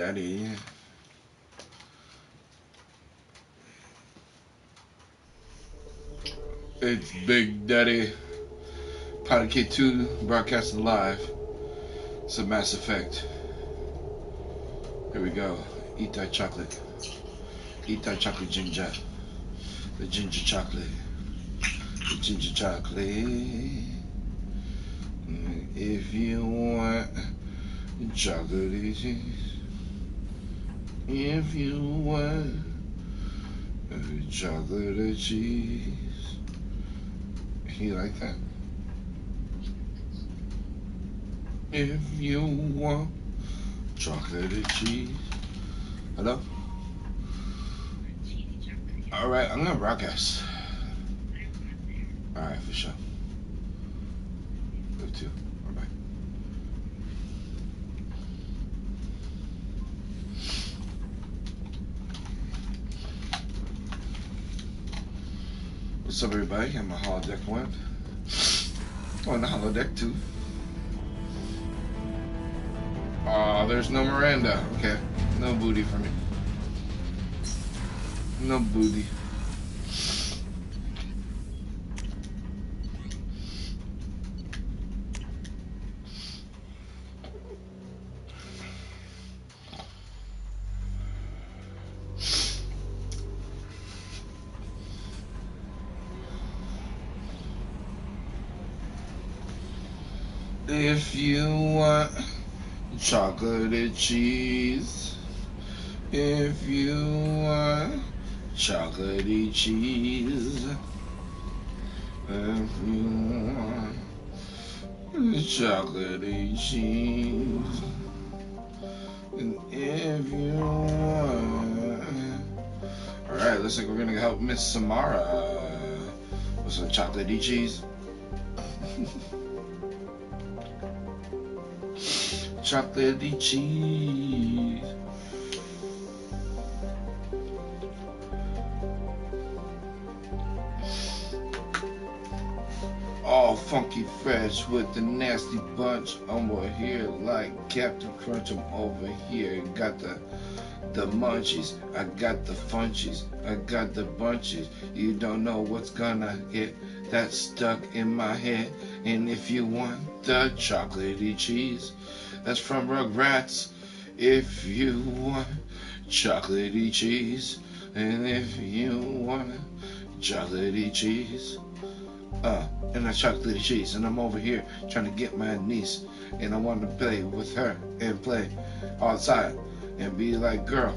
Daddy. It's Big Daddy. Powder K2 broadcasting live. It's a Mass Effect. Here we go. Eat that chocolate. Eat that chocolate ginger. The ginger chocolate. The ginger chocolate. If you want chocolate cheese. If you want chocolate cheese. You like that? If you want chocolate cheese. Hello? Alright, I'm gonna broadcast. Alright, for sure. Go to. Bye bye. What's up, everybody? I'm a holodeck 1. Oh, and a holodeck 2. Oh, there's no Miranda. Okay. No booty for me. No booty. If you want chocolate cheese, if you want chocolatey cheese, if you want chocolatey cheese, and if you want. Alright, looks like we're gonna help Miss Samara with some chocolatey cheese. Chocolatey cheese. All funky fresh with the nasty bunch. I'm over here like Captain Crunch. I'm over here. Got the munchies. I got the funchies. I got the bunches. You don't know what's gonna hit. That's stuck in my head. And if you want the chocolatey cheese, that's from Rugrats. If you want chocolatey cheese, and if you want chocolatey cheese, and a chocolatey cheese, and I'm over here trying to get my niece, and I want to play with her and play outside and be like, girl,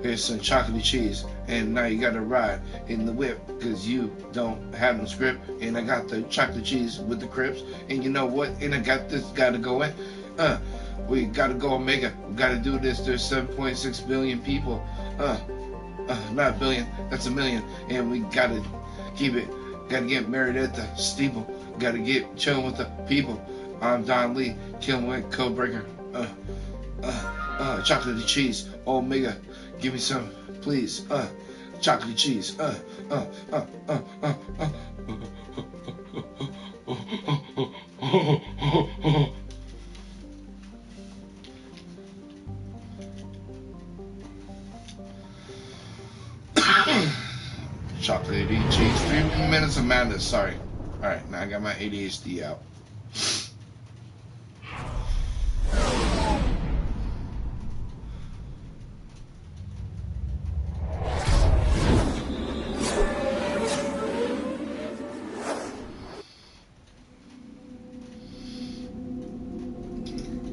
here's some chocolatey cheese, and now you gotta ride in the whip because you don't have no script, and I got the chocolate cheese with the crips, and you know what, and I got this, gotta go in. We gotta go Omega. We gotta do this. There's 7.6 billion people. Not a billion. That's a million. And we gotta keep it. Gotta get married at the steeple. Gotta get chilling with the people. I'm Don Lee, killing with Codebreaker. Chocolatey cheese. Omega, give me some, please. Chocolatey cheese. Chocolatey cheese. 3 minutes of madness. Sorry. Alright, now I got my ADHD out.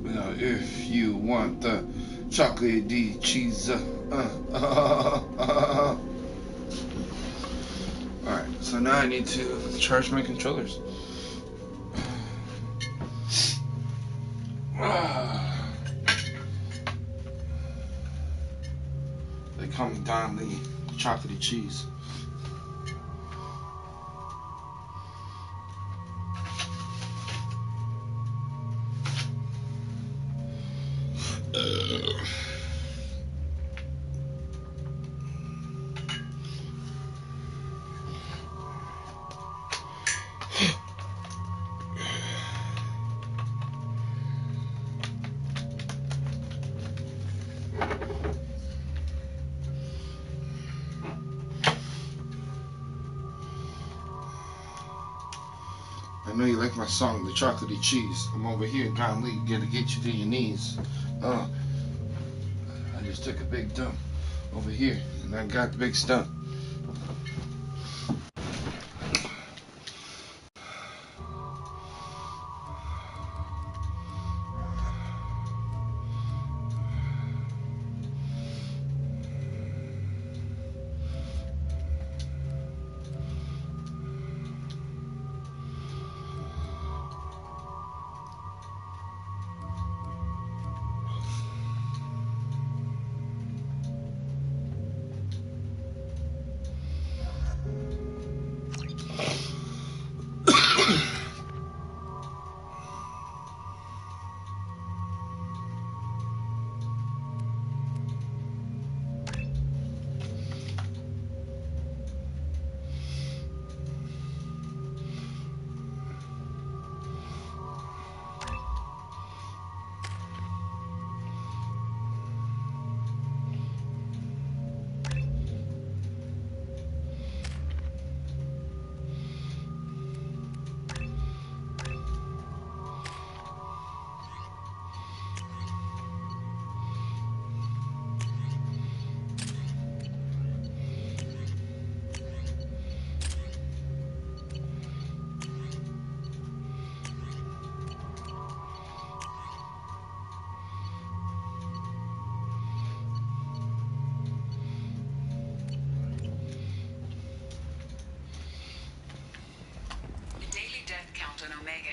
Now, if you want the chocolatey cheese, Alright, so now I need to charge my controllers. They call me Don Lee, chocolatey cheese. like my song, The Chocolatey Cheese. I'm over here, Gone Lee, gonna get you to your knees. I just took a big dump over here, and I got the big stump.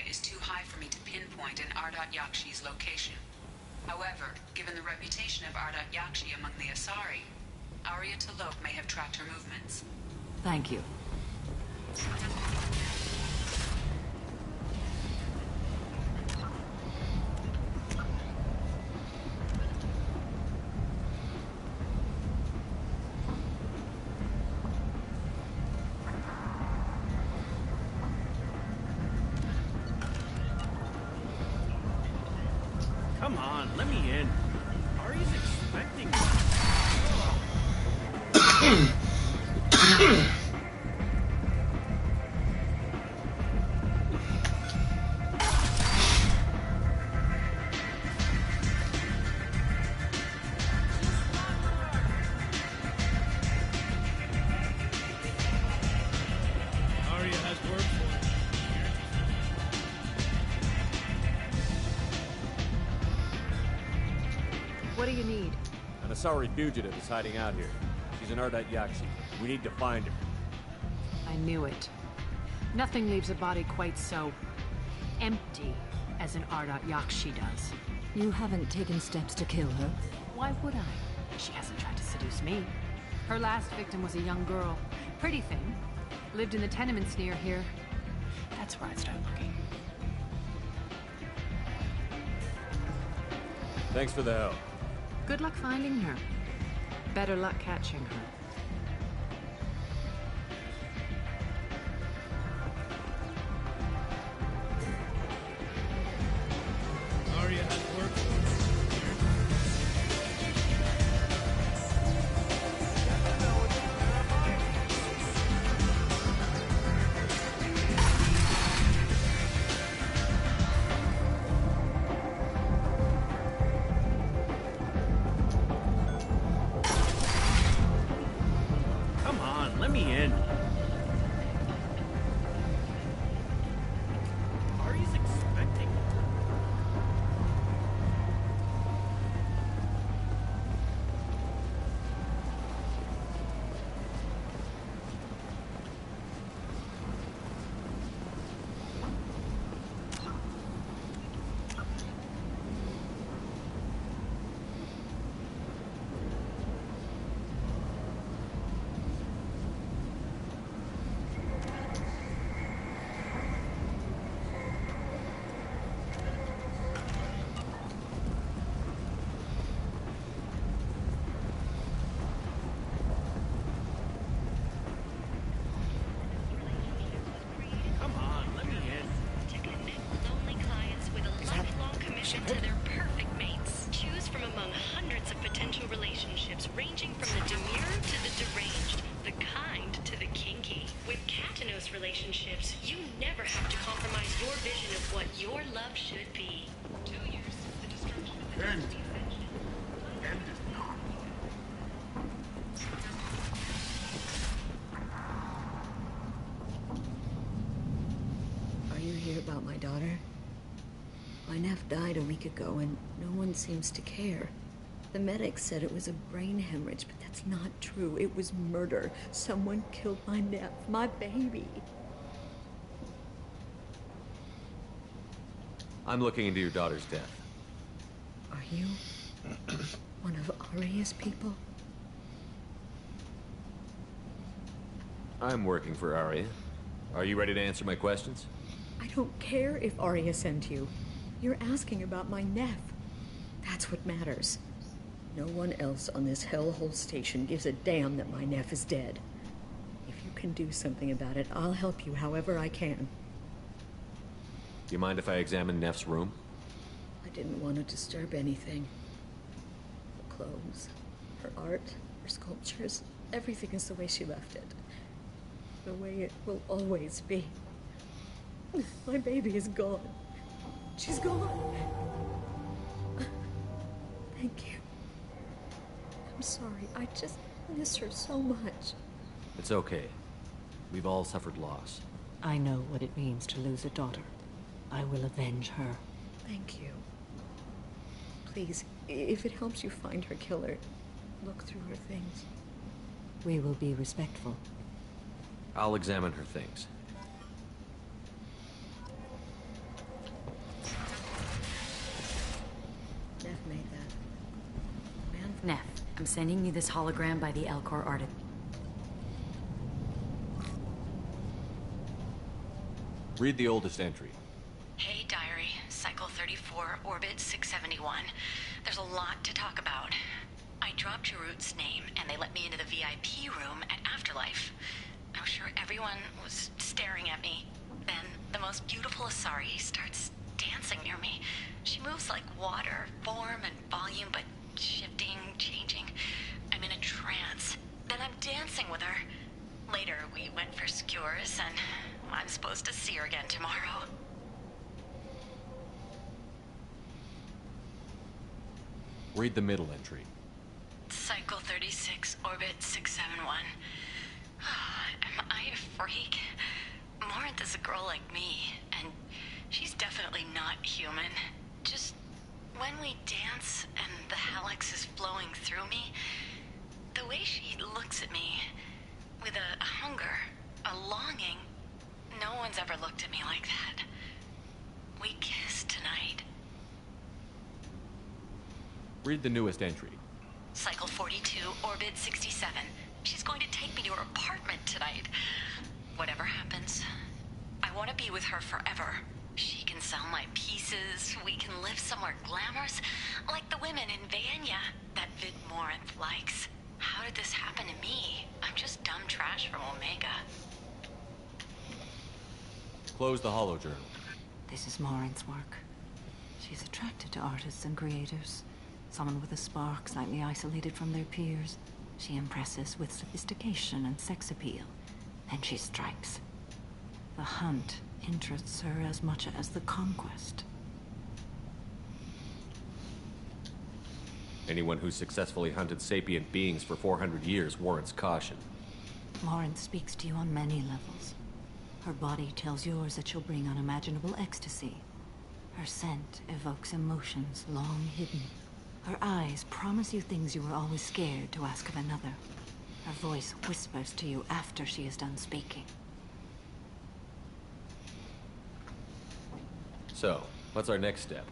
Is too high for me to pinpoint an Ardat Yakshi's location. However, given the reputation of Ardat Yakshi among the Asari, Arya T'Loak may have tracked her movements. Thank you. Come on, let me in. Ari's expecting me. Arya has work for us. What do you need? An Asari fugitive is hiding out here. She's an Ardat Yakshi. We need to find her. I knew it. Nothing leaves a body quite so empty as an Ardat Yakshi does. You haven't taken steps to kill her? Why would I? She hasn't tried to seduce me. Her last victim was a young girl. Pretty thing. Lived in the tenements near here. That's where I'd start looking. Thanks for the help. Good luck finding her. Better luck catching her. Arya has work for us. Come on, let me in. Ari's expecting me. Come on, let me in. To connect lonely clients with a lifelong commitment to their perfect mates. Choose from among hundreds of potential relationships ranging from the demure to the deranged, the kind to the kinky. With Katanos relationships, you never have to compromise your vision of what your love should be. 2 years since the destruction of the End. Dynasty Ascension. End is not. Are you here about my daughter? My nephew died a week ago and no one seems to care. The medics said it was a brain hemorrhage, but that's not true. It was murder. Someone killed my nephew, my baby. I'm looking into your daughter's death. Are you one of Aria's people? I'm working for Aria. Are you ready to answer my questions? I don't care if Aria sent you. You're asking about my nephew. That's what matters. No one else on this hellhole station gives a damn that my nephew is dead. If you can do something about it, I'll help you however I can. Do you mind if I examine Neff's room? I didn't want to disturb anything. Her clothes, her art, her sculptures, everything is the way she left it. The way it will always be. My baby is gone. She's gone. Thank you. I'm sorry. I just miss her so much. It's okay. We've all suffered loss. I know what it means to lose a daughter. I will avenge her. Thank you. Please, if it helps you find her killer, look through her things. We will be respectful. I'll examine her things. Neff made that. Man, Neff, I'm sending you this hologram by the Elcor artist. Read the oldest entry. Hey, Diary. Cycle 34, Orbit 671. There's a lot to talk about. I dropped Jarut's name, and they let me into the VIP room at Afterlife. I'm sure everyone was staring at me. Then the most beautiful Asari starts dancing near me. She moves like water, form and volume, but shifting, changing. I'm in a trance. Then I'm dancing with her. Later, we went for skewers, and I'm supposed to see her again tomorrow. Read the middle entry. Cycle 36, Orbit 671. Am I a freak? Morinth is a girl like me, and she's definitely not human. Just when we dance and the Hallex is flowing through me, the way she looks at me, with a hunger, a longing, no one's ever looked at me like that. We kissed tonight. Read the newest entry. Cycle 42, Orbit 67. She's going to take me to her apartment tonight. Whatever happens, I want to be with her forever. She can sell my pieces, we can live somewhere glamorous, like the women in Vanya that Vid Morinth likes. How did this happen to me? I'm just dumb trash from Omega. Close the holojournal. This is Morinth's work. She's attracted to artists and creators. Someone with a spark, slightly isolated from their peers. She impresses with sophistication and sex appeal. Then she strikes. The hunt interests her as much as the conquest. Anyone who's successfully hunted sapient beings for 400 years warrants caution. Morinth speaks to you on many levels. Her body tells yours that she'll bring unimaginable ecstasy. Her scent evokes emotions long hidden. Her eyes promise you things you were always scared to ask of another. Her voice whispers to you after she is done speaking. So, what's our next step?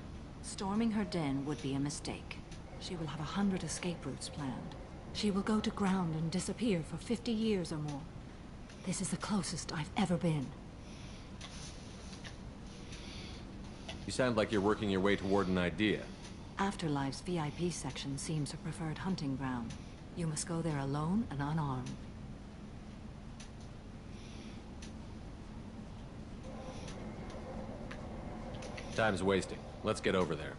Storming her den would be a mistake. She will have 100 escape routes planned. She will go to ground and disappear for 50 years or more. This is the closest I've ever been. You sound like you're working your way toward an idea. Afterlife's VIP section seems her preferred hunting ground. You must go there alone and unarmed. Time's wasting. Let's get over there.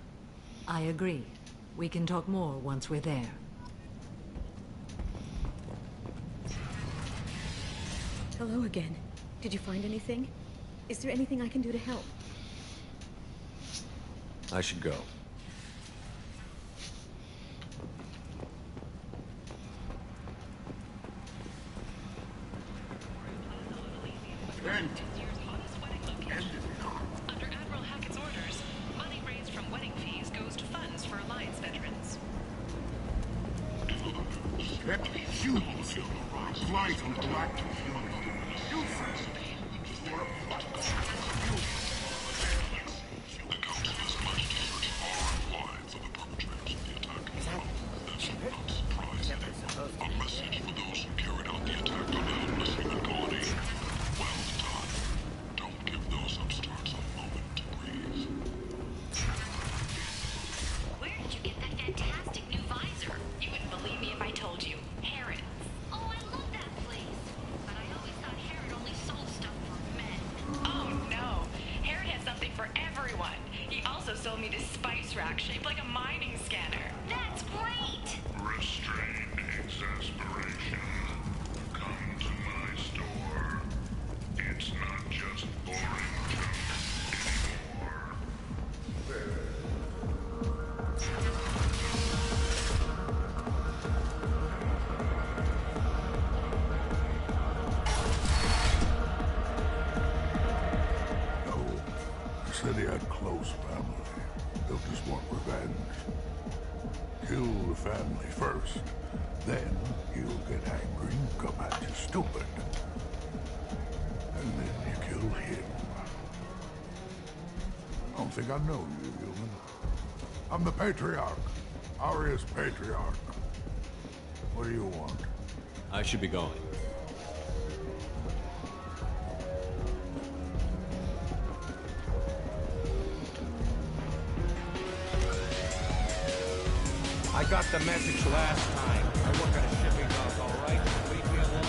I agree. We can talk more once we're there. hello again. Did you find anything? Is there anything I can do to help? I should go. Under Admiral Hackett's orders, money raised from wedding fees goes to funds for Alliance veterans. Right on the right. Where did you get that fantastic new visor? You wouldn't believe me if I told you. Harrods. Oh, I love that place. But I always thought Harrod only sold stuff for men. Oh no, Harrod has something for everyone. He also sold me this spice rack shaped like a mining scanner. That's great! Restrained exasperation. Come to my store. It's not just boring anymore. No. He said he had close family. They'll just want revenge. Kill the family first. Then he'll get angry and come at you stupid. And then you kill him. I don't think I know you, human. I'm the Patriarch. Arius Patriarch. What do you want? I should be going. I got the message last time. I work at a shipping dock, all right? Leave me alone.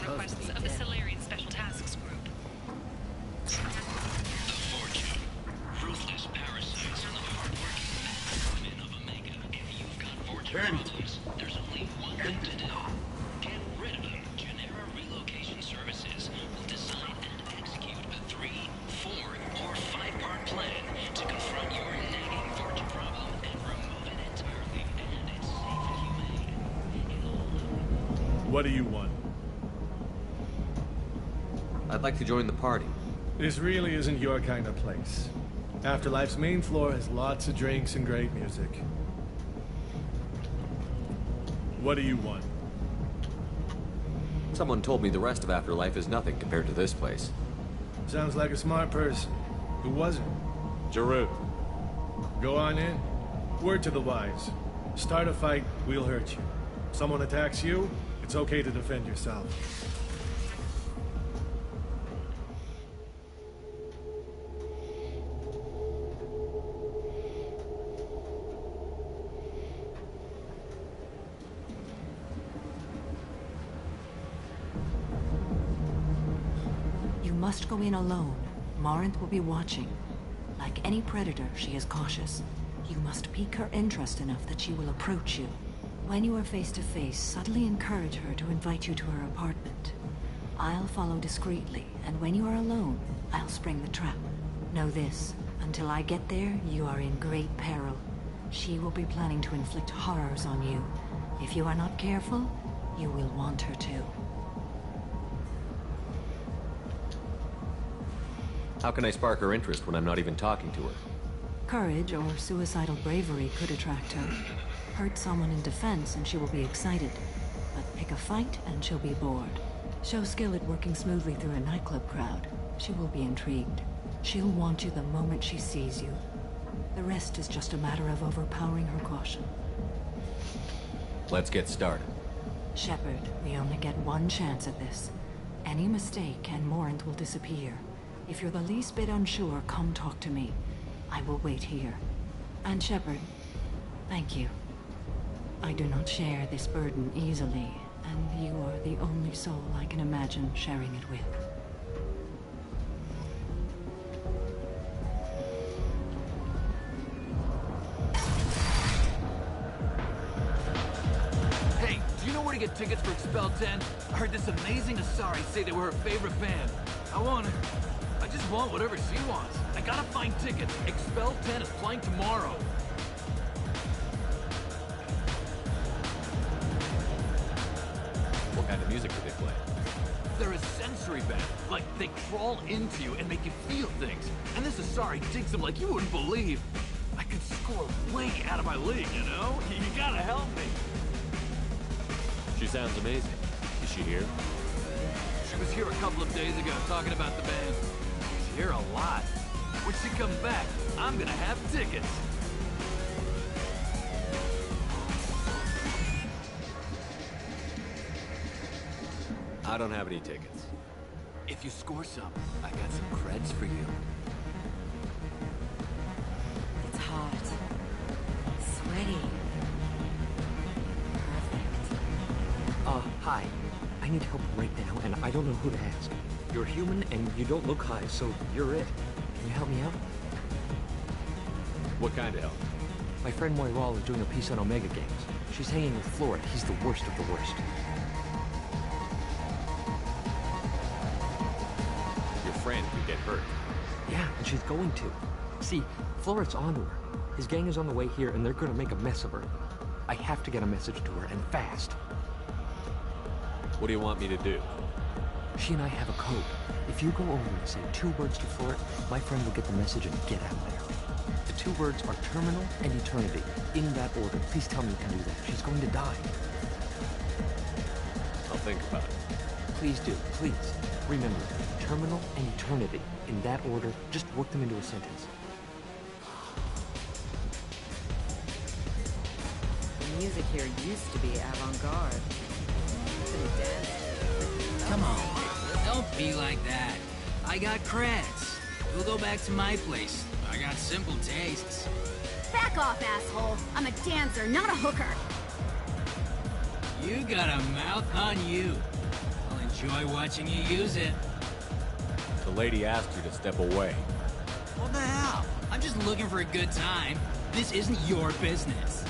Requests of the Solarian Special Tasks Group. The Fortune. Ruthless parasites on the hardworking men and women of Omega. If you've got Fortune problems, there's only one thing to do. Get rid of them. Genera Relocation Services will design and execute a 3, 4, or 5-part plan to confront your nagging Fortune problem and remove it entirely. And it's safe and humane. What do you want? I'd like to join the party. This really isn't your kind of place. Afterlife's main floor has lots of drinks and great music. What do you want? Someone told me the rest of Afterlife is nothing compared to this place. Sounds like a smart person. Who wasn't? Jarut. Go on in. Word to the wise. Start a fight, we'll hurt you. Someone attacks you, it's okay to defend yourself. must go in alone. Morinth will be watching. Like any predator, she is cautious. You must pique her interest enough that she will approach you. When you are face to face, subtly encourage her to invite you to her apartment. I'll follow discreetly, and when you are alone, I'll spring the trap. Know this, until I get there, you are in great peril. She will be planning to inflict horrors on you. If you are not careful, you will want her to. How can I spark her interest when I'm not even talking to her? Courage or suicidal bravery could attract her. Hurt someone in defense and she will be excited. But pick a fight and she'll be bored. Show skill at working smoothly through a nightclub crowd. She will be intrigued. She'll want you the moment she sees you. The rest is just a matter of overpowering her caution. Let's get started. Shepard, we only get one chance at this. Any mistake and Morinth will disappear. If you're the least bit unsure, come talk to me. I will wait here. And Shepard, thank you. I do not share this burden easily, and you are the only soul I can imagine sharing it with. Hey, do you know where to get tickets for Expel 10? I heard this amazing Asari say they were her favorite band. I just want whatever she wants. I gotta find tickets. Expel 10 is playing tomorrow. What kind of music do they play? They're a sensory band. Like, they crawl into you and make you feel things. And this Asari digs them like you wouldn't believe. I could score way out of my league, you know? You gotta help me. She sounds amazing. Is she here? She was here a couple of days ago talking about the band. She's here a lot. When she comes back, I'm gonna have tickets. I don't have any tickets. If you score some, I got some creds for you. It's hot. Sweaty. Hi. I need help right now, and I don't know who to ask. You're human, and you don't look high, so you're it. Can you help me out? What kind of help? My friend Moiral is doing a piece on Omega Games. She's hanging with Flora. He's the worst of the worst. Your friend could get hurt. Yeah, and she's going to. See, Floret's onto her. His gang is on the way here, and they're gonna make a mess of her. I have to get a message to her, and fast. What do you want me to do? She and I have a code. If you go over and say 2 words to Floret, my friend will get the message and get out of there. The 2 words are terminal and eternity. In that order. Please tell me you can do that. She's going to die. I'll think about it. Please do. Please. Remember, terminal and eternity. In that order, just work them into a sentence. The music here used to be avant-garde. Come on, don't be like that. I got creds. We'll go back to my place. I got simple tastes. Back off, asshole. I'm a dancer, not a hooker. You got a mouth on you. I'll enjoy watching you use it. The lady asked you to step away. What the hell? I'm just looking for a good time. This isn't your business.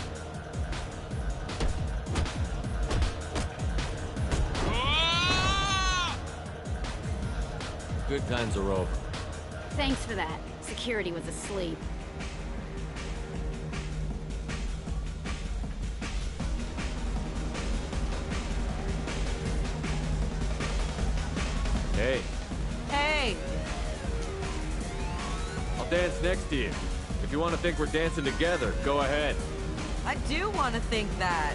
Good times are over. Thanks for that. Security was asleep. Hey. Hey! I'll dance next to you. If you want to think we're dancing together, go ahead. I do want to think that.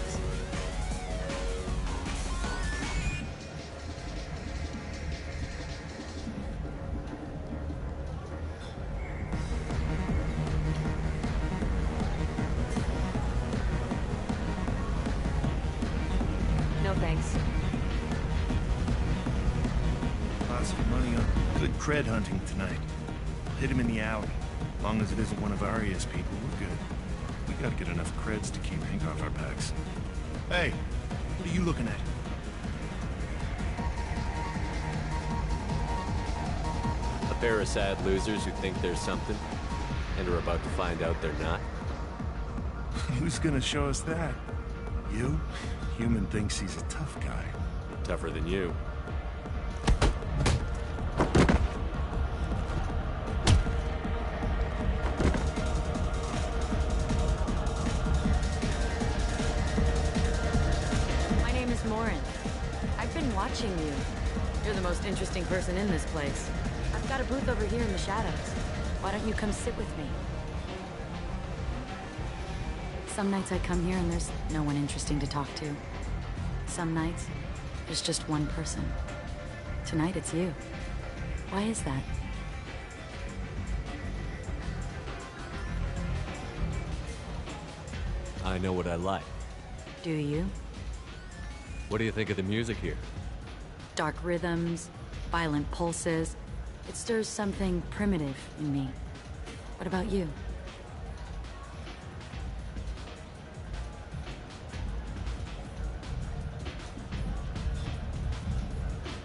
No thanks. Lots of money on good cred hunting tonight. Hit him in the alley. As long as it isn't one of Arya's people, we're good. We gotta get enough creds to keep Hank off our backs. Hey, what are you looking at? pair of sad losers who think they're something, and are about to find out they're not? Who's gonna show us that? You? Human thinks he's a tough guy. Tougher than you. My name is Morin. I've been watching you. You're the most interesting person in this place. I've got a booth over here in the shadows. Why don't you come sit with me? Some nights I come here and there's no one interesting to talk to. Some nights, there's just one person. Tonight it's you. Why is that? I know what I like. Do you? What do you think of the music here? Dark rhythms, violent pulses. It stirs something primitive in me. What about you?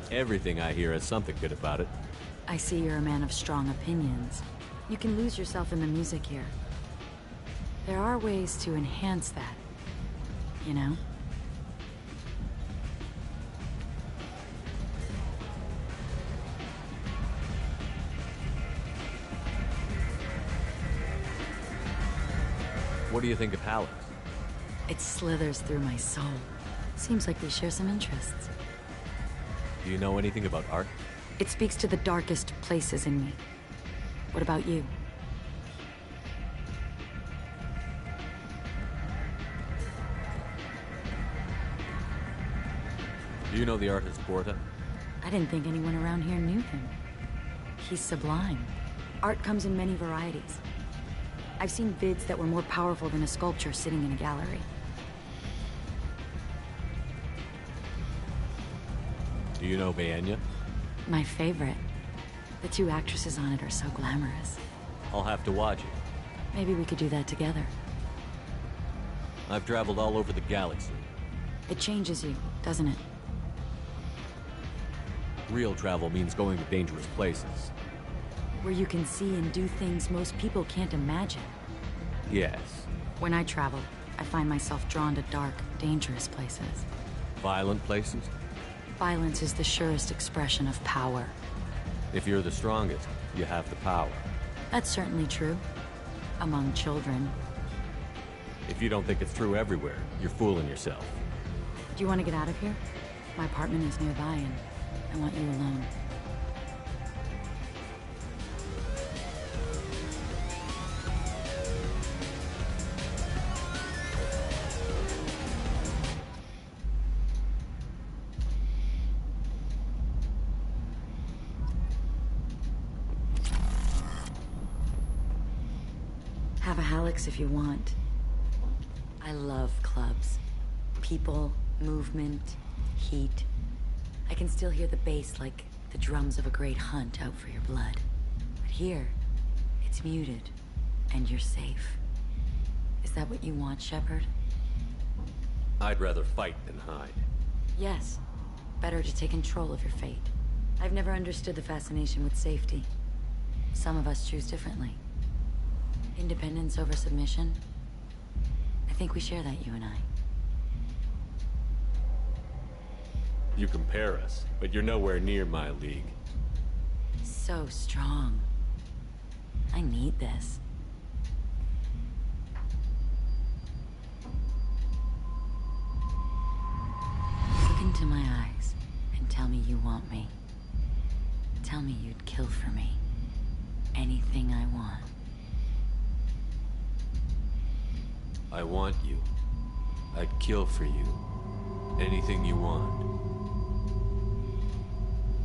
Everything I hear has something good about it. I see you're a man of strong opinions. You can lose yourself in the music here. There are ways to enhance that, you know? What do you think of Hallex? It slithers through my soul. Seems like we share some interests. Do you know anything about art? It speaks to the darkest places in me. What about you? Do you know the artist Porta? I didn't think anyone around here knew him. He's sublime. Art comes in many varieties. I've seen vids that were more powerful than a sculpture sitting in a gallery. Do you know Baenya? My favorite. The two actresses on it are so glamorous. I'll have to watch it. Maybe we could do that together. I've traveled all over the galaxy. It changes you, doesn't it? Real travel means going to dangerous places. Where you can see and do things most people can't imagine. Yes. When I travel, I find myself drawn to dark, dangerous places. Violent places? Violence is the surest expression of power. If you're the strongest, you have the power. That's certainly true. Among children. If you don't think it's true everywhere, you're fooling yourself. Do you want to get out of here? My apartment is nearby and I want you alone. Have a Hallex if you want. I love clubs. People, movement, heat. I can still hear the bass like the drums of a great hunt out for your blood. But here, it's muted, and you're safe. Is that what you want, Shepard? I'd rather fight than hide. Yes. Better to take control of your fate. I've never understood the fascination with safety. Some of us choose differently. Independence over submission? I think we share that, you and I. You compare us, but you're nowhere near my league. So strong. I need this. Look into my eyes and tell me you want me. Tell me you'd kill for me. Anything I want. I want you. I'd kill for you. Anything you want.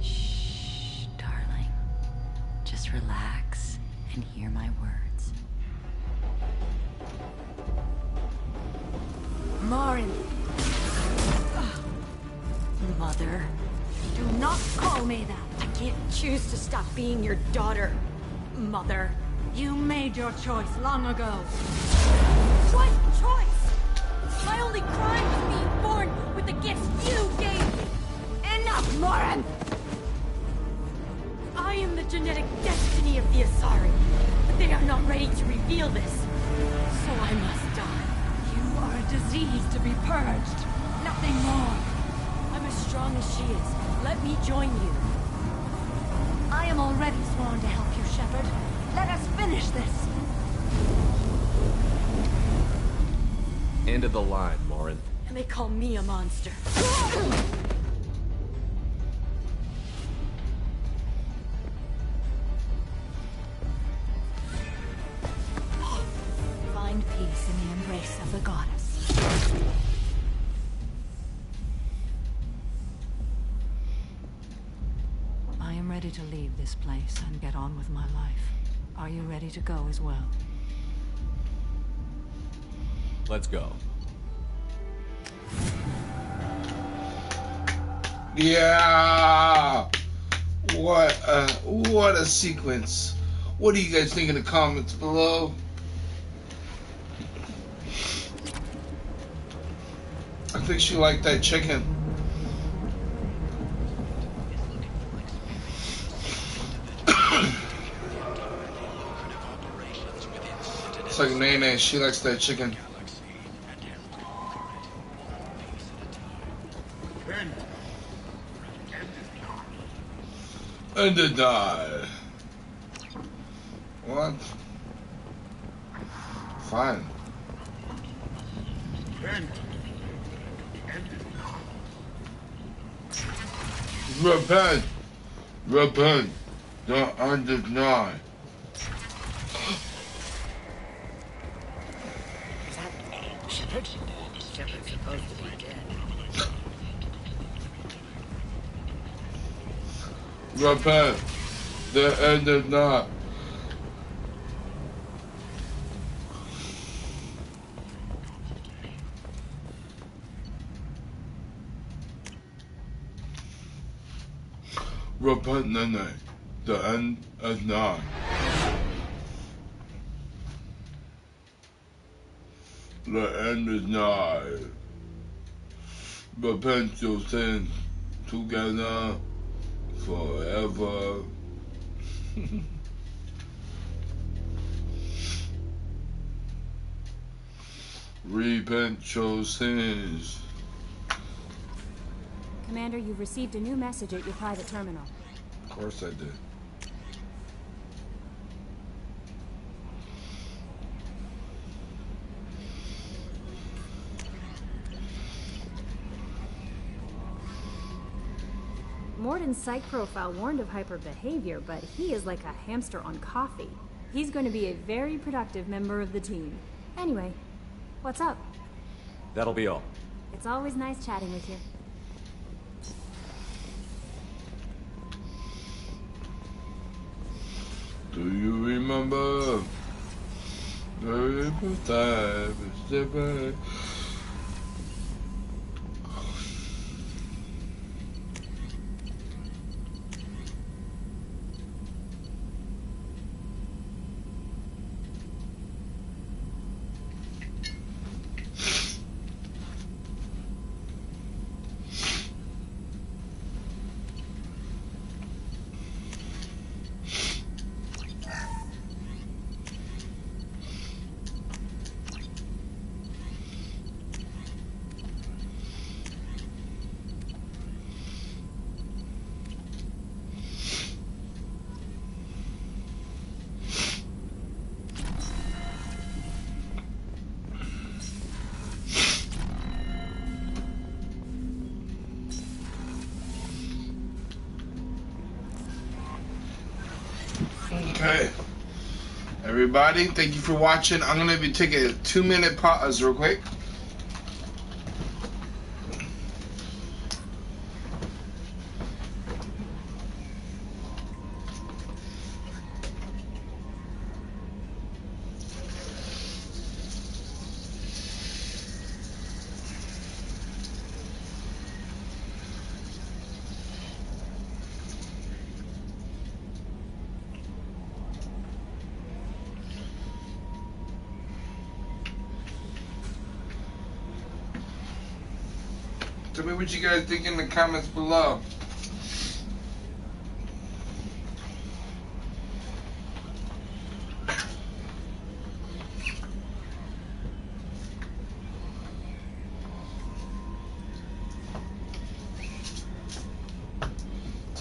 Shh, darling. Just relax and hear my words. Morin! Mother. Do not call me that. I can't choose to stop being your daughter. Mother. You made your choice long ago. What choice? My only crime was being born with the gifts you gave me. Enough, Morin! I am the genetic destiny of the Asari, but they are not ready to reveal this. So I must die. You are a disease to be purged. Nothing more. I'm as strong as she is. Let me join you. I am already sworn to help you, Shepard. Let us finish this. End of the line, Morin. And they call me a monster. Find peace in the embrace of the goddess. I am ready to leave this place and get on with my life. Are you ready to go as well? Let's go. Yeah! What a sequence. What do you guys think in the comments below? I think she liked that chicken. It's like Nene, she likes that chicken. And to die. What? Fine. Repent. Repent. The end is nigh. Shepard? Shepard's supposed to be dead. Repent. The end is nigh. Repent, Nene. The end is nigh. The end is nigh. Repent your sins together forever. Repent your sins. Commander, you've received a new message at your private terminal. Of course I did. Morden's psych profile warned of hyper behavior, but he is like a hamster on coffee. He's going to be a very productive member of the team. Anyway, what's up? That'll be all. It's always nice chatting with you. Do you remember? Very first time it's different. Okay, everybody, thank you for watching. I'm gonna be taking a 2-minute pause real quick. Tell me what you guys think in the comments below.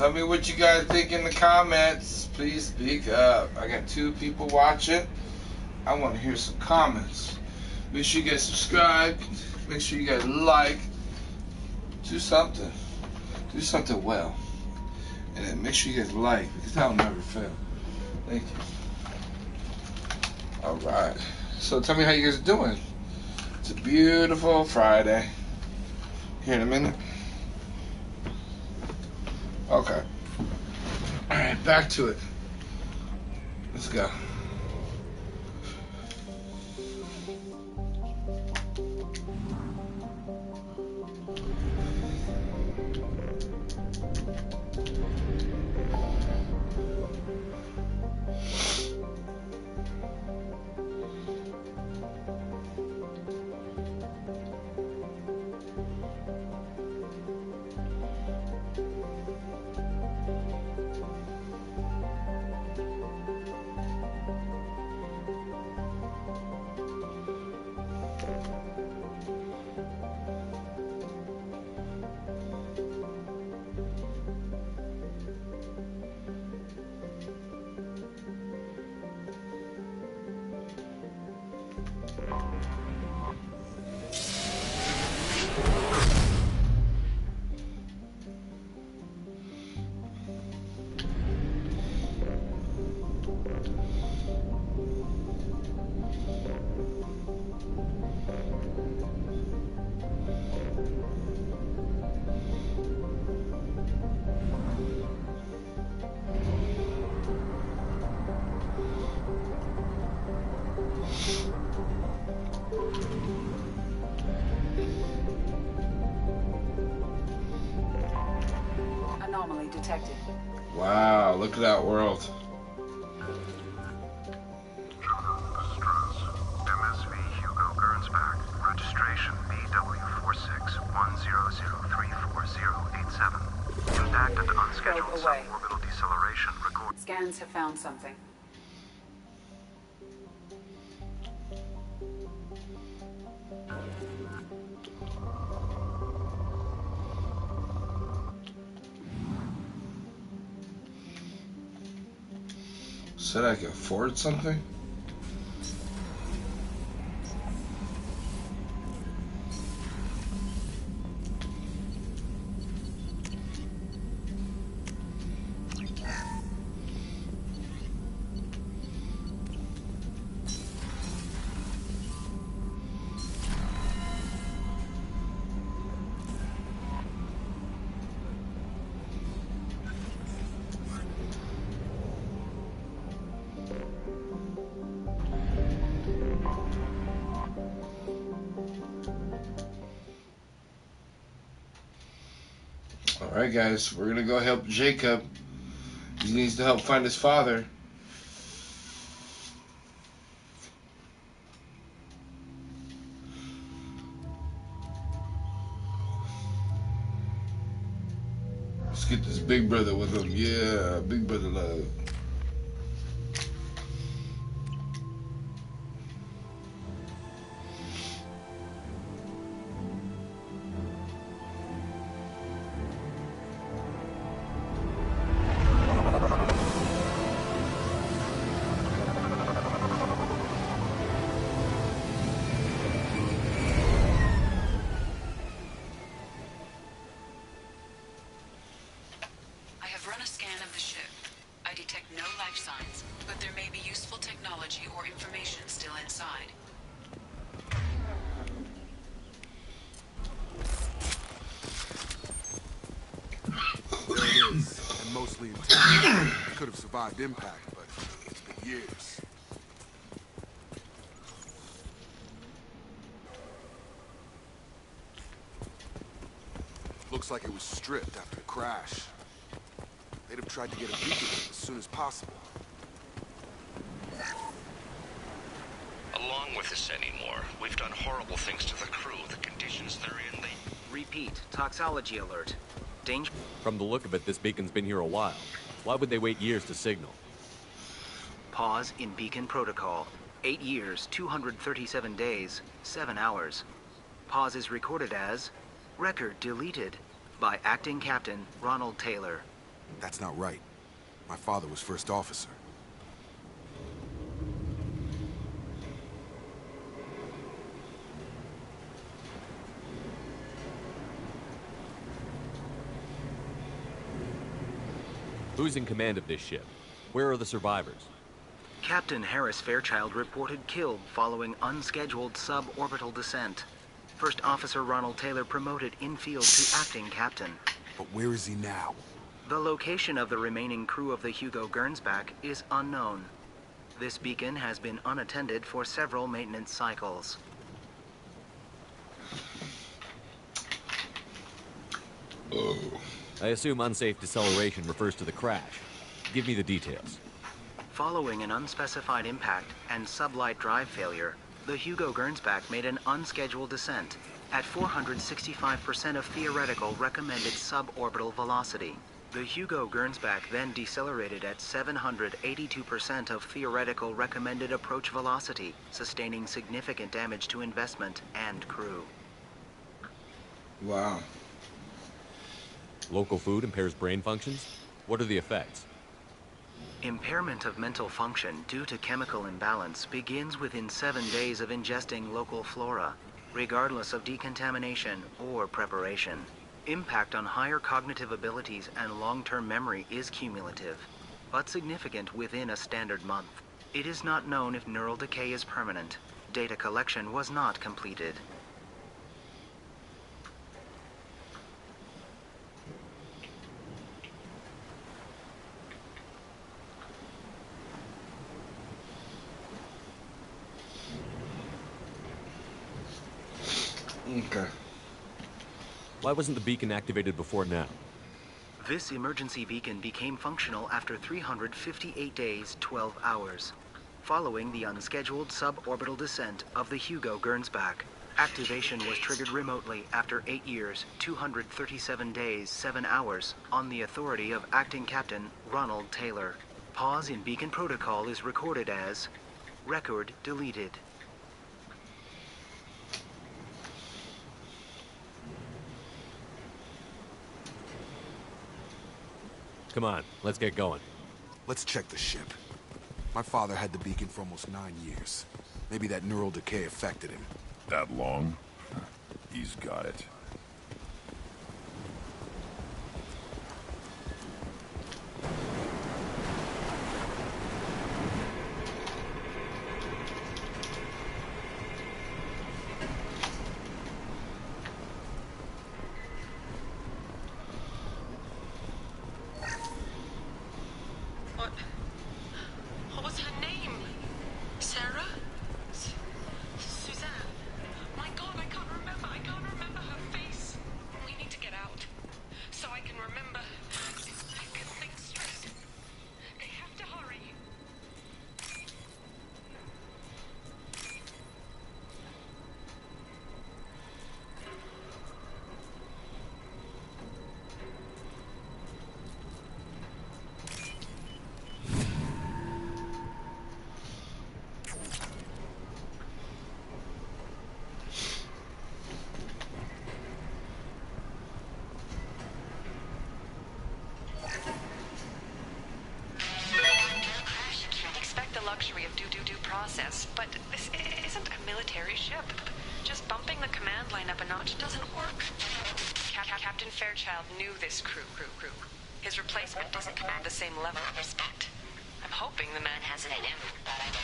Tell me what you guys think in the comments. Please speak up. I got 2 people watching. I want to hear some comments. Make sure you guys subscribe. Make sure you guys like. Do something. Do something well. And then make sure you guys like, because that'll never fail. Thank you. Alright. So tell me how you guys are doing. It's a beautiful Friday. Here in a minute. Okay. Alright, back to it. Let's go. Anomaly detected. Wow, look at that world. MSV Hugo Gernsback, registration BW4610034087. Impact and unscheduled suborbital deceleration record. Scans have found something. Said I could afford something? Alright guys, we're gonna go help Jacob. He needs to help find his father. Let's get this big brother with him. Yeah, big brother love. Mostly intact. Could have survived impact, but it's been years. Looks like it was stripped after the crash. They'd have tried to get a beacon in as soon as possible. Along with this anymore, we've done horrible things to the crew. The conditions they're in, they... Repeat. Toxology alert. Danger. From the look of it, this beacon's been here a while. Why would they wait years to signal? Pause in beacon protocol. 8 years, 237 days, 7 hours. Pause is recorded as record deleted by Acting Captain Ronald Taylor. That's not right. My father was first officer. Who's in command of this ship? Where are the survivors? Captain Harris Fairchild reported killed following unscheduled suborbital descent. First Officer Ronald Taylor promoted in-field to acting captain. But where is he now? The location of the remaining crew of the Hugo Gernsback is unknown. This beacon has been unattended for several maintenance cycles. I assume unsafe deceleration refers to the crash. Give me the details. Following an unspecified impact and sublight drive failure, the Hugo Gernsback made an unscheduled descent at 465% of theoretical recommended suborbital velocity. The Hugo Gernsback then decelerated at 782% of theoretical recommended approach velocity, sustaining significant damage to investment and crew. Wow. Local food impairs brain functions? What are the effects? Impairment of mental function due to chemical imbalance begins within 7 days of ingesting local flora, regardless of decontamination or preparation. Impact on higher cognitive abilities and long-term memory is cumulative, but significant within a standard month. It is not known if neural decay is permanent. Data collection was not completed. Okay. Why wasn't the beacon activated before now? This emergency beacon became functional after 358 days, 12 hours, following the unscheduled suborbital descent of the Hugo Gernsback. Activation was triggered remotely after 8 years, 237 days, 7 hours, on the authority of Acting Captain Ronald Taylor. Pause in beacon protocol is recorded as record deleted. Come on, let's get going. Let's check the ship. My father had the beacon for almost 9 years. Maybe that neural decay affected him. That long? He's got it. What was her name? Sarah? Suzanne? My God, I can't remember. I can't remember her face. We need to get out. So I can remember. I can think straight. They have to hurry. Luxury of due process, but this isn't a military ship. Just bumping the command line up a notch doesn't work. Captain Fairchild knew this crew. His replacement doesn't command the same level of respect. I'm hoping the man has it in him, but I don't.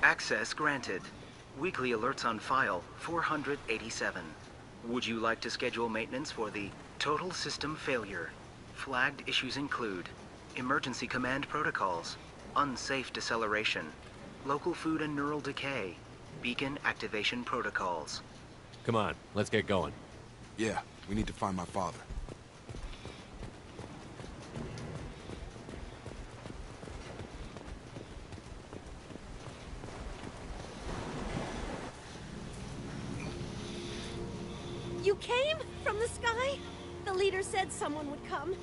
Access granted. Weekly alerts on file, 487. Would you like to schedule maintenance for the total system failure? Flagged issues include emergency command protocols, unsafe deceleration, local food and neural decay, beacon activation protocols. Come on, let's get going. Yeah, we need to find my father. You came from the sky? The leader said someone would come.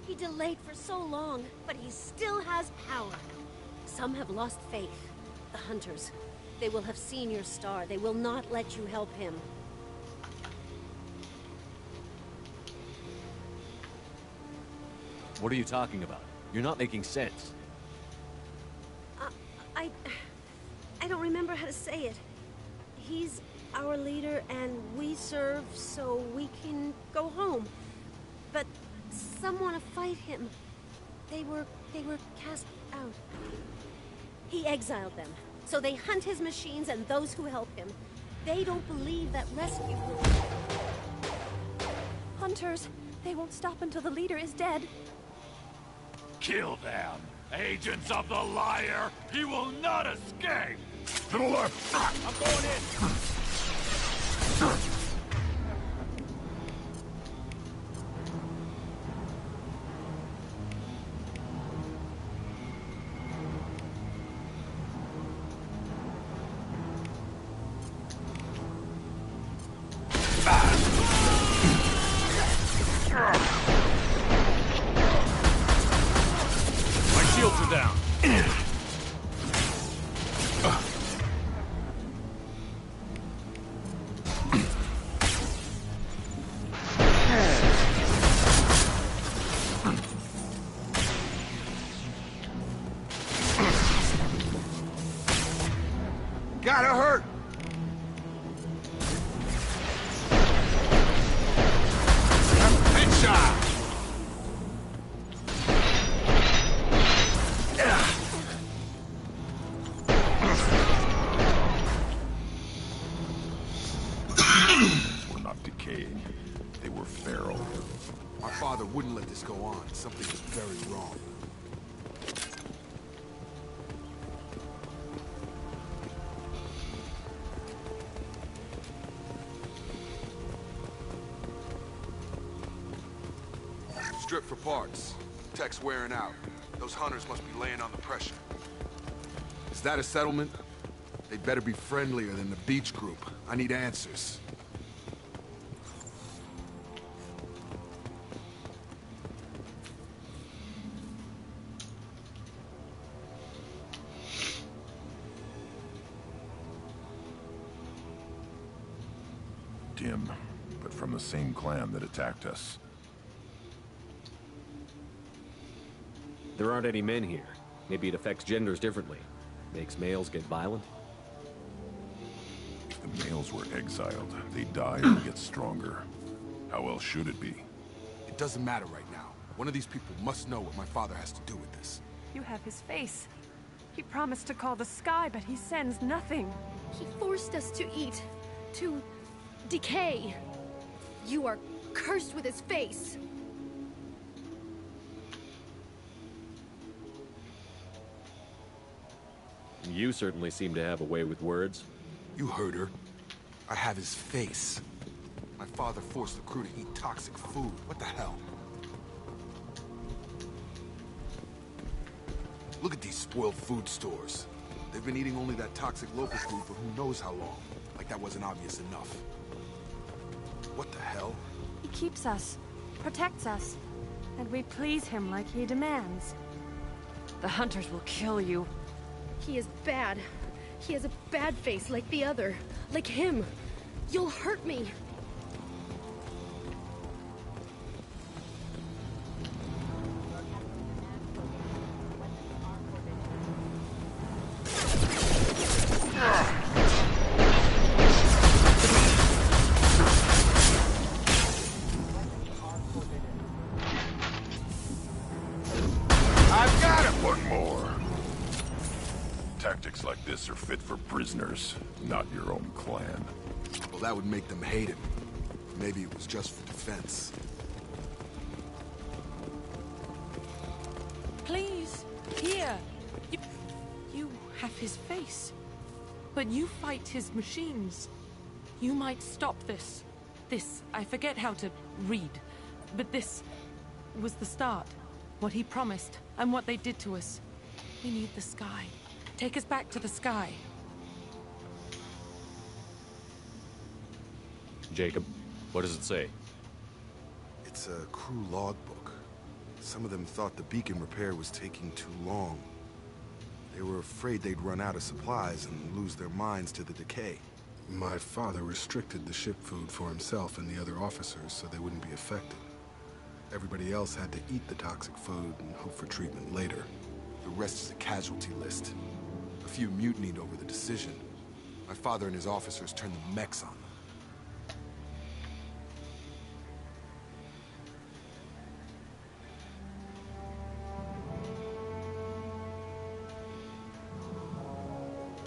He delayed for so long, but he still has power. Some have lost faith. The Hunters. They will have seen your star. They will not let you help him. What are you talking about? You're not making sense. I don't remember how to say it. He's our leader and we serve so we can go home. But some want to fight him. They were cast out. He exiled them. So they hunt his machines and those who help him. They don't believe that rescue will... Hunters, they won't stop until the leader is dead. Kill them! Agents of the liar! He will not escape! To the left! I'm going in! My shields are down. Gotta hurt! Headshot! Were not decaying. They were feral. My father wouldn't let this go on. Something is very wrong. Strip for parts. Tech's wearing out. Those hunters must be laying on the pressure. Is that a settlement? They'd better be friendlier than the beach group. I need answers. Dim, but from the same clan that attacked us. There aren't any men here. Maybe it affects genders differently. Makes males get violent? If the males were exiled, they die and get stronger. How else should it be? It doesn't matter right now. One of these people must know what my father has to do with this. You have his face. He promised to call the sky, but he sends nothing. He forced us to eat, to decay. You are cursed with his face. You certainly seem to have a way with words. You heard her. I have his face. My father forced the crew to eat toxic food. What the hell? Look at these spoiled food stores. They've been eating only that toxic local food for who knows how long. Like that wasn't obvious enough. What the hell? He keeps us, protects us, and we please him like he demands. The Hunters will kill you. He is bad. He has a bad face like the other. Like him. You'll hurt me. Tactics like this are fit for prisoners, not your own clan. Well, that would make them hate him. Maybe it was just for defense. Please, here. You have his face. But you fight his machines. You might stop this. This, I forget how to read. But this was the start. What he promised, and what they did to us. We need the sky. Take us back to the sky. Jacob, what does it say? It's a crew logbook. Some of them thought the beacon repair was taking too long. They were afraid they'd run out of supplies and lose their minds to the decay. My father restricted the ship food for himself and the other officers so they wouldn't be affected. Everybody else had to eat the toxic food and hope for treatment later. The rest is a casualty list. A few mutinied over the decision. My father and his officers turned the mechs on them.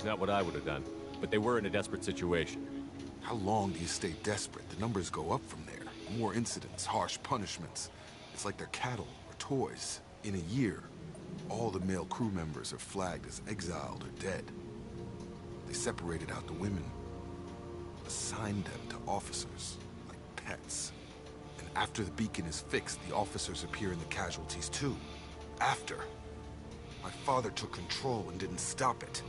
Not what I would have done, but they were in a desperate situation. How long do you stay desperate? The numbers go up from there. More incidents, harsh punishments. It's like they're cattle or toys. In a year, all the male crew members are flagged as exiled or dead. They separated out the women, assigned them to officers, like pets. And after the beacon is fixed, the officers appear in the casualties too. After. My father took control and didn't stop it.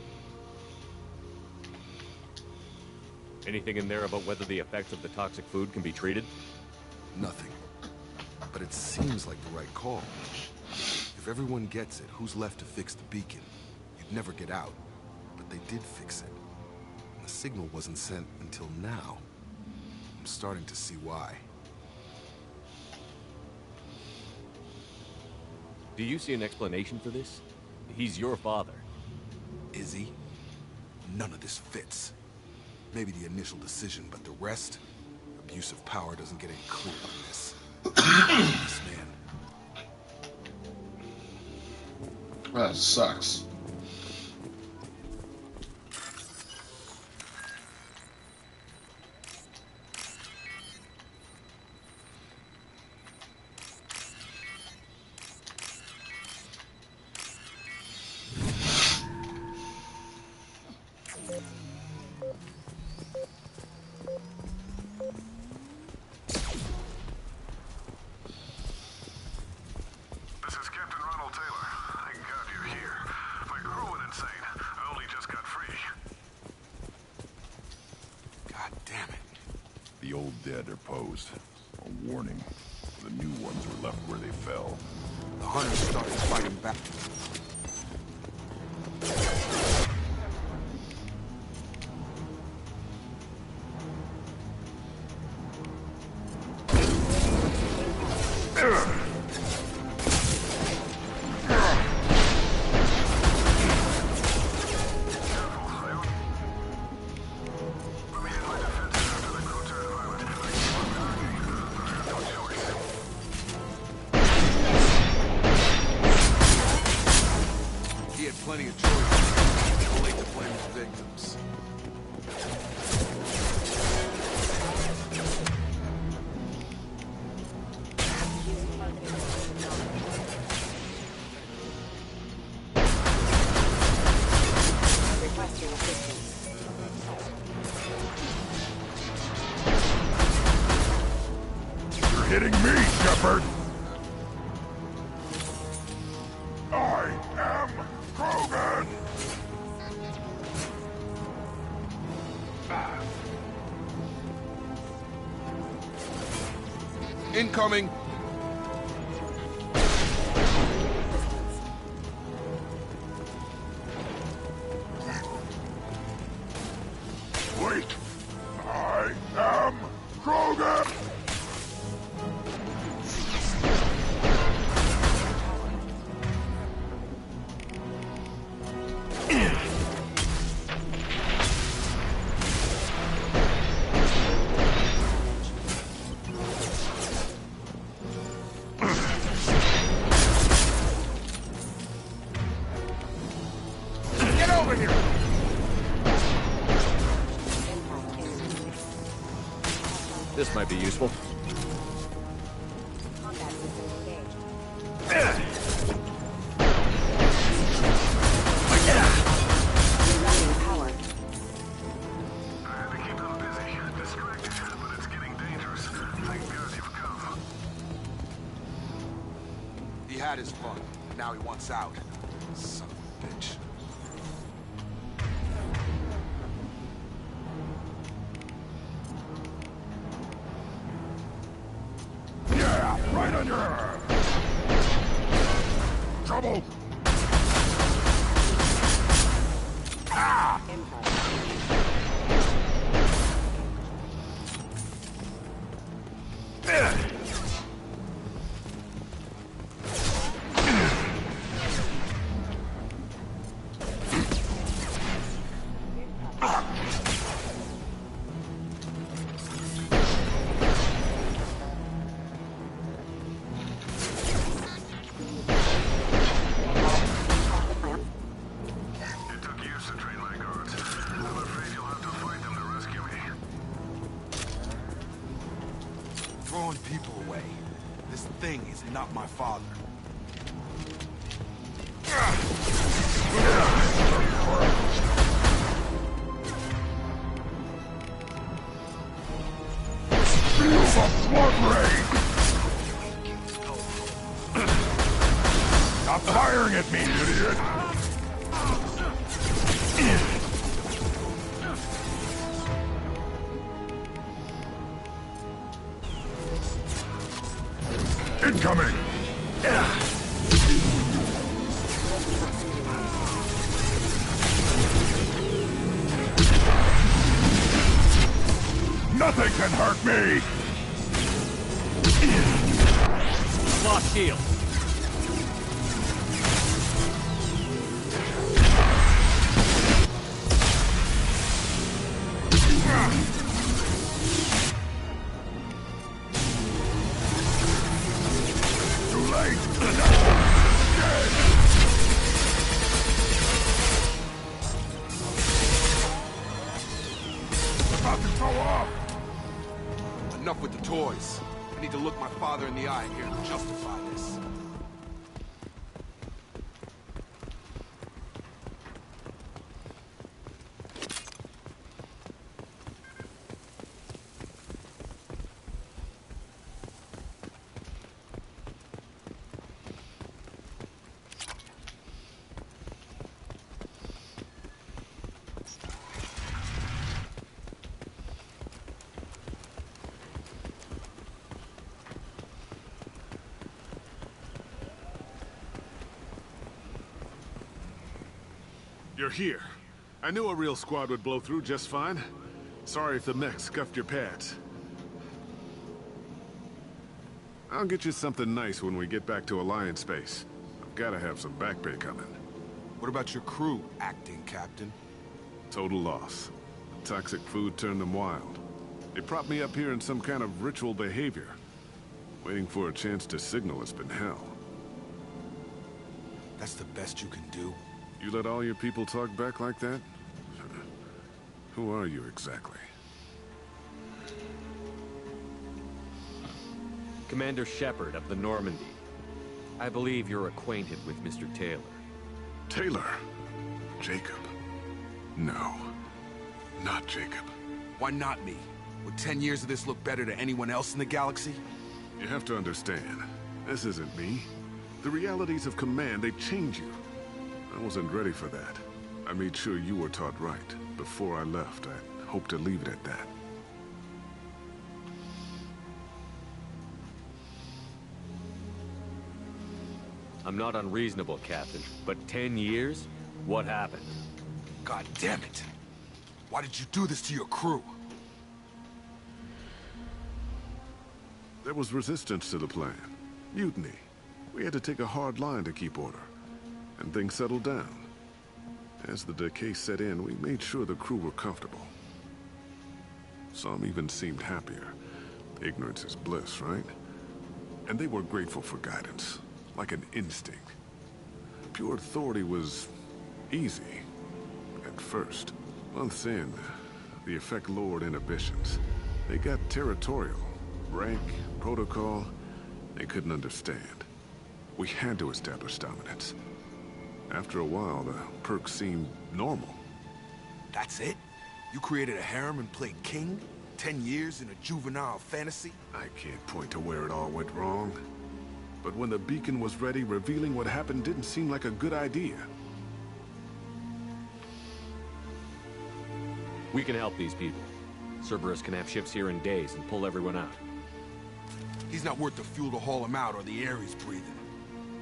Anything in there about whether the effects of the toxic food can be treated? Nothing. But it seems like the right call. If everyone gets it, who's left to fix the beacon? You'd never get out. But they did fix it. And the signal wasn't sent until now. I'm starting to see why. Do you see an explanation for this? He's your father. Is he? None of this fits. Maybe the initial decision, but the rest? Abuse of power doesn't get any clearer than this. This man. That sucks. The old dead are posed. A warning. The new ones were left where they fell. The hunters started fighting back. Plenty of choices. Too late to blame his victims. You're hitting me, Shepard! I am Krogan! Incoming! Wait! I am Krogan! Get over here! This might be useful. Combat system engaged. Running power. To keep them busy, distracted, but it's getting dangerous. Thank God you've come. He had his fun. Now he wants out. Son of a bitch. Yeah, right on your arm. Trouble. Ah! Throwing people away. This thing is not my father. Feel the blood rain! Stop firing at me, idiot! Incoming! Nothing can hurt me! Lost shield. Too late! About to go off! Enough with the toys. I need to look my father in the eye and hear him justify this. You're here. I knew a real squad would blow through just fine. Sorry if the mech scuffed your pads. I'll get you something nice when we get back to Alliance base. I've gotta have some back pay coming. What about your crew, acting captain? Total loss. The toxic food turned them wild. They propped me up here in some kind of ritual behavior. Waiting for a chance to signal has been hell. That's the best you can do? You let all your people talk back like that? Who are you exactly? Commander Shepard of the Normandy. I believe you're acquainted with Mr. Taylor. Taylor? Jacob? No. Not Jacob. Why not me? Would 10 years of this look better to anyone else in the galaxy? You have to understand, this isn't me. The realities of command, they change you. I wasn't ready for that. I made sure you were taught right. Before I left, I hoped to leave it at that. I'm not unreasonable, Captain, but 10 years? What happened? God damn it! Why did you do this to your crew? There was resistance to the plan. Mutiny. We had to take a hard line to keep order. And things settled down. As the decay set in, we made sure the crew were comfortable. Some even seemed happier. Ignorance is bliss, right? And they were grateful for guidance, like an instinct. Pure authority was easy, at first. Months in, the effect lowered inhibitions. They got territorial. Rank, protocol, they couldn't understand. We had to establish dominance. After a while, the perks seemed normal. That's it? You created a harem and played king? 10 years in a juvenile fantasy? I can't point to where it all went wrong. But when the beacon was ready, revealing what happened didn't seem like a good idea. We can help these people. Cerberus can have ships here in days and pull everyone out. He's not worth the fuel to haul him out or the air he's breathing.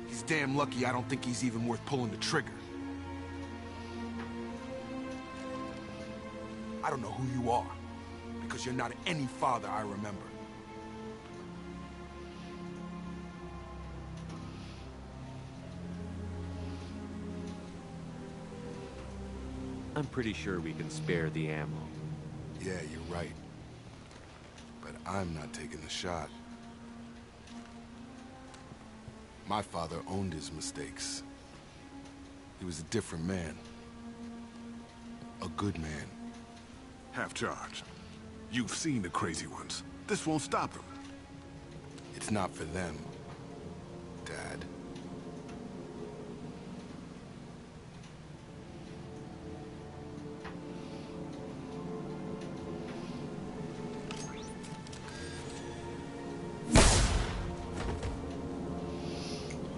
He's damn lucky I don't think he's even worth pulling the trigger. I don't know who you are, because you're not any father I remember. I'm pretty sure we can spare the ammo. Yeah, you're right. But I'm not taking the shot. My father owned his mistakes. He was a different man. A good man. Half-charged. You've seen the crazy ones. This won't stop them. It's not for them, Dad.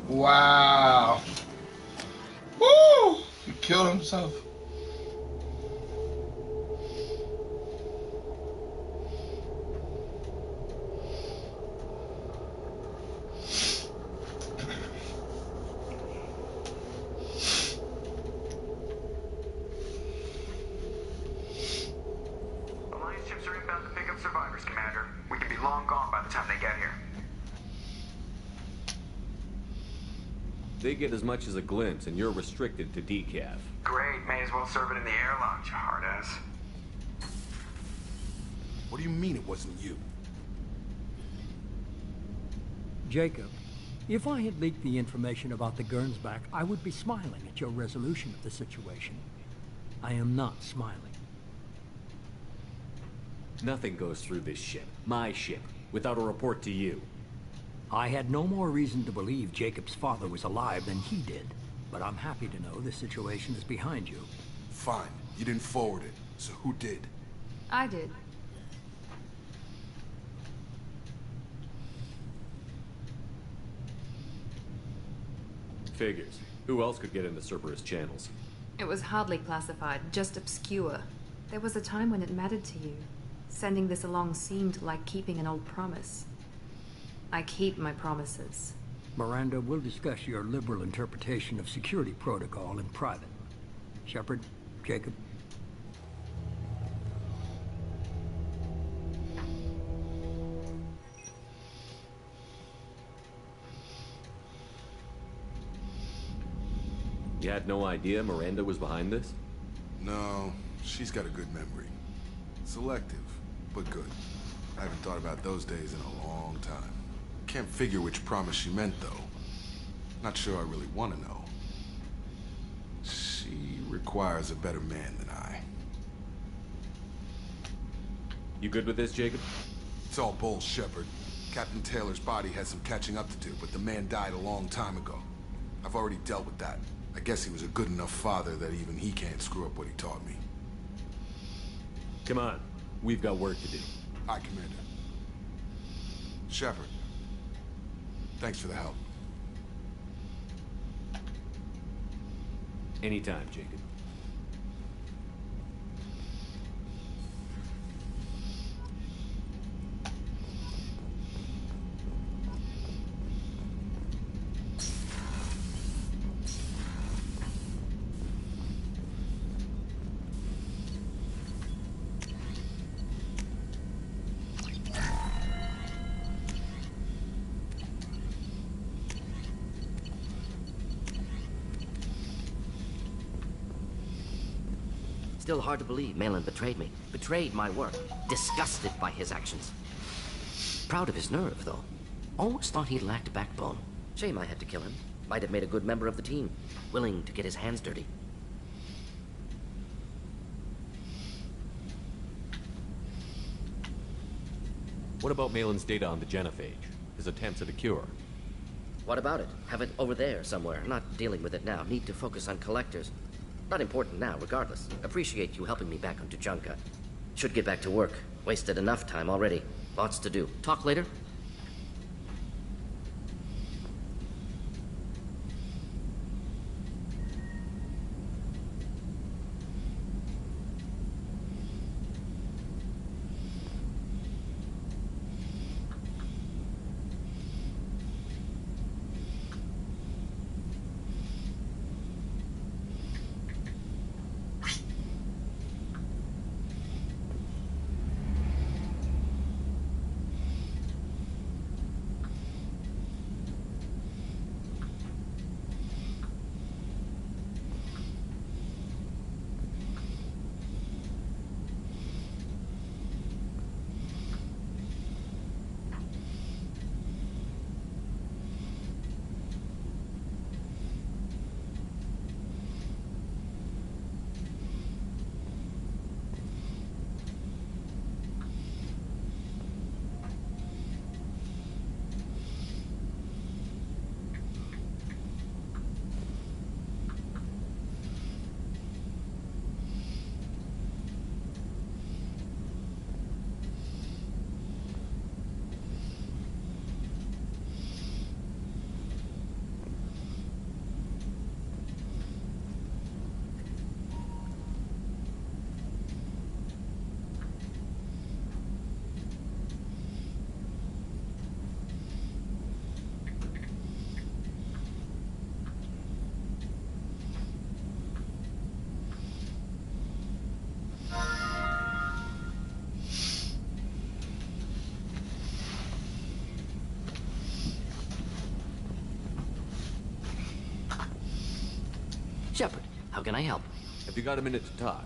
Wow. Woo! He killed himself. Alliance ships are inbound to pick up survivors, Commander. We can be long gone by the time they get here. They get as much as a glimpse, and you're restricted to decaf. Great, may as well serve it in the air lounge, you hard ass. What do you mean it wasn't you? Jacob, if I had leaked the information about the Gernsback, I would be smiling at your resolution of the situation. I am not smiling. Nothing goes through this ship, my ship, without a report to you. I had no more reason to believe Jacob's father was alive than he did, but I'm happy to know the situation is behind you. Fine. You didn't forward it, so who did? I did. Figures. Who else could get into Cerberus channels? It was hardly classified, just obscure. There was a time when it mattered to you. Sending this along seemed like keeping an old promise. I keep my promises. Miranda, we'll discuss your liberal interpretation of security protocol in private. Shepard, Jacob. You had no idea Miranda was behind this? No, she's got a good memory. Selective, but good. I haven't thought about those days in a long time. Can't figure which promise she meant, though. Not sure I really want to know. She requires a better man than I. You good with this, Jacob? It's all bull, Shepard. Captain Taylor's body has some catching up to do, but the man died a long time ago. I've already dealt with that. I guess he was a good enough father that even he can't screw up what he taught me. Come on. We've got work to do. Aye, Commander. Shepard. Thanks for the help. Anytime, Jacob. Still hard to believe Malin betrayed me. Betrayed my work. Disgusted by his actions. Proud of his nerve, though. Almost thought he lacked backbone. Shame I had to kill him. Might have made a good member of the team. Willing to get his hands dirty. What about Malin's data on the genophage? His attempts at a cure? What about it? Have it over there somewhere. Not dealing with it now. Need to focus on collectors. Not important now, regardless. Appreciate you helping me back on Tuchanka. Should get back to work. Wasted enough time already. Lots to do. Talk later? Shepard, how can I help? Have you got a minute to talk?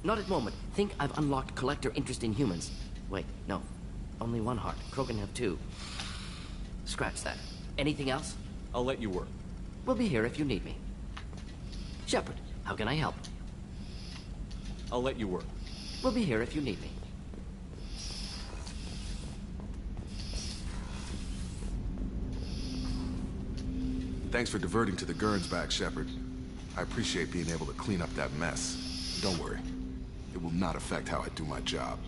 Not at the moment. Think I've unlocked collector interest in humans. Wait, no. Only one heart. Krogan have two. Scratch that. Anything else? I'll let you work. We'll be here if you need me. Shepard, how can I help? I'll let you work. We'll be here if you need me. Thanks for diverting to the Gernsback, Shepard. I appreciate being able to clean up that mess. Don't worry. It will not affect how I do my job.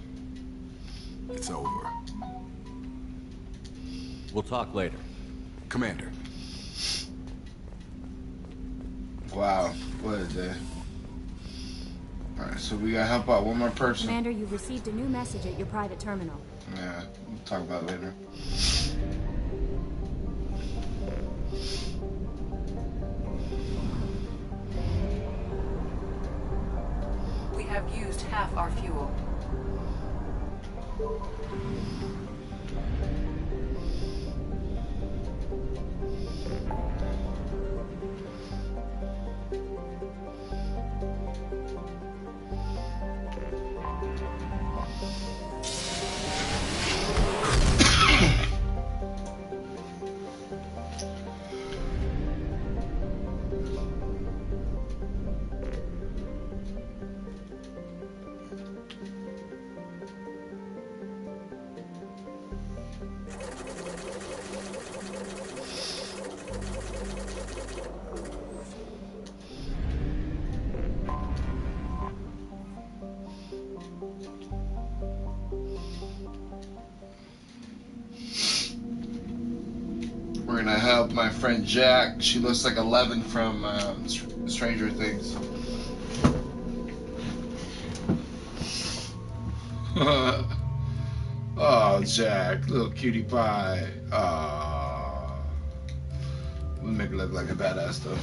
It's over. We'll talk later. Commander. Wow, what a day. Alright, so we gotta help out one more person. Commander, you've received a new message at your private terminal. Yeah, we'll talk about it later. We have used half our fuel. We're gonna help my friend Jack. She looks like 11 from Stranger Things. Oh, Jack, little cutie pie. Oh, we'll make her look like a badass though.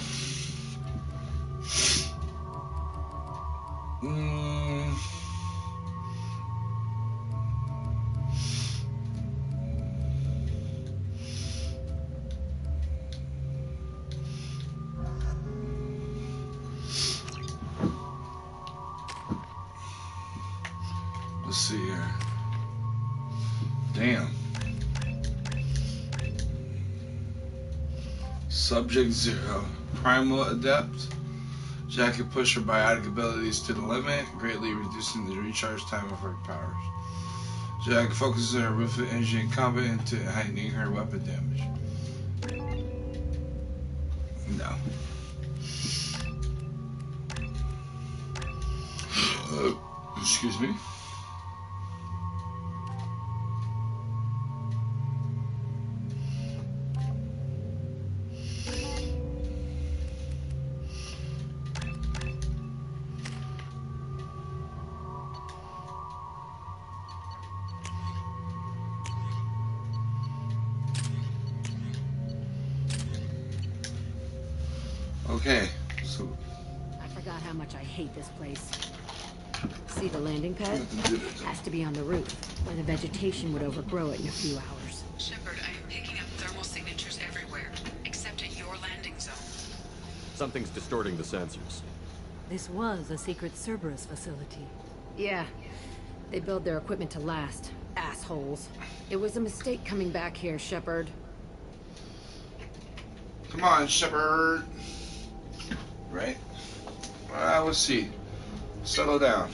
Let's see here. Damn. Subject 0. Primal Adept. Jack can push her biotic abilities to the limit, greatly reducing the recharge time of her powers. Jack focuses her roof engine combat into heightening her weapon damage. No. Excuse me. Okay, so I forgot how much I hate this place. See the landing pad? Has to be on the roof, or the vegetation would overgrow it in a few hours. Shepard, I am picking up thermal signatures everywhere, except at your landing zone. Something's distorting the sensors. This was a secret Cerberus facility. Yeah, they build their equipment to last. Assholes. It was a mistake coming back here, Shepard. Come on, Shepard. Right? Let's see. Settle down.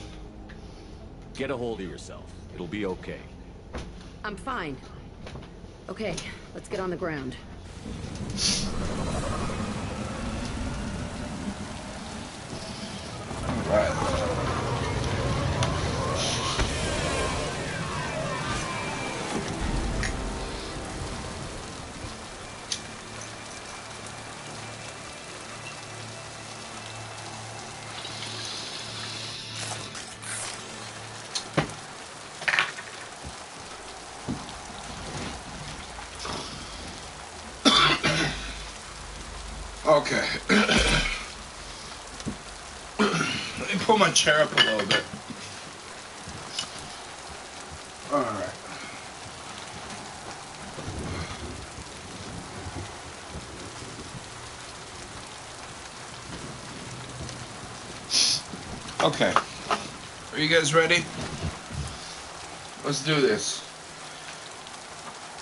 Get a hold of yourself. It'll be okay. I'm fine. Okay, let's get on the ground. All right. Okay. Let me pull my chair up a little bit. All right. Okay. Are you guys ready? Let's do this.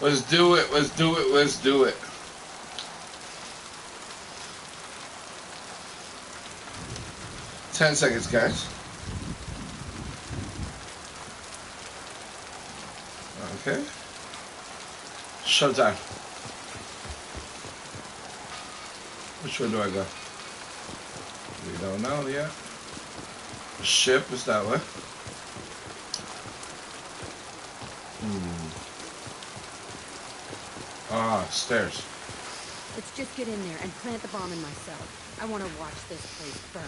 Let's do it. Let's do it. Let's do it. 10 seconds, guys. Okay. Showtime. Which way do I go? We don't know yet. The ship is that way. Stairs. Let's just get in there and plant the bomb in myself. I want to watch this place burn.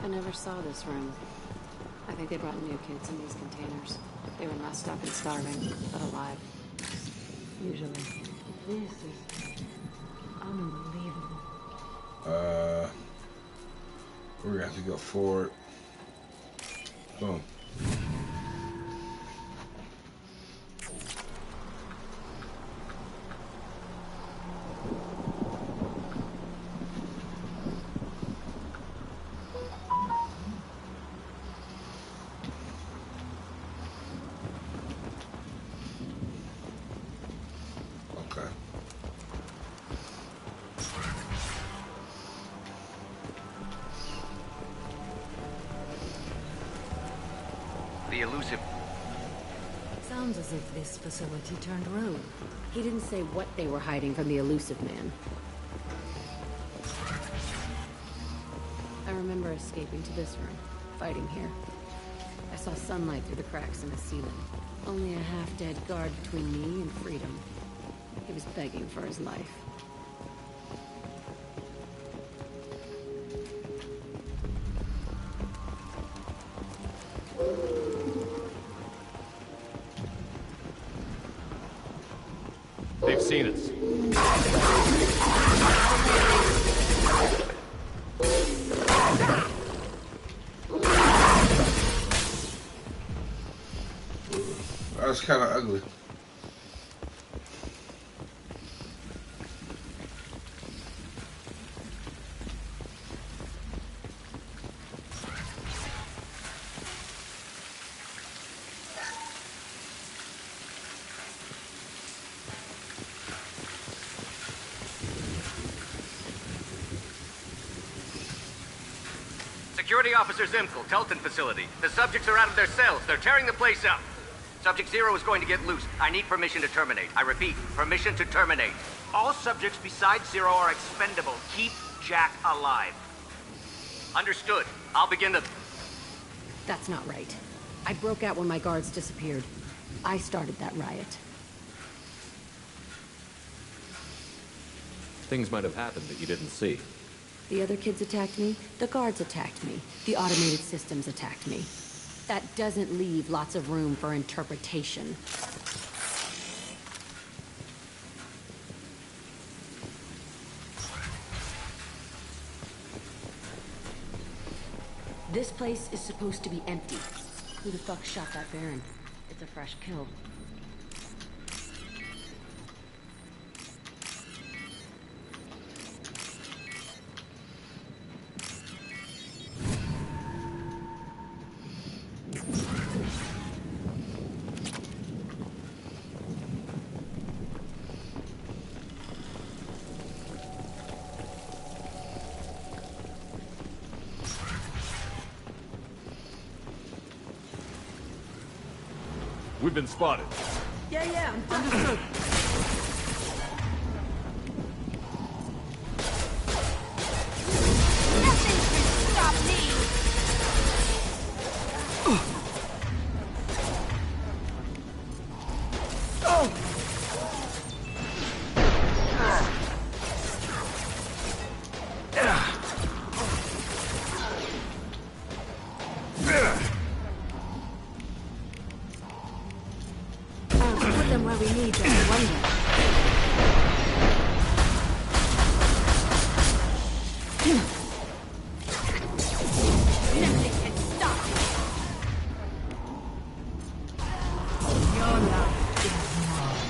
I never saw this room. I think they brought new kids in these containers. They were messed up and starving, but alive. Usually. This is unbelievable. We're gonna have to go forward. Boom. The elusive. Sounds as if this facility turned rogue. He didn't say what they were hiding from the elusive man. I remember escaping to this room, fighting here. I saw sunlight through the cracks in the ceiling. Only a half-dead guard between me and freedom. He was begging for his life. They've seen us. That was kind of ugly. Security Officer Zimkel, Telton facility. The subjects are out of their cells. They're tearing the place up. Subject 0 is going to get loose. I need permission to terminate. I repeat, permission to terminate. All subjects besides 0 are expendable. Keep Jack alive. Understood. I'll begin the... That's not right. I broke out when my guards disappeared. I started that riot. Things might have happened that you didn't see. The other kids attacked me, the guards attacked me, the automated systems attacked me. That doesn't leave lots of room for interpretation. This place is supposed to be empty. Who the fuck shot that Baron? It's a fresh kill. We've been spotted. Yeah, understood. Nothing can stop me! Put them where we need them, I wonder. Nothing can stop me! Your love is mine.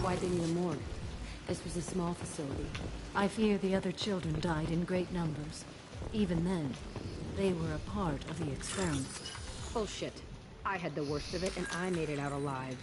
Why'd they need a morgue? This was a small facility. I fear the other children died in great numbers. Even then, they were a part of the experiment. Bullshit. I had the worst of it, and I made it out alive.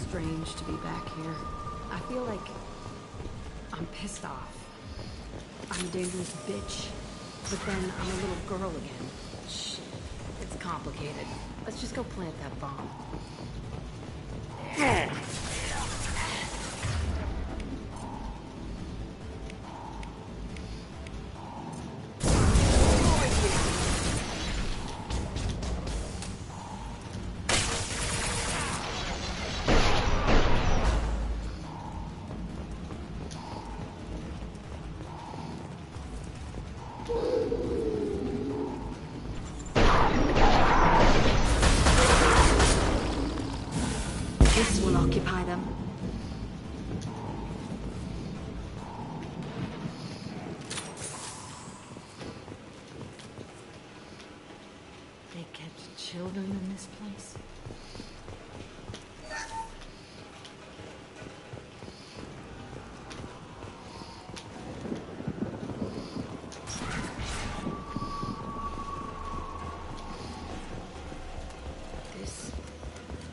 Strange to be back here. I feel like I'm pissed off. I'm a dangerous bitch, but then I'm a little girl again. Shit, it's complicated. Let's just go plant that bomb. This will occupy them. They kept children in this place?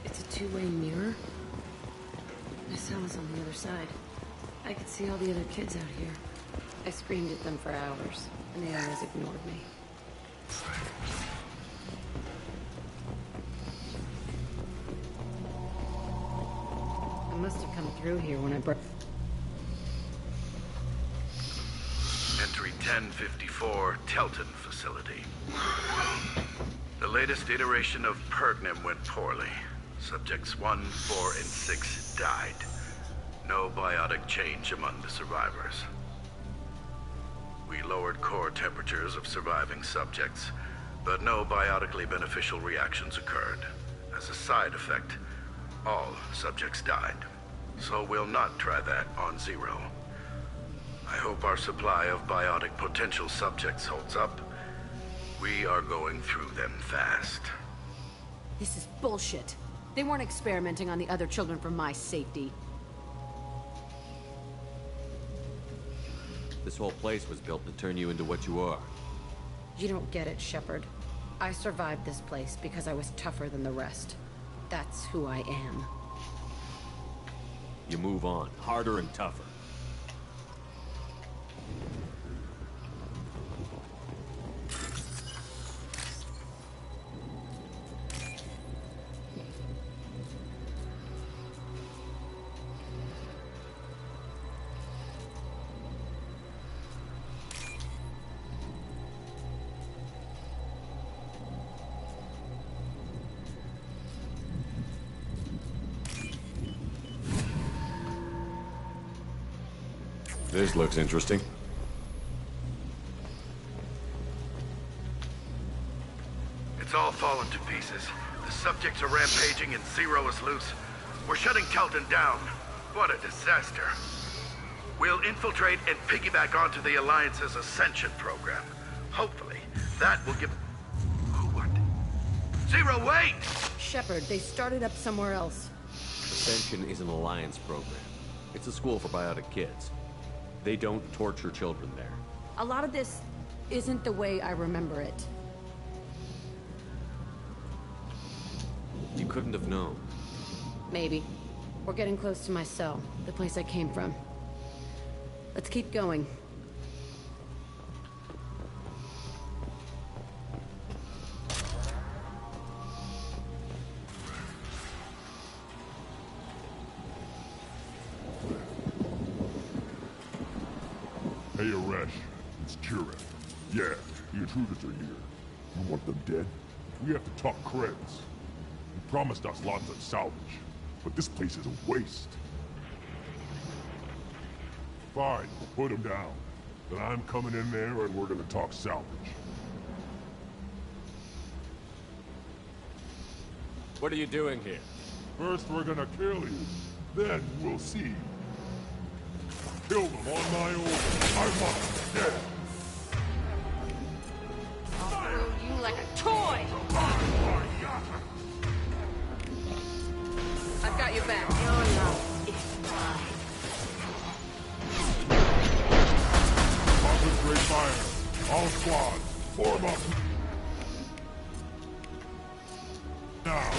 It's a two-way mirror. My cell is on the other side. I could see all the other kids out here. I screamed at them for hours, and they always ignored me. A must have come through here when I broke. Entry 1054, Telton facility. The latest iteration of Pergnim went poorly. Subjects 1, 4, and 6 died. No biotic change among the survivors. We lowered core temperatures of surviving subjects, but no biotically beneficial reactions occurred. As a side effect, all subjects died. So we'll not try that on Zero. I hope our supply of biotic potential subjects holds up. We are going through them fast. This is bullshit. They weren't experimenting on the other children for my safety. This whole place was built to turn you into what you are. You don't get it, Shepard. I survived this place because I was tougher than the rest. That's who I am. You move on, harder and tougher. This looks interesting. It's all fallen to pieces. The subjects are rampaging and Zero is loose. We're shutting Telton down. What a disaster. We'll infiltrate and piggyback onto the Alliance's Ascension program. Hopefully, that will give... What? Zero, wait! Shepard, they started up somewhere else. Ascension is an Alliance program. It's a school for biotic kids. They don't torture children there. A lot of this isn't the way I remember it. You couldn't have known. Maybe. We're getting close to my cell, the place I came from. Let's keep going. Hey, Aresh. It's Kira. Yeah, the intruders are here. You want them dead? We have to talk creds. You promised us lots of salvage, but this place is a waste. Fine, we'll put them down. Then I'm coming in there and we're gonna talk salvage. What are you doing here? First we're gonna kill you, then we'll see. Kill them on my order. I want them dead. I'll throw you like a toy! I've got your back. Your love is mine. Concentrate fire. All squads, form up. Now.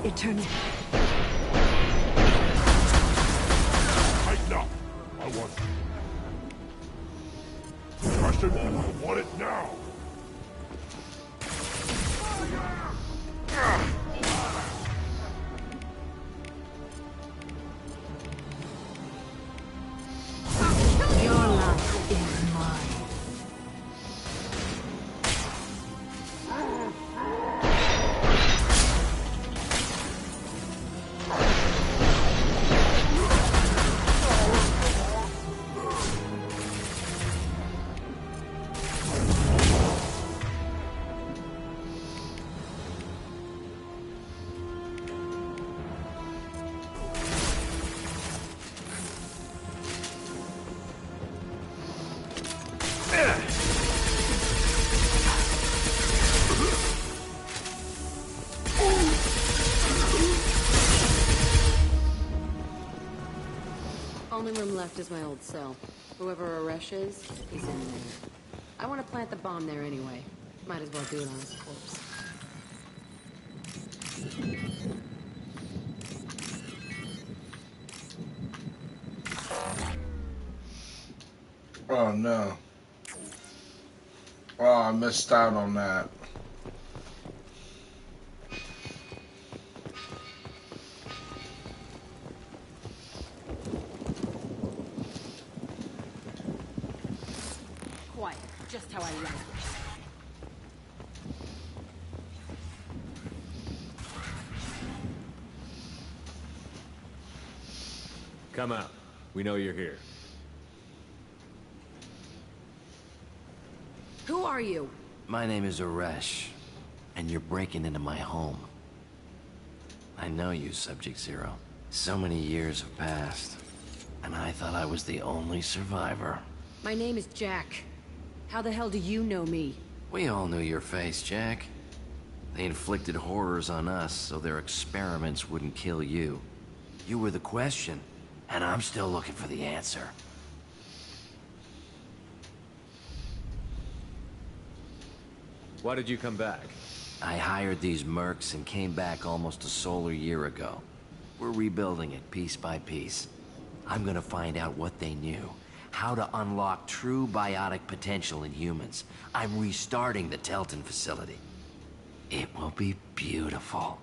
Eternity. Tighten up. I want it. Russian, I want it now. Your life is mine. only room left is my old cell. Whoever Aresh is, he's in there. I want to plant the bomb there anyway. Might as well do it on his corpse. Oh no. Oh, I missed out on that. Quiet, just how I like it. Come out. We know you're here. Who are you? My name is Aresh, and you're breaking into my home. I know you, Subject-Zero. So many years have passed, and I thought I was the only survivor. My name is Jack. How the hell do you know me? We all knew your face, Jack. They inflicted horrors on us so their experiments wouldn't kill you. You were the question, and I'm still looking for the answer. Why did you come back? I hired these mercs and came back almost a solar year ago. We're rebuilding it piece by piece. I'm gonna find out what they knew. How to unlock true biotic potential in humans. I'm restarting the Telton facility. It will be beautiful.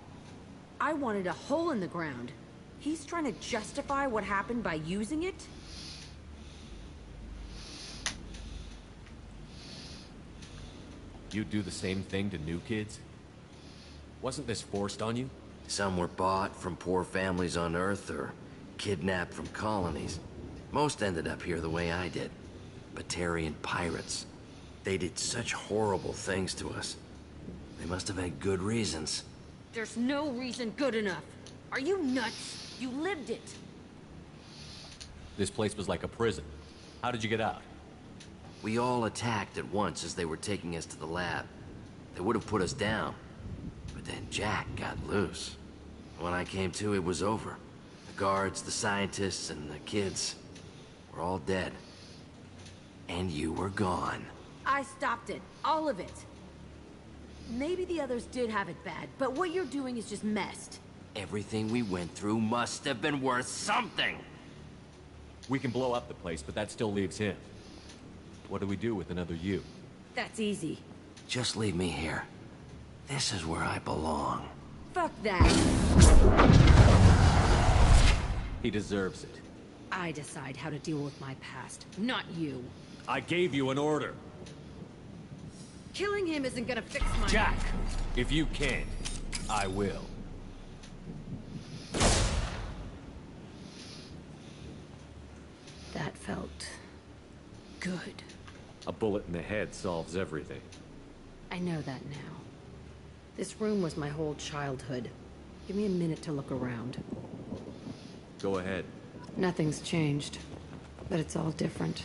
I wanted a hole in the ground. He's trying to justify what happened by using it? You'd do the same thing to new kids? Wasn't this forced on you? Some were bought from poor families on Earth or kidnapped from colonies. Most ended up here the way I did. Batarian pirates. They did such horrible things to us. They must have had good reasons. There's no reason good enough. Are you nuts? You lived it. This place was like a prison. How did you get out? We all attacked at once as they were taking us to the lab. They would have put us down. But then Jack got loose. When I came to, it was over. The guards, the scientists, and the kids were all dead. And you were gone. I stopped it. All of it. Maybe the others did have it bad, but what you're doing is just messed. Everything we went through must have been worth something. We can blow up the place, but that still leaves him. What do we do with another you? That's easy. Just leave me here. This is where I belong. Fuck that. He deserves it. I decide how to deal with my past, not you. I gave you an order. Killing him isn't gonna fix my... Jack! If you can't, I will. That felt... good. A bullet in the head solves everything. I know that now. This room was my whole childhood. Give me a minute to look around. Go ahead. Nothing's changed, but it's all different.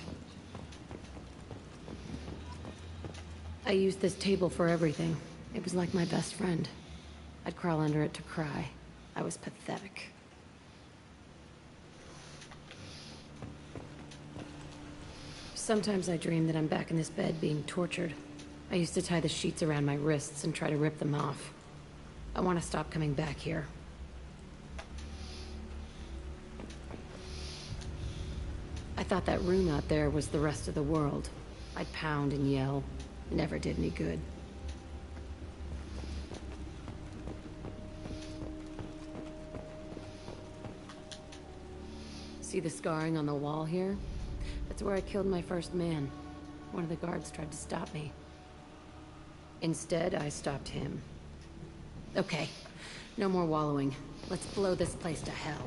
I used this table for everything. It was like my best friend. I'd crawl under it to cry. I was pathetic. Sometimes I dream that I'm back in this bed being tortured. I used to tie the sheets around my wrists and try to rip them off. I want to stop coming back here. I thought that room out there was the rest of the world. I'd pound and yell. Never did any good. See the scarring on the wall here? That's where I killed my first man. One of the guards tried to stop me. Instead, I stopped him. Okay, no more wallowing. Let's blow this place to hell.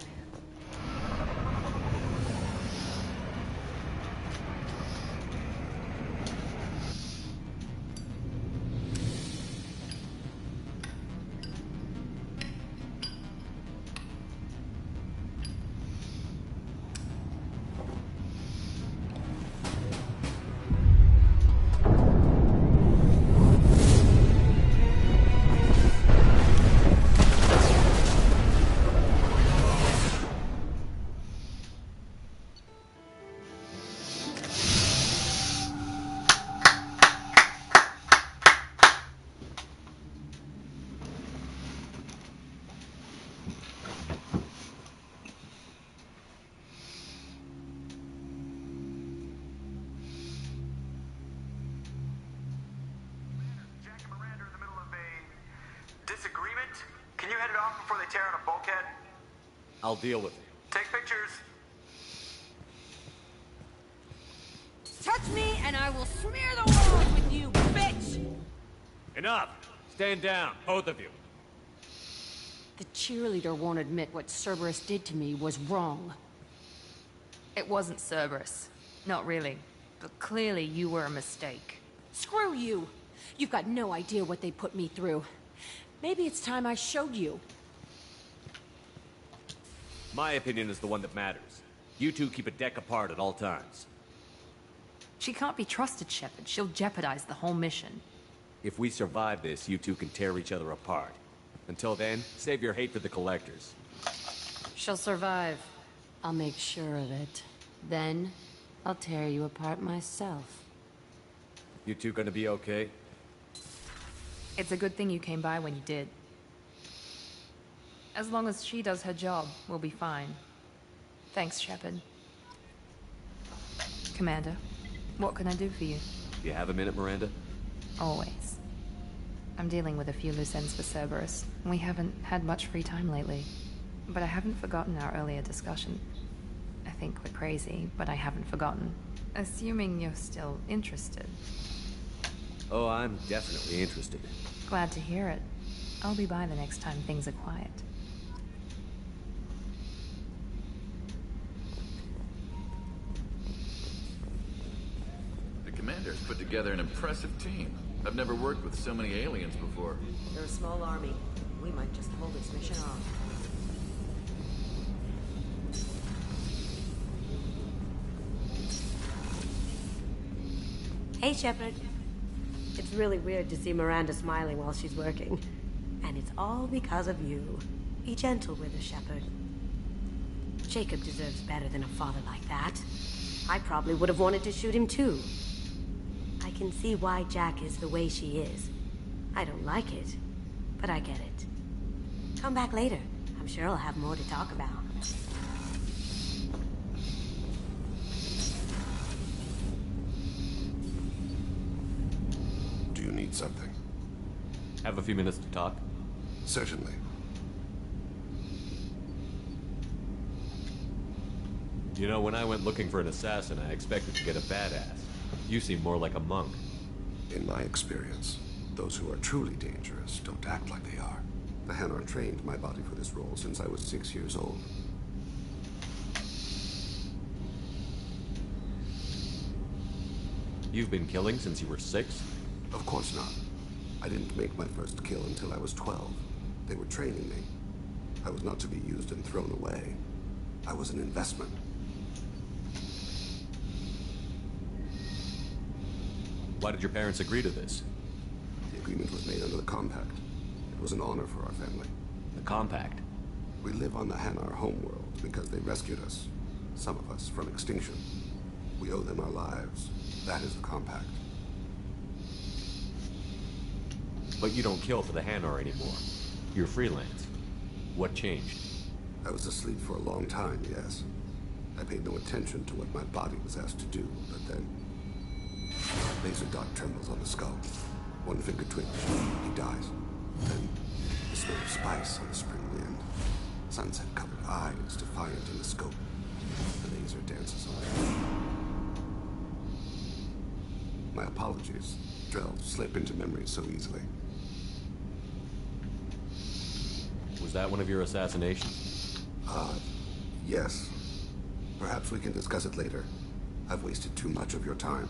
Disagreement? Can you head it off before they tear out a bulkhead? I'll deal with it. Take pictures. Touch me and I will smear the walls with you, bitch! Enough! Stand down, both of you. The cheerleader won't admit what Cerberus did to me was wrong. It wasn't Cerberus. Not really. But clearly you were a mistake. Screw you! You've got no idea what they put me through. Maybe it's time I showed you. My opinion is the one that matters. You two keep a deck apart at all times. She can't be trusted, Shepard. She'll jeopardize the whole mission. If we survive this, you two can tear each other apart. Until then, save your hate for the Collectors. She'll survive. I'll make sure of it. Then, I'll tear you apart myself. You two gonna be okay? It's a good thing you came by when you did. As long as she does her job, we'll be fine. Thanks, Shepard. Commander, what can I do for you? You have a minute, Miranda? Always. I'm dealing with a few loose ends for Cerberus. We haven't had much free time lately. But I haven't forgotten our earlier discussion. I think we're crazy, but I haven't forgotten. Assuming you're still interested. Oh, I'm definitely interested. Glad to hear it. I'll be by the next time things are quiet. The Commander's put together an impressive team. I've never worked with so many aliens before. They're a small army. We might just pull this mission off. Hey, Shepard. It's really weird to see Miranda smiling while she's working. And it's all because of you. Be gentle with her, Shepard. Jacob deserves better than a father like that. I probably would have wanted to shoot him too. I can see why Jack is the way she is. I don't like it, but I get it. Come back later. I'm sure I'll have more to talk about. Do you need something? Have a few minutes to talk? Certainly. You know, when I went looking for an assassin, I expected to get a badass. You seem more like a monk. In my experience, those who are truly dangerous don't act like they are. The Hanar trained my body for this role since I was 6 years old. You've been killing since you were 6? Of course not. I didn't make my first kill until I was 12. They were training me. I was not to be used and thrown away. I was an investment. Why did your parents agree to this? The agreement was made under the Compact. It was an honor for our family. The Compact? We live on the Hanar homeworld because they rescued us. Some of us from extinction. We owe them our lives. That is the Compact. But you don't kill for the Hanar anymore. You're freelance. What changed? I was asleep for a long time, yes. I paid no attention to what my body was asked to do, but then... Laser dot trembles on the skull. One finger twitch. He dies. Then, the smell of spice on the spring wind. Sunset-covered eyes defiant in the scope. The laser dances away. My apologies. Drell slip into memory so easily. Was that one of your assassinations? Yes. Perhaps we can discuss it later. I've wasted too much of your time.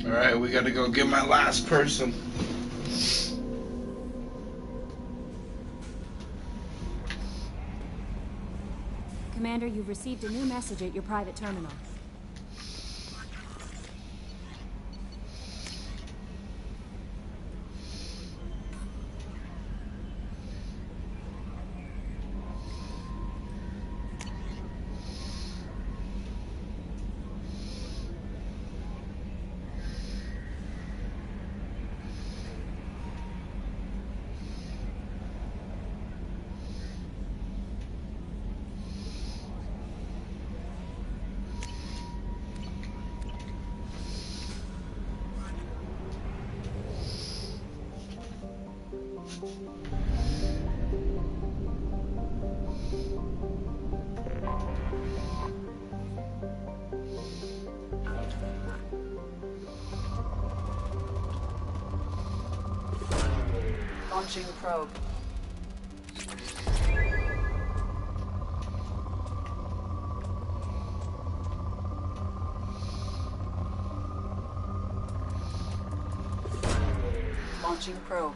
Alright, we gotta go get my last person. Commander, you've received a new message at your private terminal. Launching probe. Launching probe.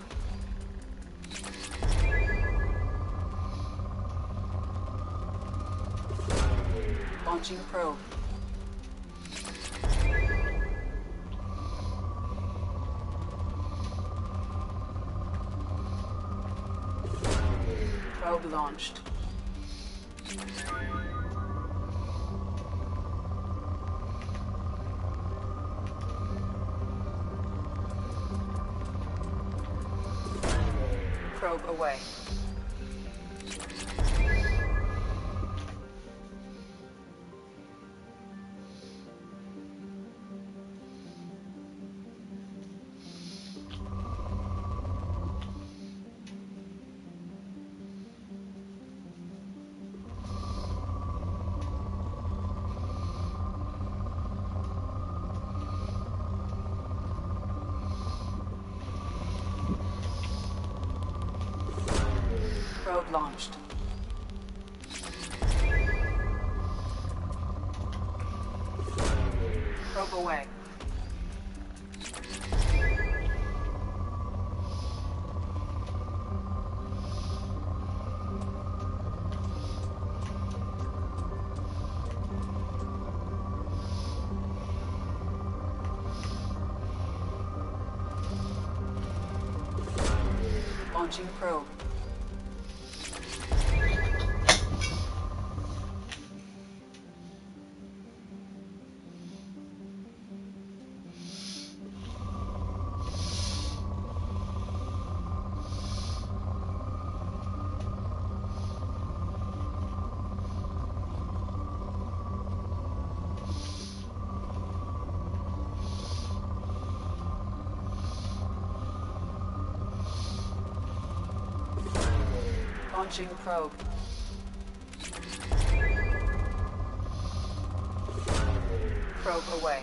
Launching probe. Probe launched. Probe away. Probe launched. Probe away. Launching probe. Launching probe. Probe away.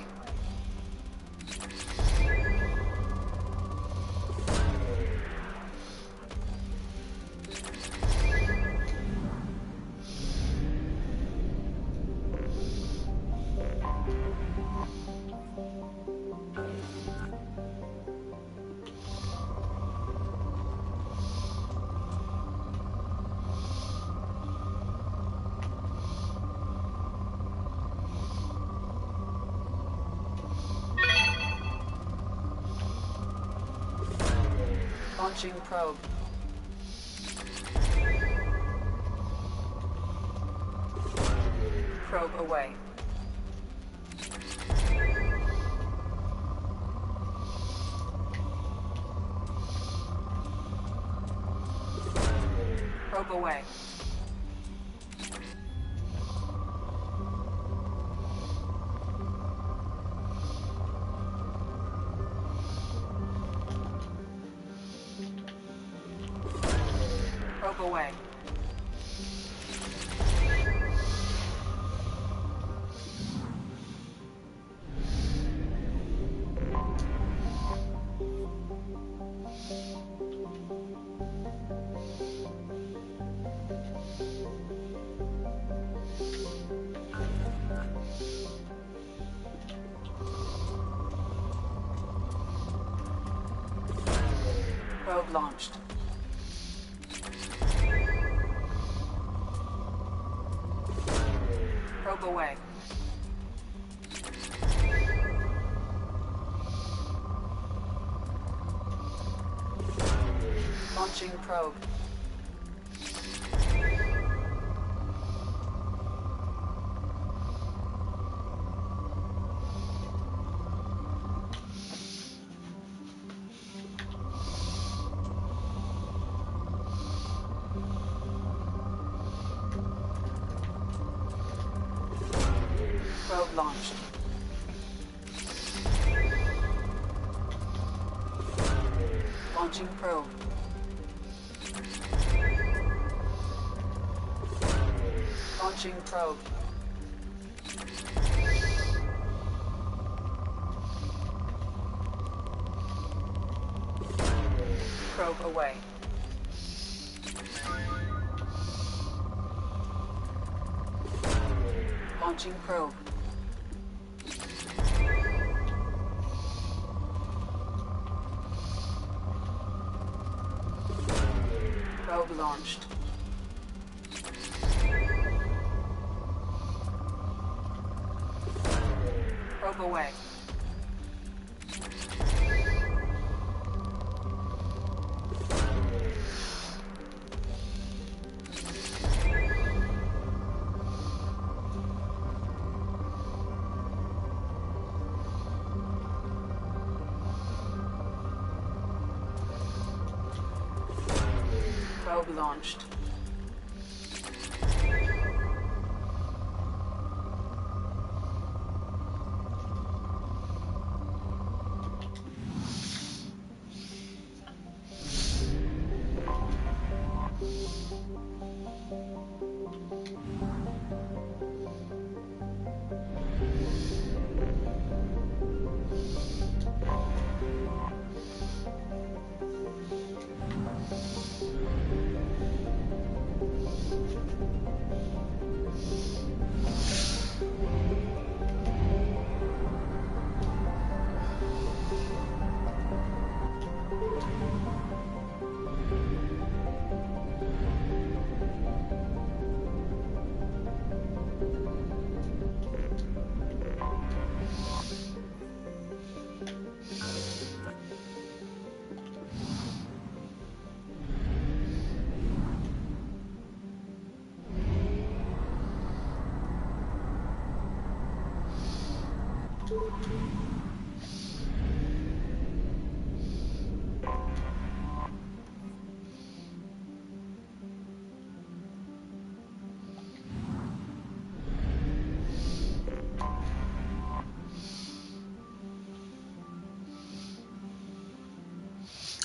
Launching probe. Probe away. Probe away. Probe away. Probe launched. Probe away. Launching probe. Probe launched. Launching probe. Launching probe. Probe away. Launching probe. Probe launched. Probe away. Probe launched.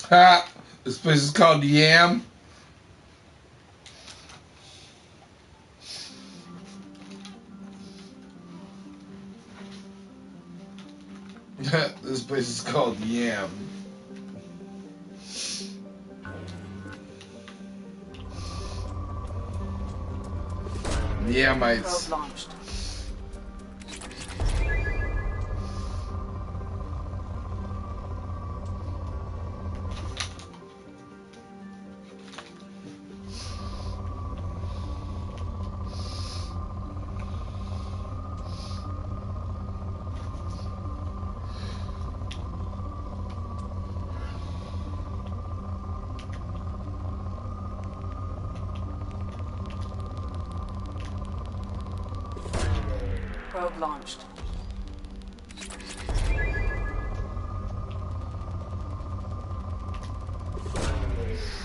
Ha! This place is called Yam. This place is called Yam. Yamites. Probe launched. Probe launched.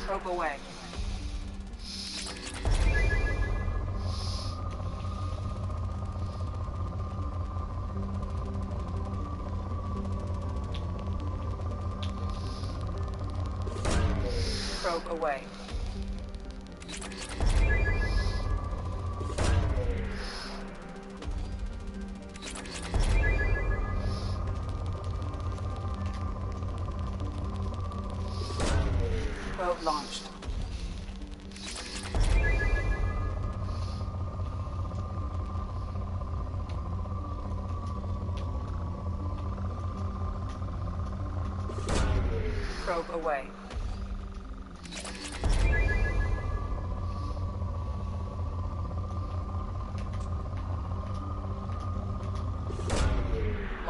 Probe away. Probe away. Probe launched. Probe away.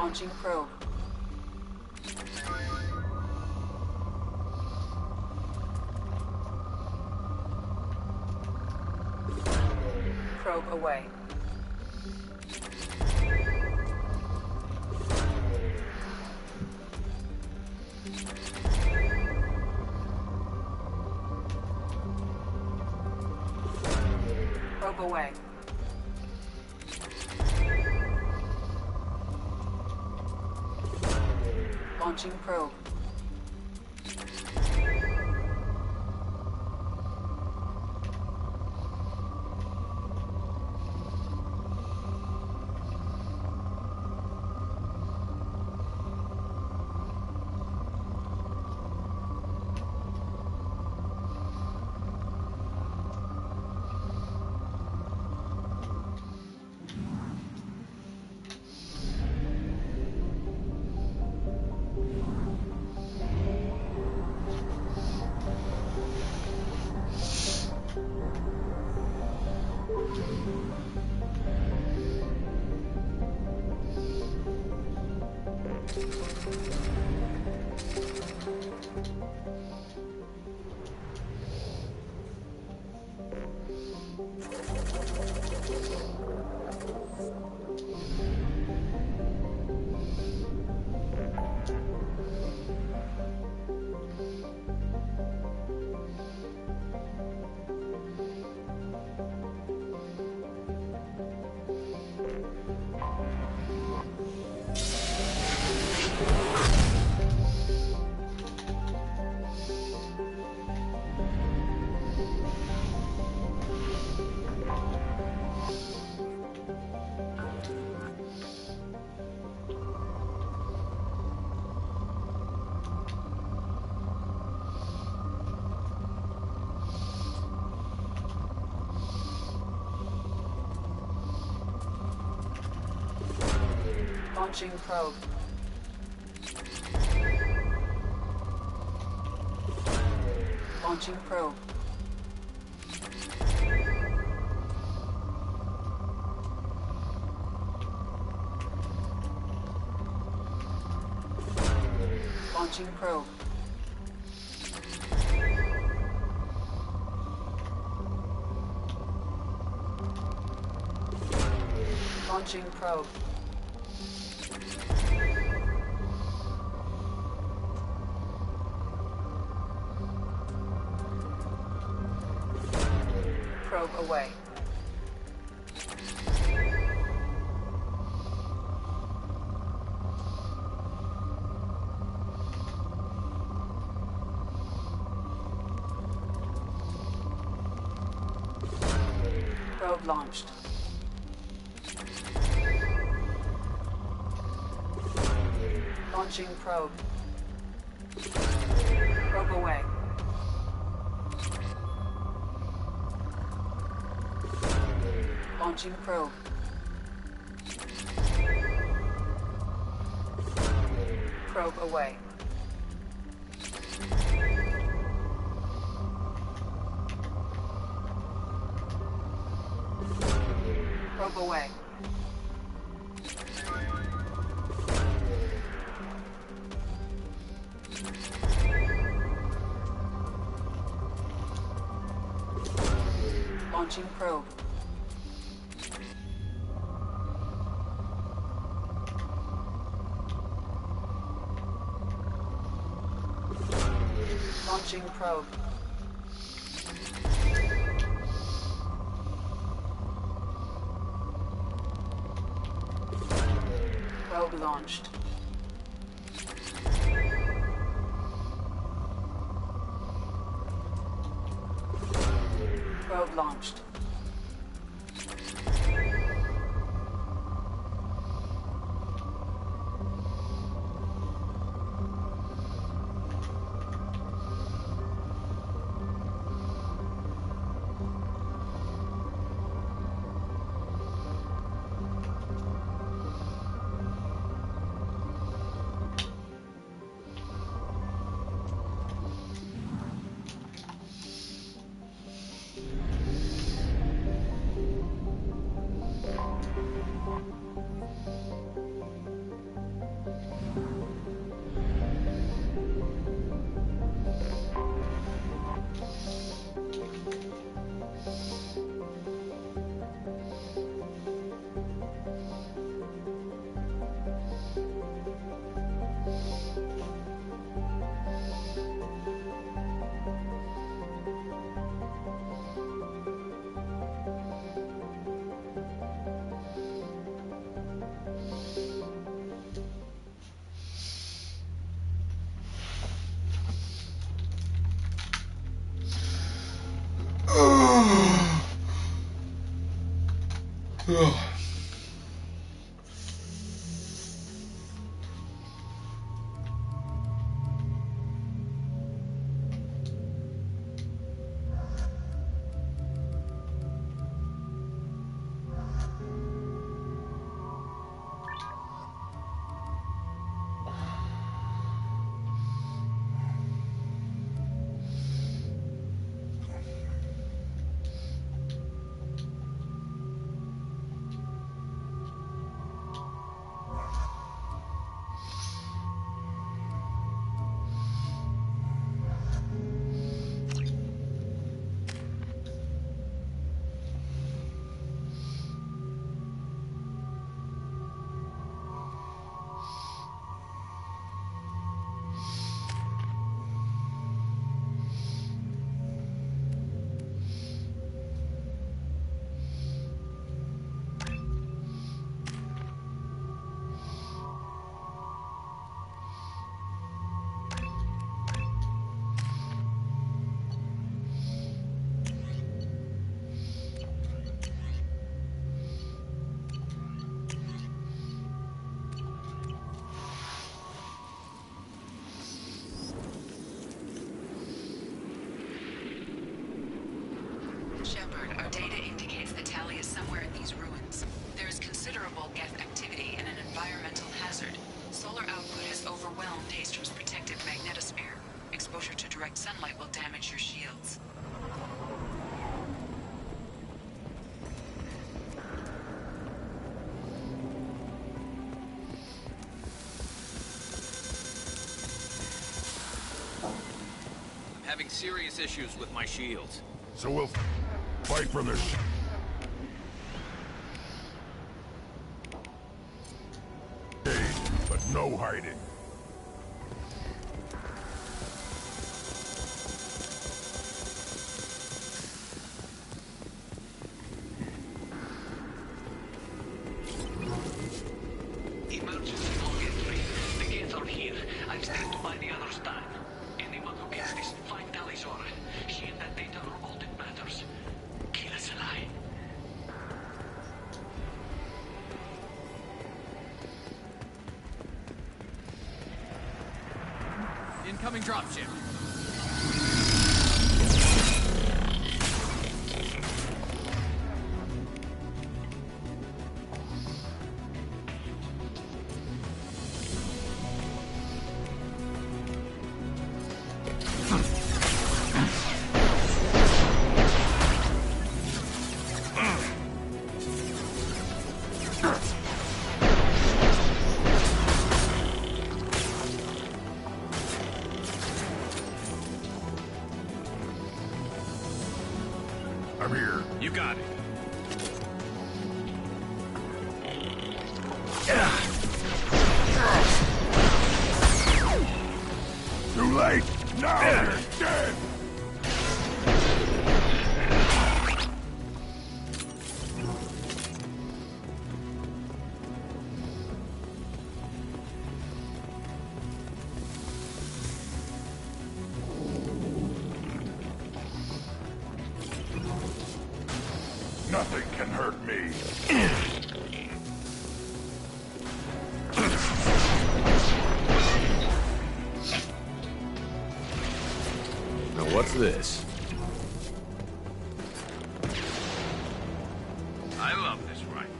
Launching probe. Probe away. Probe away. Launching probe. Launching probe. Launching probe. Launching probe. Launching probe. Probe away. Probe launched. Launching probe. Probe away. Launching probe. Probe away. Probe away. Launching probe. Launching probe. Probe launched. Probe launched. Shepard, our data indicates that Tali is somewhere in these ruins. There is considerable Geth activity and an environmental hazard. Solar output has overwhelmed Hastrom's protective magnetosphere. Exposure to direct sunlight will damage your shields. I'm having serious issues with my shields. So we'll fight for this. But no hiding. Emergency log entry. The gates are here. I've stayed to buy the others time. Anyone who gets this, find Tali's aura. She and that data are all that matters. Kill us alive. Incoming dropship. I'm here. You got it. Too late! Now you're dead! Nothing can hurt me. Now what's this? I love this rifle.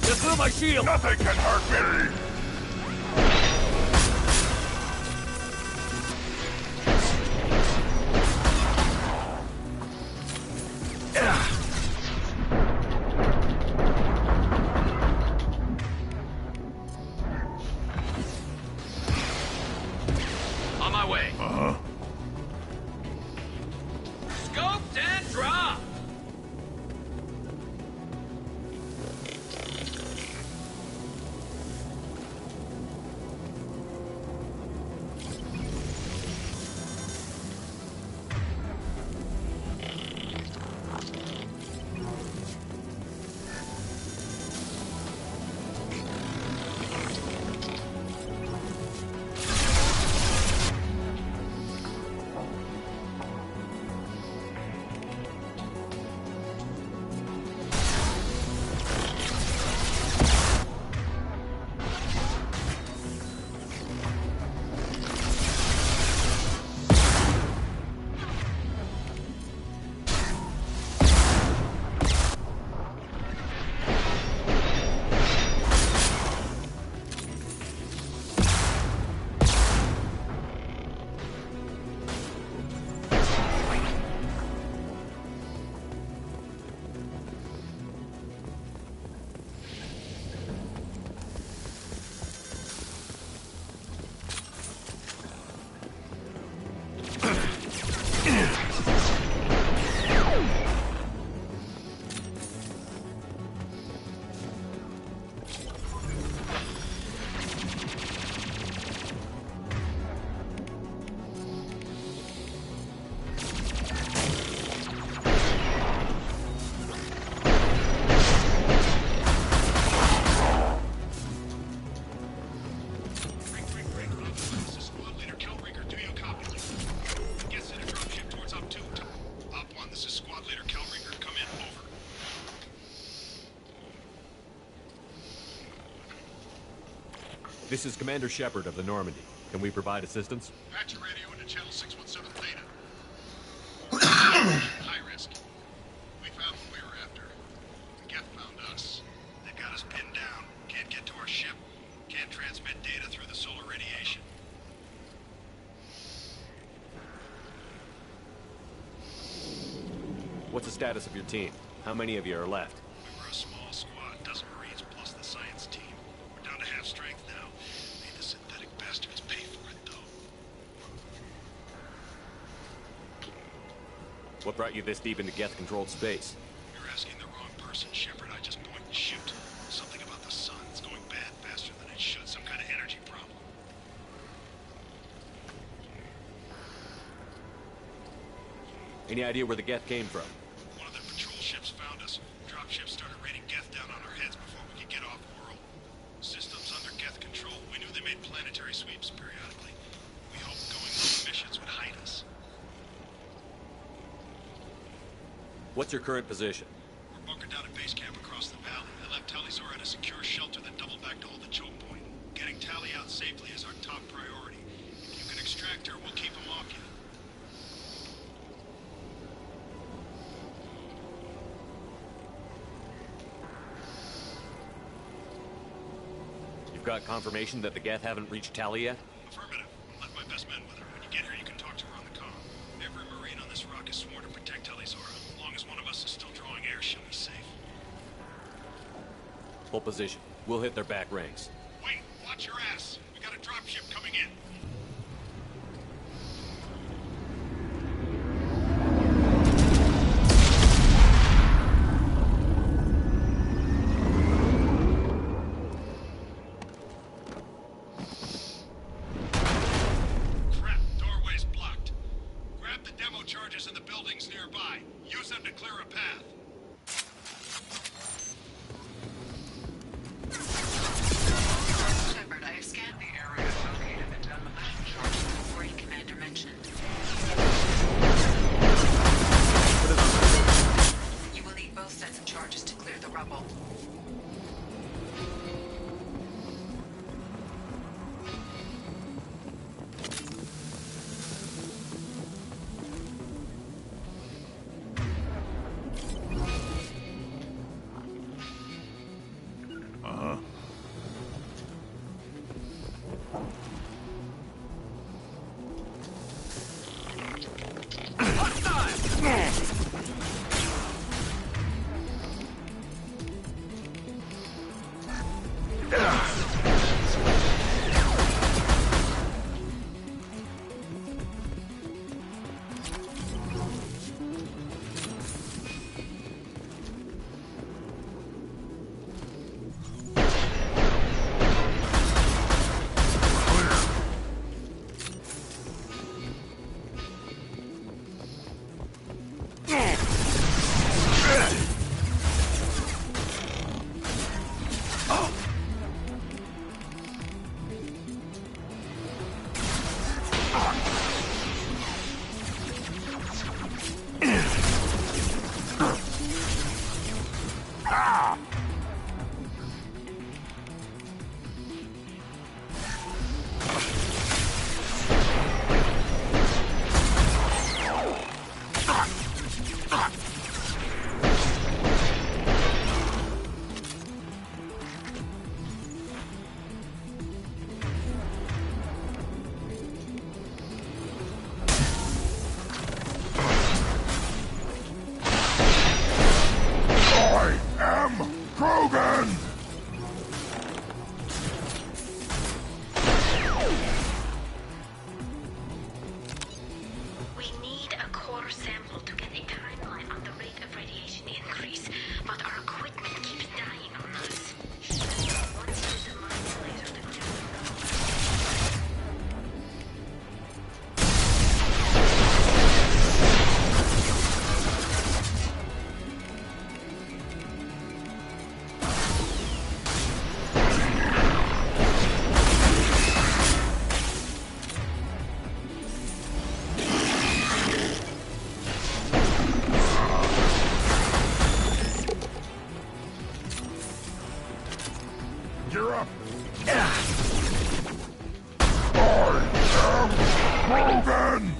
Just through my shield! Nothing can hurt me! On my way. Uh-huh. Scoped and drop! This is Commander Shepard of the Normandy. Can we provide assistance? Patch your radio into channel 617 Theta. High risk. We found what we were after. The Geth found us. They've got us pinned down. Can't get to our ship. Can't transmit data through the solar radiation. What's the status of your team? How many of you are left? We were a small squad, dozen Marines plus the science team. We're down to half strength now. Made the synthetic bastards pay for it, though. What brought you this deep into Geth-controlled space? You're asking the wrong person, Shepard. I just point and shoot. Something about the sun. It's going bad faster than it should. Some kind of energy problem. Any idea where the Geth came from? One of the patrol ships found us. Dropships started raining Geth down on our heads before we could get off-world. Systems under Geth control. We knew they made planetary sweeps periodically. We hoped going on missions would hide us. What's your current position? We're bunkered down at base camp across the valley. I left Tali'Zorah at a secure shelter, then doubled back to hold the choke point. Getting Tali out safely is our top priority. If you can extract her, we'll keep him off you. You've got confirmation that the Geth haven't reached Tali yet? Affirmative. Left my best men with her. When you get here, you can talk to her on the comm. Every Marine on this rock is sworn to protect Tali'Zorah. As long as one of us is still drawing air, she'll be safe. Hold position. We'll hit their back ranks. Wait, watch your ass. We got a dropship coming in. Crap, doorway's blocked. Grab the demo charges in the buildings nearby. Use them to clear a path. moving!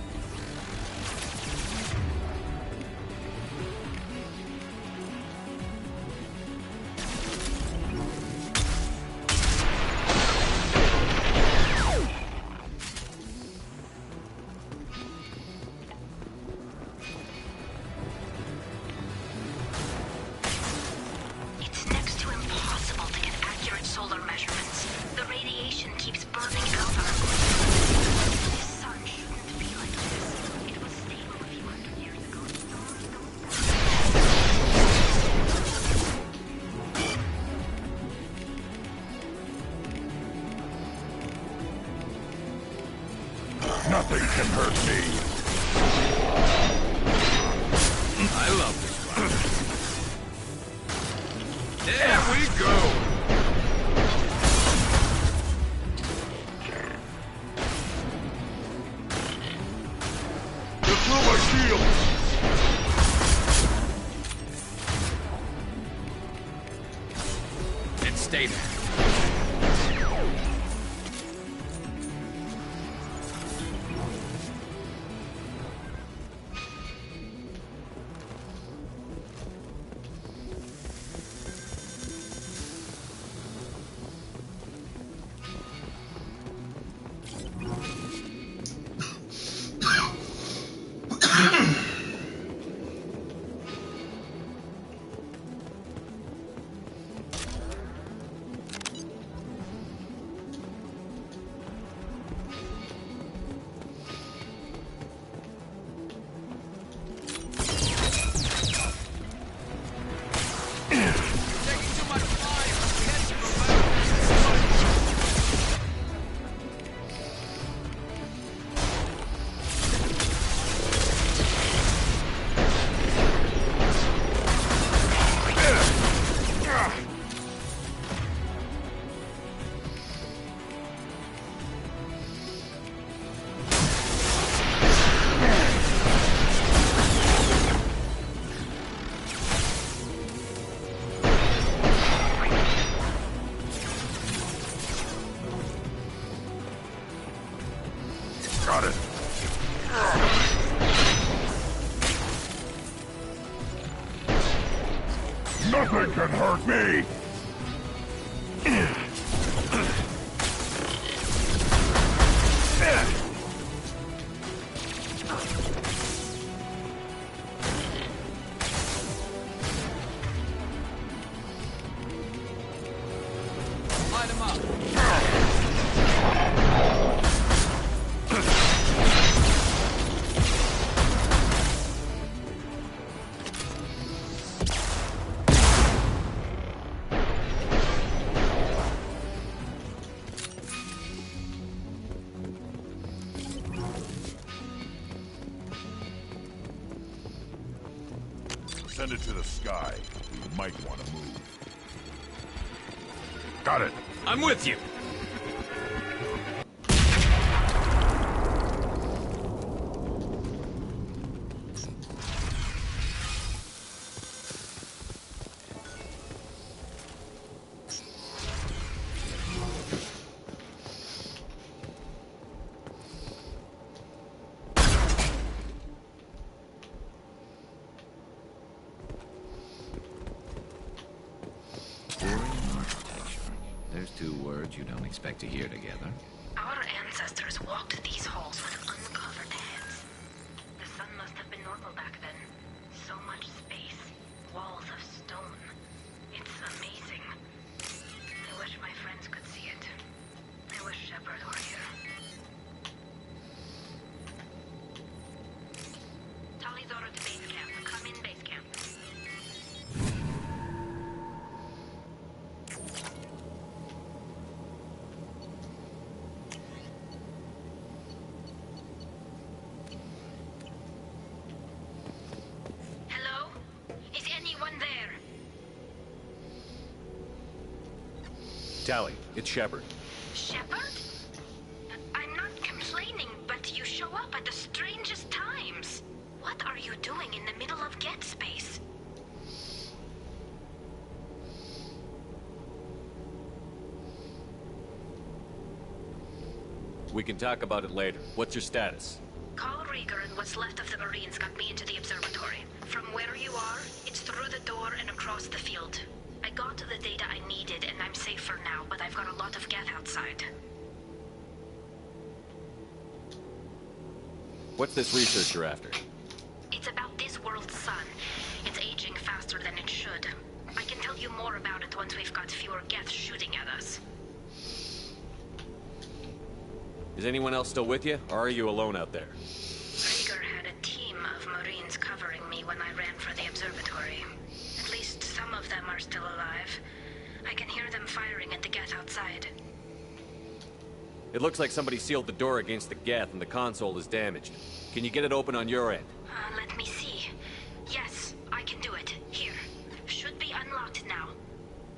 It's next to impossible to get accurate solar measurements. The radiation keeps burning out our equipment. The sun shouldn't be like this. It was stable a few hundred years ago. Nothing can hurt me. I love this ride. There we go! You threw my shield! And stay there. Got it. Nothing can hurt me! Light him up. Send it to the sky. We might want to move. Got it. I'm with you. There's two words you don't expect to hear together. Our ancestors walked these halls with uncovered heads. The sun must have been normal back then. So much space. Walls of stone. It's amazing. I wish my friends could see it. I wish Shepard were here. Tali's order to base camp. Come in base camp. Hello? Is anyone there? Tali, it's Shepard. Shepard? I'm not complaining, but you show up at the strangest times. What are you doing in the middle of Get Space? We can talk about it later. What's your status? Carl Rieger and what's left of the Marines got me into the observatory. From where you are, it's through the door and across the field. I got to the data I needed and I'm safe for now, but I've got a lot of geth outside. What's this research you're after? It's about this world's sun. It's aging faster than it should. I can tell you more about it once we've got fewer geth shooting at us. Is anyone else still with you, or are you alone out there? Rieger had a team of Marines covering me when I ran for the observatory. At least some of them are still alive. I can hear them firing at the geth outside. It looks like somebody sealed the door against the geth and the console is damaged. Can you get it open on your end? Let me see. Yes, I can do it. Here. Should be unlocked now.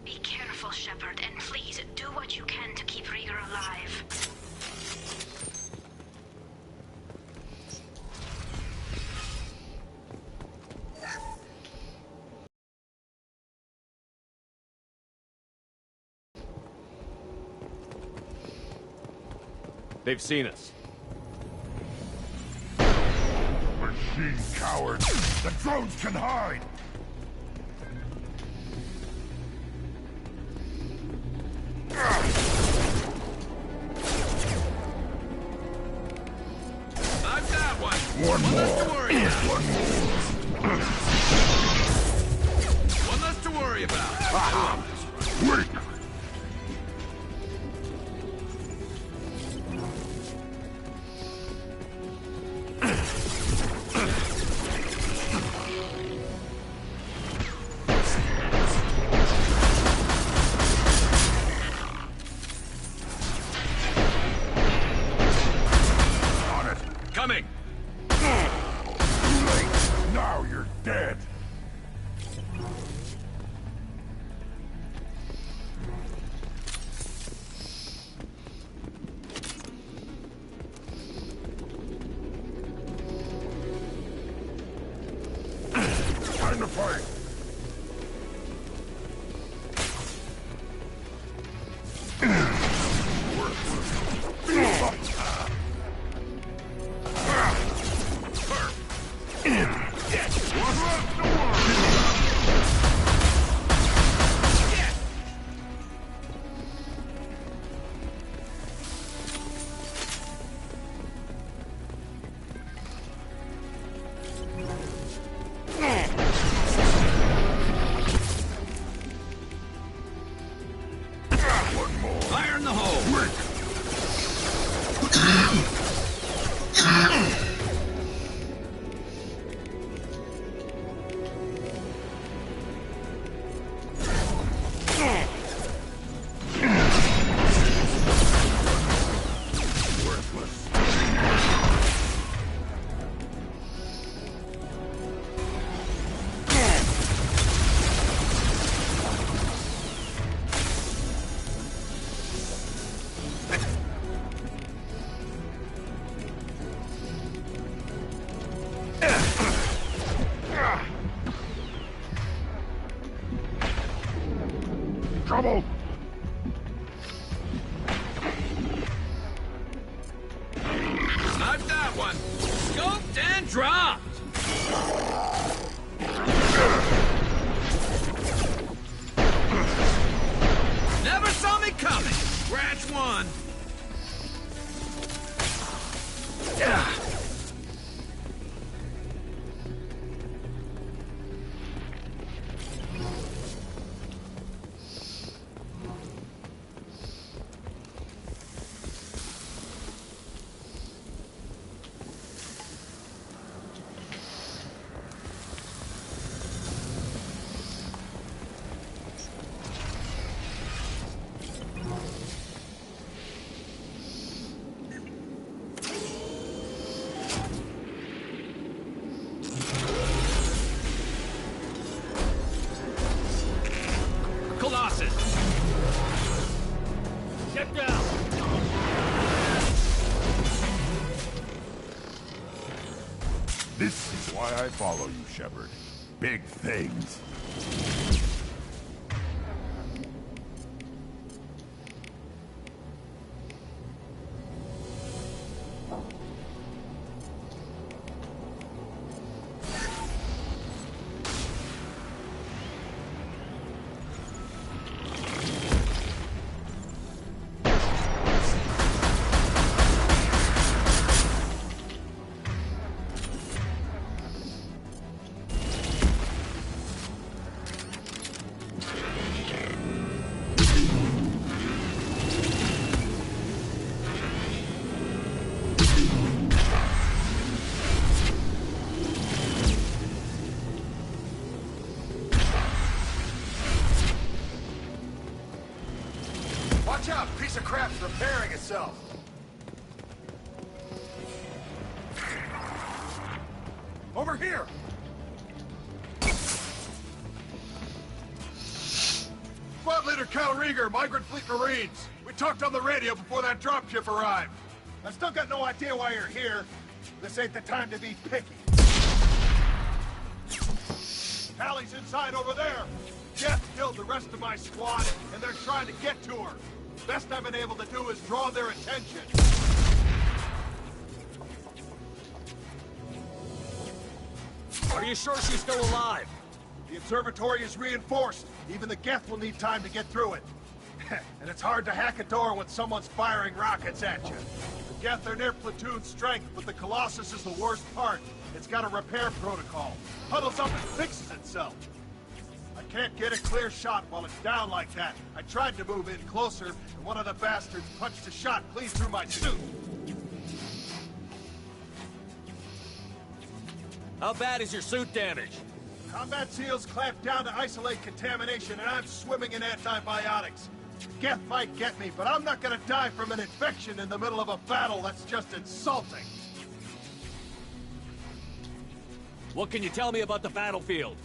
Be careful, Shepard, and please do what you can to keep Rieger alive. They've seen us. Machine cowards! The drones can hide! I've got one! One more! Less to worry about! One less to worry about! Wait! Coming! Too late! Now you're dead! Time to fight! Fire in the hole! Trouble! I've got one! Scoped and dropped! Never saw me coming! Scratch one! Get down! This is why I follow you, Shepard. Big things. Watch out! Piece of crap's repairing itself. Over here! Squad Leader Cal Rieger, Migrant Fleet Marines. We talked on the radio before that dropship arrived. I still got no idea why you're here. This ain't the time to be picky. Tally's inside over there. Jeff killed the rest of my squad, and they're trying to get to her. Best I've been able to do is draw their attention. Are you sure she's still alive? The observatory is reinforced. Even the Geth will need time to get through it. And it's hard to hack a door when someone's firing rockets at you. The Geth are near platoon strength, but the Colossus is the worst part. It's got a repair protocol. Huddles up and fixes itself. I can't get a clear shot while it's down like that. I tried to move in closer, and one of the bastards punched a shot clean through my suit. How bad is your suit damage? Combat SEALs clamped down to isolate contamination, and I'm swimming in antibiotics. Geth might get me, but I'm not gonna die from an infection in the middle of a battle. That's just insulting. What can you tell me about the battlefield?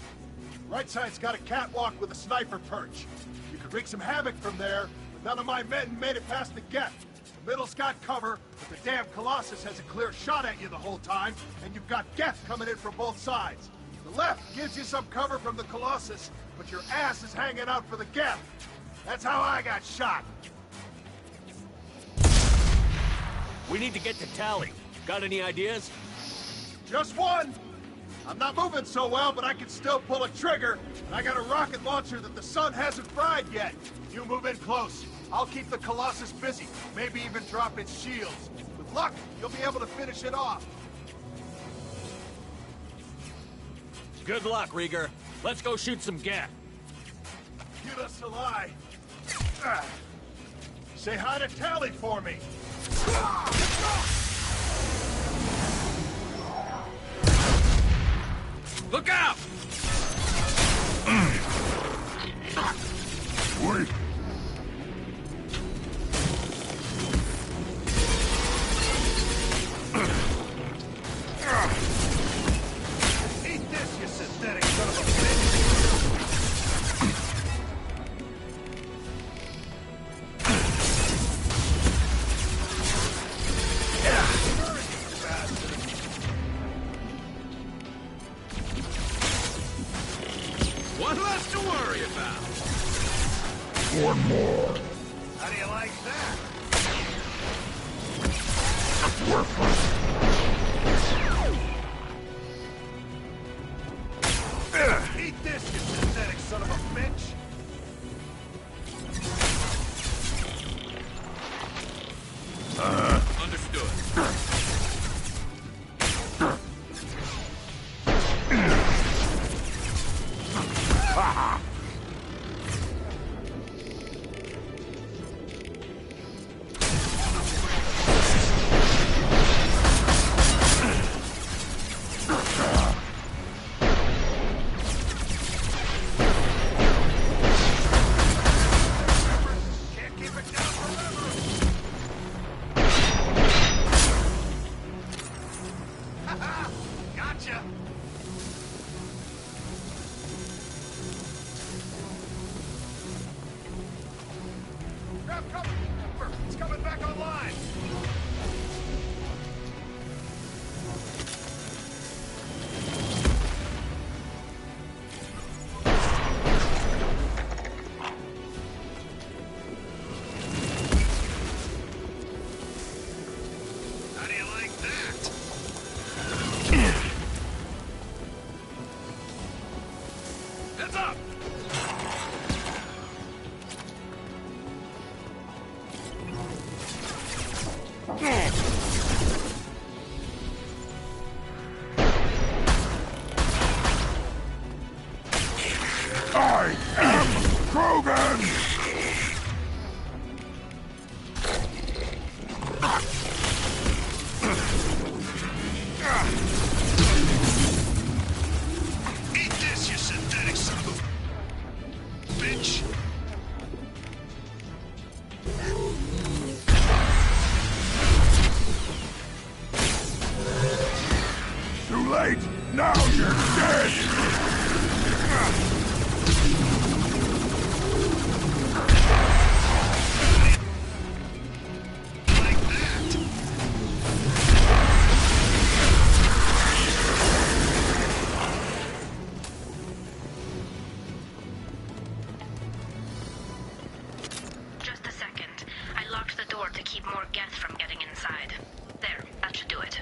Right side's got a catwalk with a sniper perch. You could wreak some havoc from there, but none of my men made it past the Geth. The middle's got cover, but the damn Colossus has a clear shot at you the whole time, and you've got Geth coming in from both sides. The left gives you some cover from the Colossus, but your ass is hanging out for the Geth. That's how I got shot. We need to get to Tally. Got any ideas? Just one. I'm not moving so well, but I can still pull a trigger, and I got a rocket launcher that the sun hasn't fried yet. You move in close. I'll keep the Colossus busy, maybe even drop its shields. With luck, you'll be able to finish it off. Good luck, Rieger. Let's go shoot some Geth. Give us a lie. Say hi to Tally for me. Look out! Wait. Eat this, you synthetic son of a bitch! One less to worry about. One more. How do you like that? Worthless. Eat this, you synthetic son of a bitch! Understood. keyboard to keep more Geth from getting inside. There, that should do it.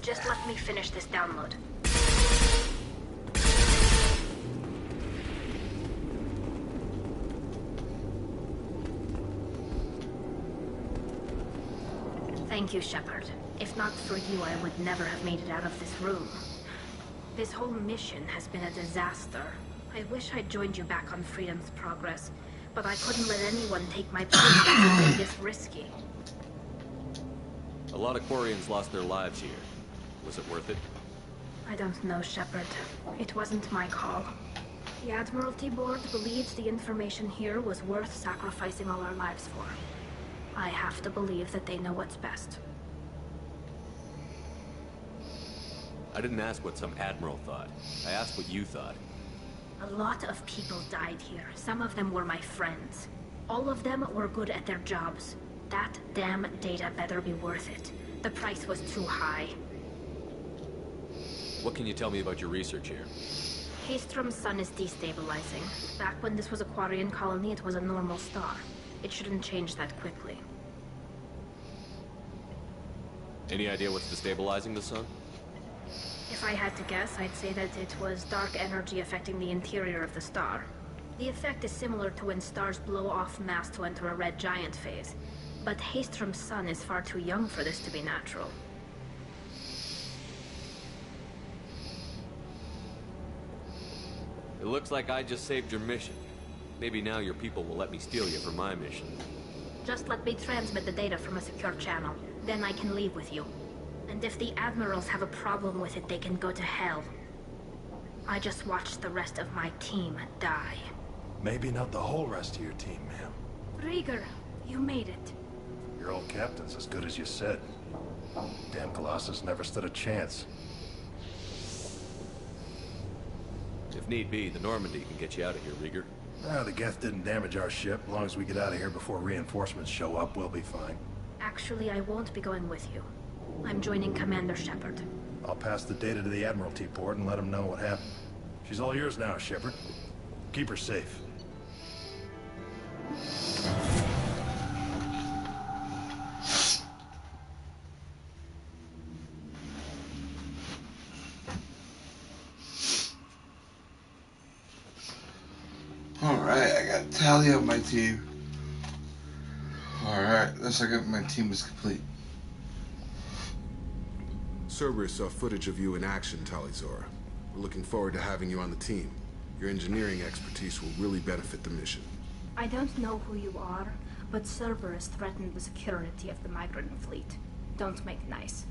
Just let me finish this download. Thank you, Shepard. If not for you, I would never have made it out of this room. This whole mission has been a disaster. I wish I'd joined you back on Freedom's Progress, but I couldn't let anyone take my place and make this risky. A lot of Quarians lost their lives here. Was it worth it? I don't know, Shepard. It wasn't my call. The Admiralty Board believes the information here was worth sacrificing all our lives for. I have to believe that they know what's best. I didn't ask what some admiral thought. I asked what you thought. A lot of people died here. Some of them were my friends. All of them were good at their jobs. That damn data better be worth it. The price was too high. What can you tell me about your research here? Haystrom's sun is destabilizing. Back when this was a Quarian colony, it was a normal star. It shouldn't change that quickly. Any idea what's destabilizing the sun? If I had to guess, I'd say that it was dark energy affecting the interior of the star. The effect is similar to when stars blow off mass to enter a red giant phase. But Haystrom's sun is far too young for this to be natural. It looks like I just saved your mission. Maybe now your people will let me steal you for my mission. Just let me transmit the data from a secure channel. Then I can leave with you. And if the Admirals have a problem with it, they can go to hell. I just watched the rest of my team die. Maybe not the whole rest of your team, ma'am. Rieger, you made it. Your old captain's as good as you said. Damn Colossus never stood a chance. If need be, the Normandy can get you out of here, Rieger. The Geth didn't damage our ship. As long as we get out of here before reinforcements show up, we'll be fine. Actually, I won't be going with you. I'm joining Commander Shepard. I'll pass the data to the Admiralty Board and let them know what happened. She's all yours now, Shepard. Keep her safe. Alright, I got Tali on my team. Alright, looks like my team is complete. Cerberus saw footage of you in action, Tali'Zorah. We're looking forward to having you on the team. Your engineering expertise will really benefit the mission. I don't know who you are, but Cerberus threatened the security of the migrant fleet. Don't make nice.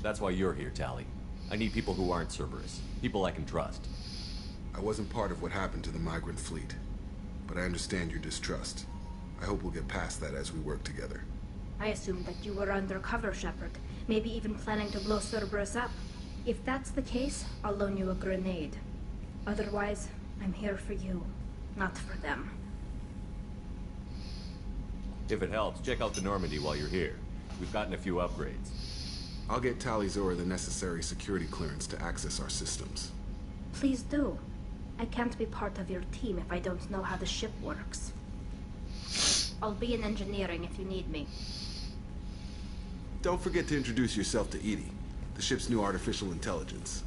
That's why you're here, Tali. I need people who aren't Cerberus. People I can trust. I wasn't part of what happened to the migrant fleet, but I understand your distrust. I hope we'll get past that as we work together. I assumed that you were undercover, Shepard. Maybe even planning to blow Cerberus up. If that's the case, I'll loan you a grenade. Otherwise, I'm here for you, not for them. If it helps, check out the Normandy while you're here. We've gotten a few upgrades. I'll get Tali'Zorah the necessary security clearance to access our systems. Please do. I can't be part of your team if I don't know how the ship works. I'll be in engineering if you need me. Don't forget to introduce yourself to EDI, the ship's new artificial intelligence.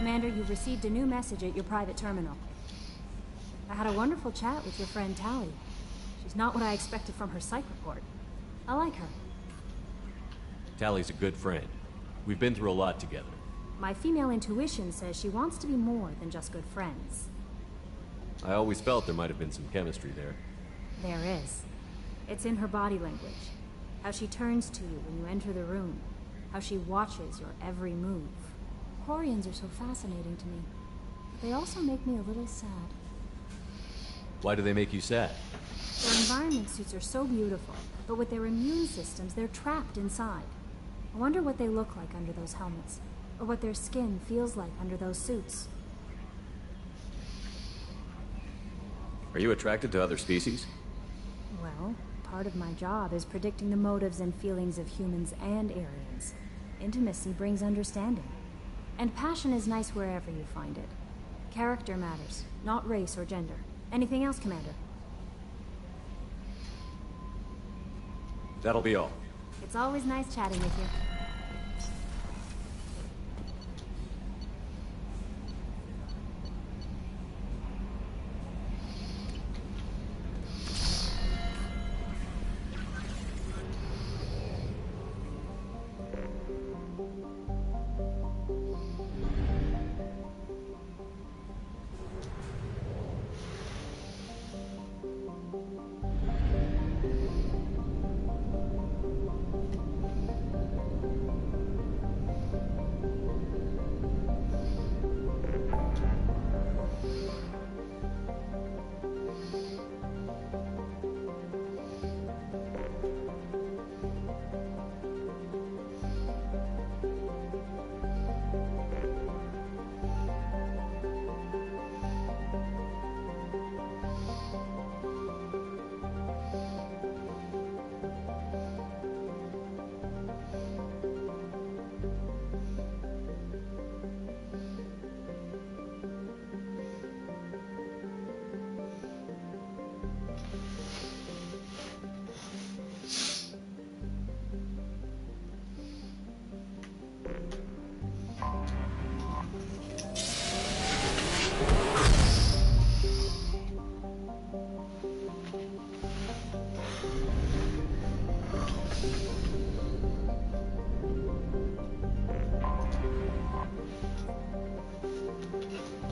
Commander, you've received a new message at your private terminal. I had a wonderful chat with your friend Tali. She's not what I expected from her psych report. I like her. Tali's a good friend. We've been through a lot together. My female intuition says she wants to be more than just good friends. I always felt there might have been some chemistry there. There is. It's in her body language. How she turns to you when you enter the room. How she watches your every move. Quarians are so fascinating to me. But they also make me a little sad. Why do they make you sad? Their environment suits are so beautiful, but with their immune systems, they're trapped inside. I wonder what they look like under those helmets, or what their skin feels like under those suits. Are you attracted to other species? Well, part of my job is predicting the motives and feelings of humans and aliens. Intimacy brings understanding. And passion is nice wherever you find it. Character matters, not race or gender. Anything else, Commander? That'll be all. It's always nice chatting with you.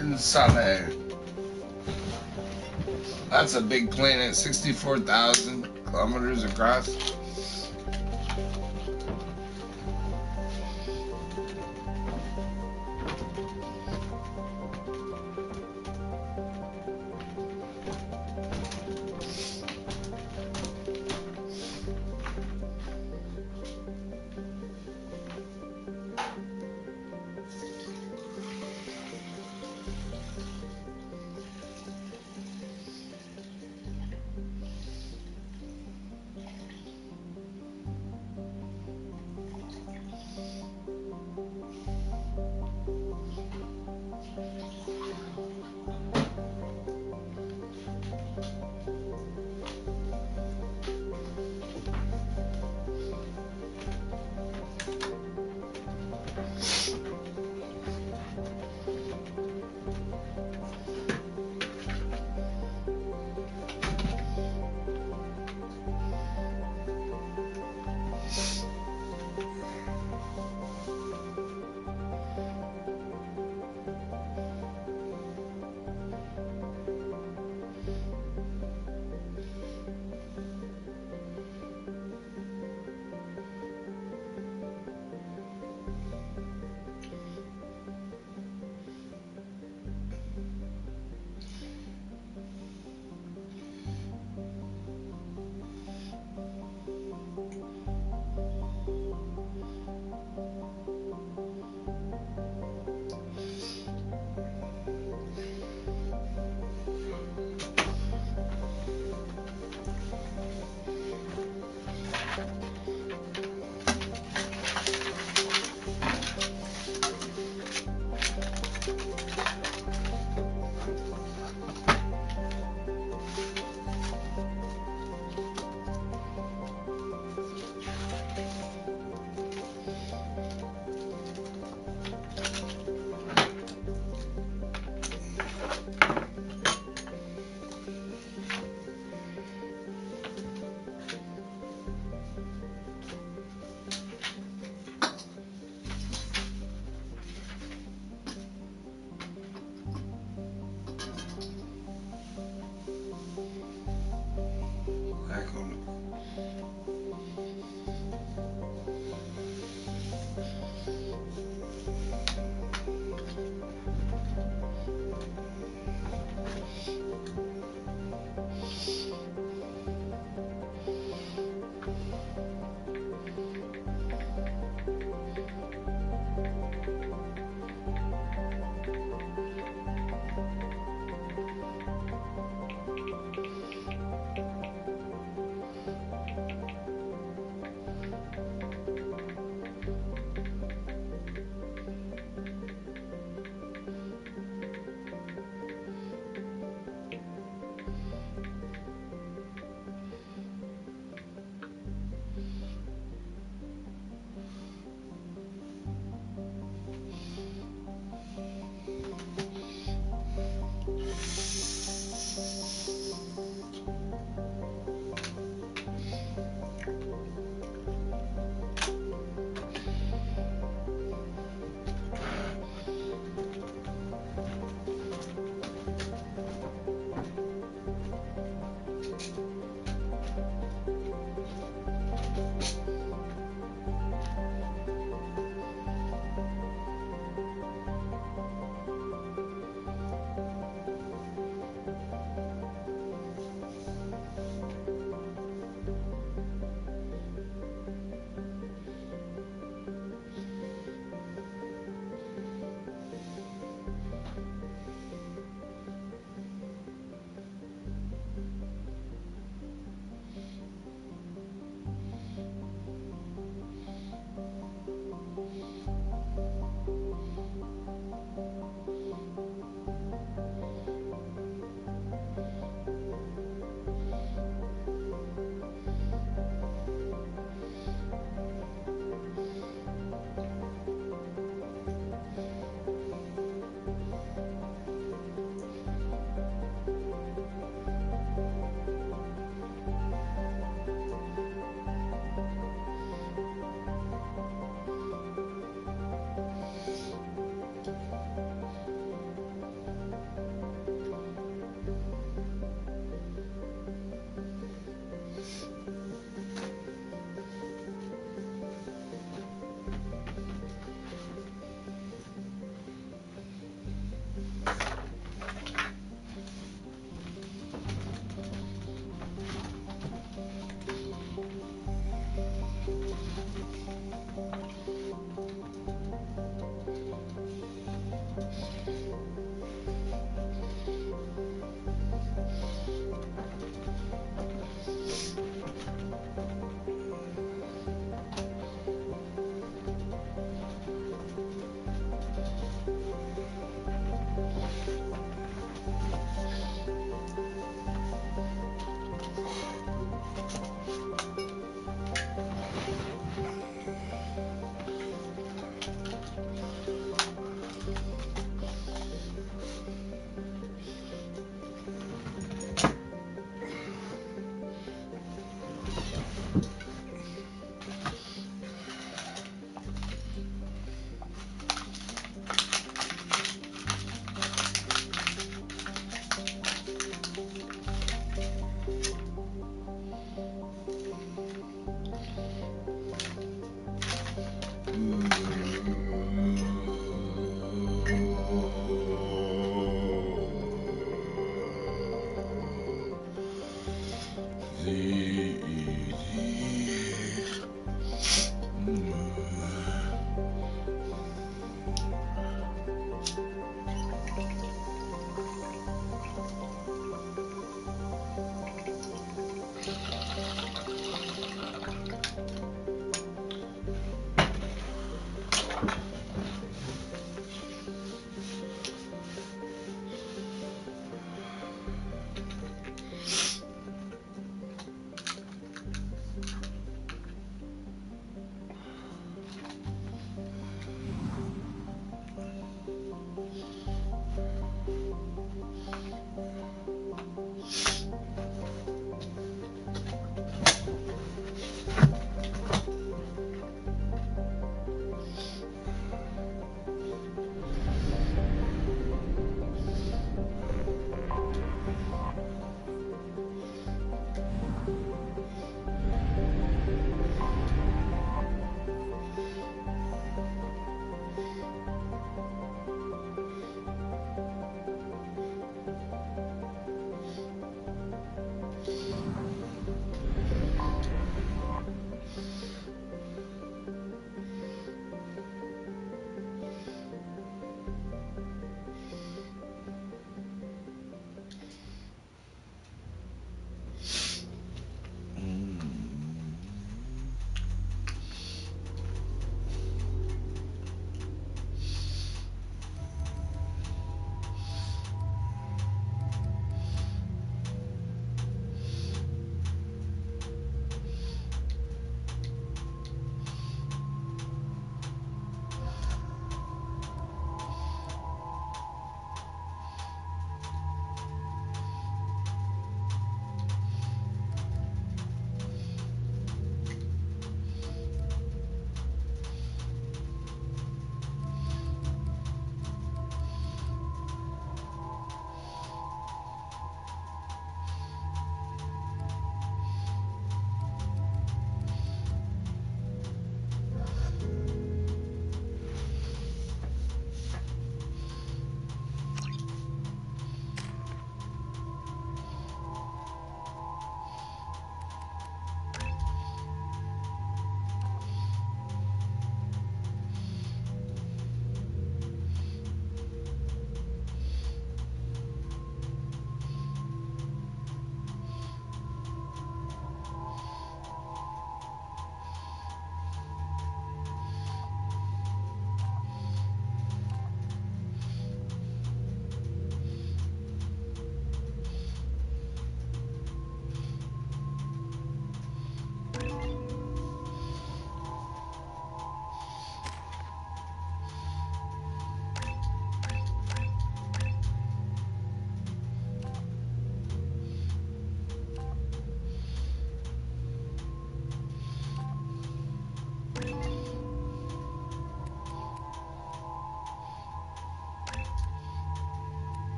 Inside. That's a big planet, 64,000 kilometers across.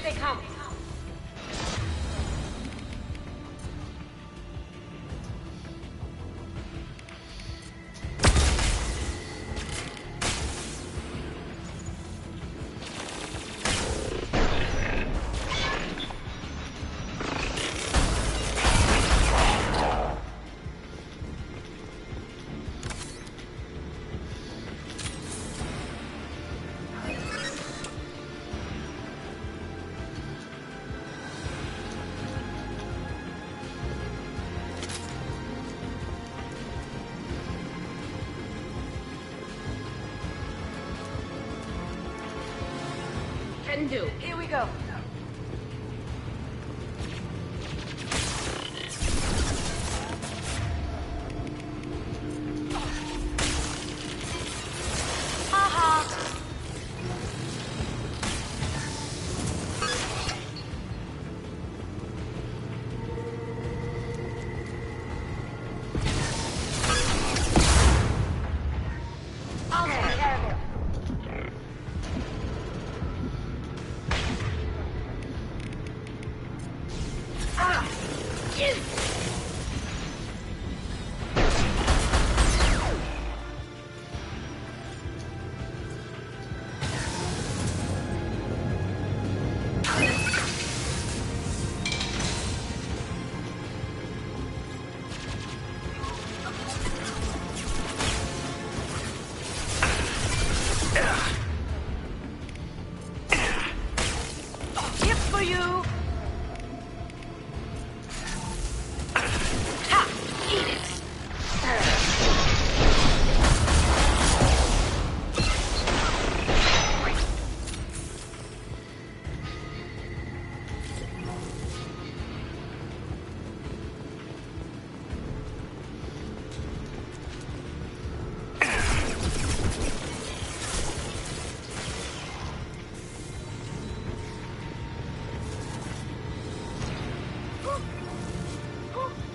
Here they come. Can do. Here we go.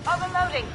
Overloading.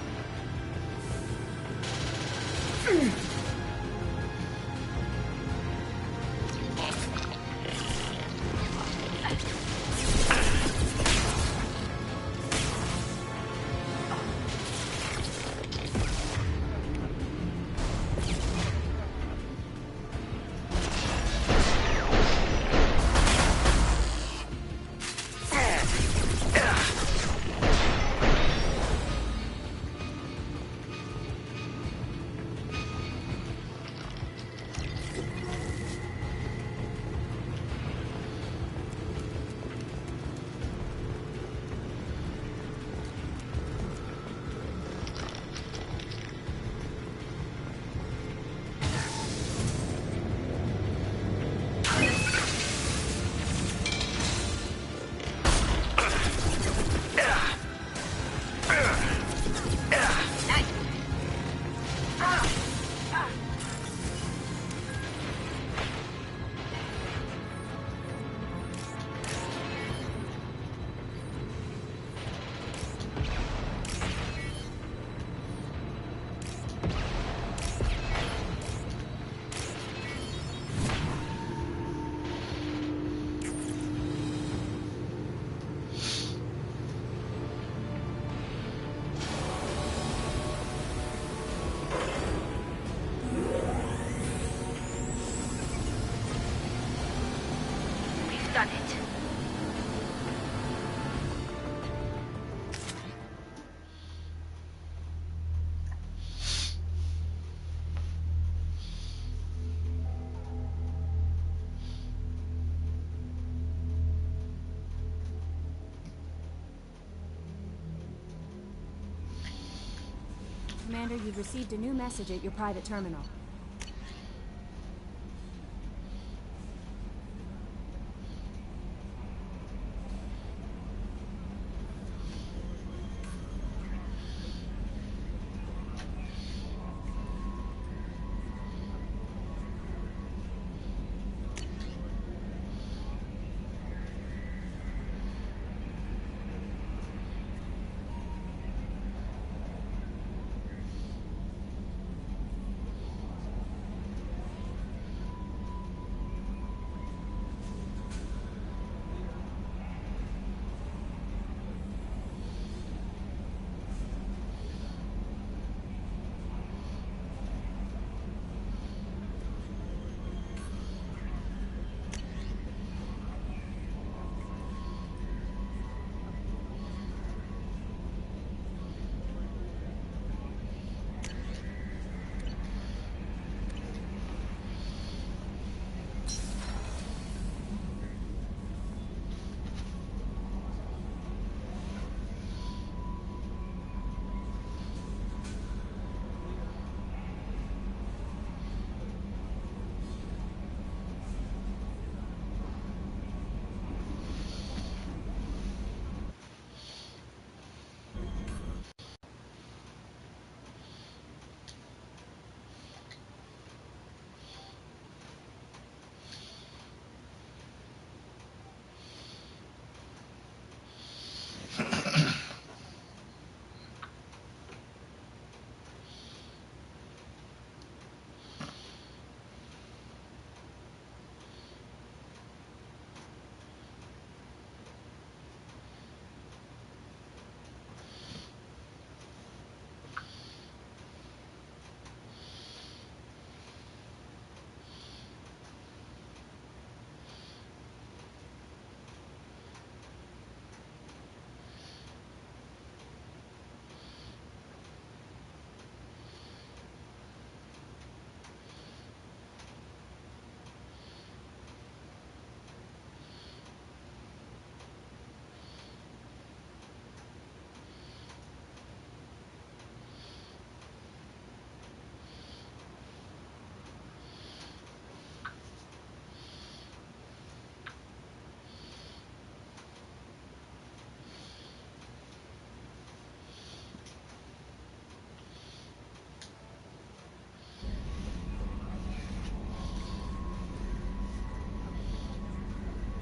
Done it. Commander, you've received a new message at your private terminal.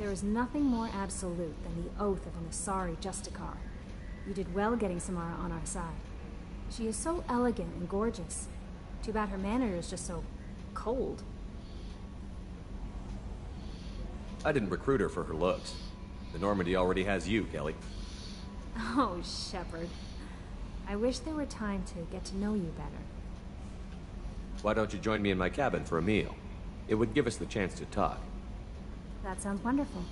There is nothing more absolute than the oath of an Asari Justicar. You did well getting Samara on our side. She is so elegant and gorgeous. Too bad her manner is just so cold. I didn't recruit her for her looks. The Normandy already has you, Kelly. Oh, Shepard. I wish there were time to get to know you better. Why don't you join me in my cabin for a meal? It would give us the chance to talk. That sounds wonderful.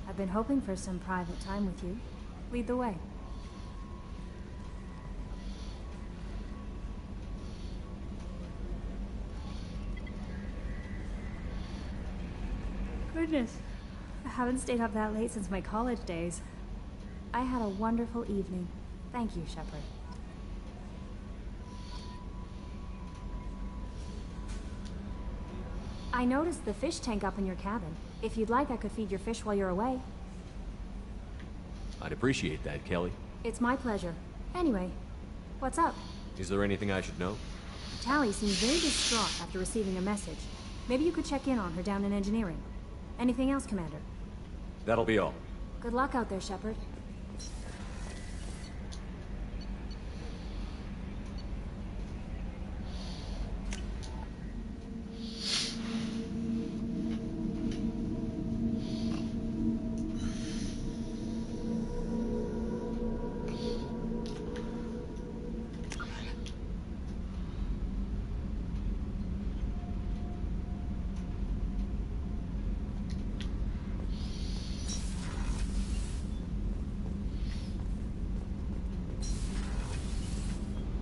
I've been hoping for some private time with you. Lead the way. Goodness, I haven't stayed up that late since my college days. I had a wonderful evening. Thank you, Shepard. I noticed the fish tank up in your cabin. If you'd like, I could feed your fish while you're away. I'd appreciate that, Kelly. It's my pleasure. Anyway, what's up? Is there anything I should know? Tali seems very distraught after receiving a message. Maybe you could check in on her down in engineering. Anything else, Commander? That'll be all. Good luck out there, Shepard.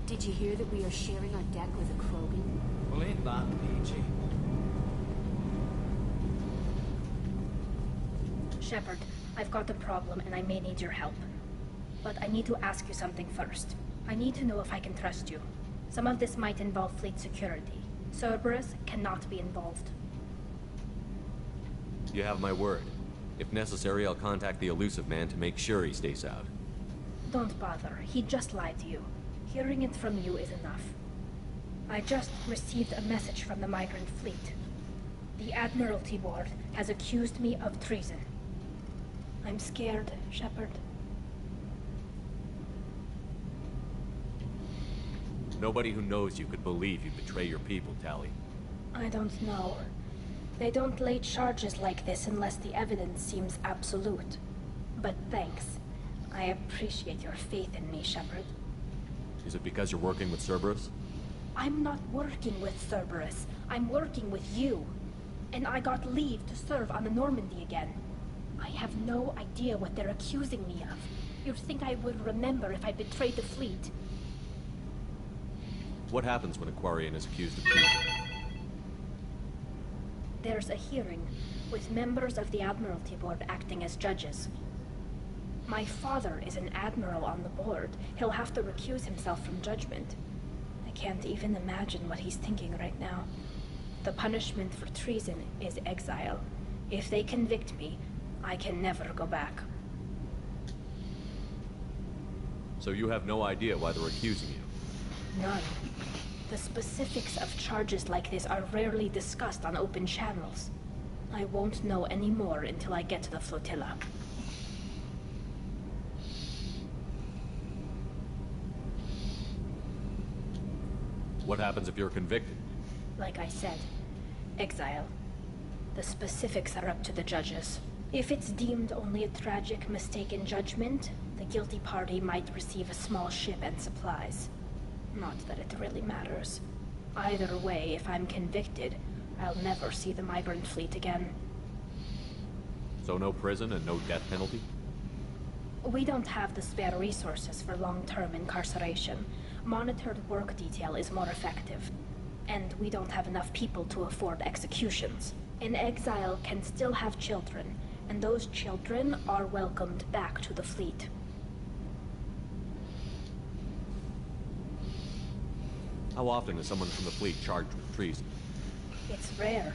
Did you hear that we are sharing our deck with a Krogan? Well, ain't that peachy? Shepard, I've got a problem and I may need your help. But I need to ask you something first. I need to know if I can trust you. Some of this might involve fleet security. Cerberus cannot be involved. You have my word. If necessary, I'll contact the Elusive Man to make sure he stays out. Don't bother. He just lied to you. Hearing it from you is enough. I just received a message from the migrant fleet. The Admiralty Board has accused me of treason. I'm scared, Shepard. Nobody who knows you could believe you betray your people, Tali. I don't know. They don't lay charges like this unless the evidence seems absolute. But thanks. I appreciate your faith in me, Shepard. Is it because you're working with Cerberus? I'm not working with Cerberus. I'm working with you. And I got leave to serve on the Normandy again. I have no idea what they're accusing me of. You'd think I would remember if I betrayed the fleet. What happens when a Quarian is accused of treason? There's a hearing, with members of the Admiralty Board acting as judges. My father is an admiral on the board. He'll have to recuse himself from judgment. I can't even imagine what he's thinking right now. The punishment for treason is exile. If they convict me, I can never go back. So you have no idea why they're accusing you? None. The specifics of charges like this are rarely discussed on open channels. I won't know any more until I get to the flotilla. What happens if you're convicted? Like I said, exile. The specifics are up to the judges. If it's deemed only a tragic mistake in judgment, the guilty party might receive a small ship and supplies. Not that it really matters. Either way, if I'm convicted, I'll never see the migrant fleet again. So no prison and no death penalty? We don't have the spare resources for long-term incarceration. Monitored work detail is more effective. And we don't have enough people to afford executions. An exile can still have children, and those children are welcomed back to the fleet. How often is someone from the fleet charged with treason? It's rare.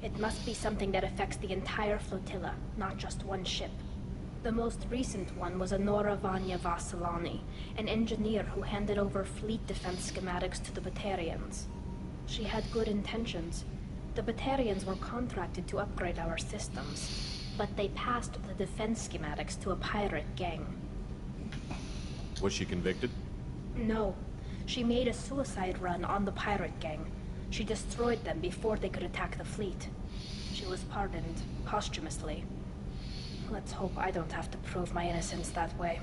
It must be something that affects the entire flotilla, not just one ship. The most recent one was Anora Vanya Vasilani, an engineer who handed over fleet defense schematics to the Batarians. She had good intentions. The Batarians were contracted to upgrade our systems. but they passed the defense schematics to a pirate gang. Was she convicted? No. She made a suicide run on the pirate gang. She destroyed them before they could attack the fleet. She was pardoned posthumously. Let's hope I don't have to prove my innocence that way.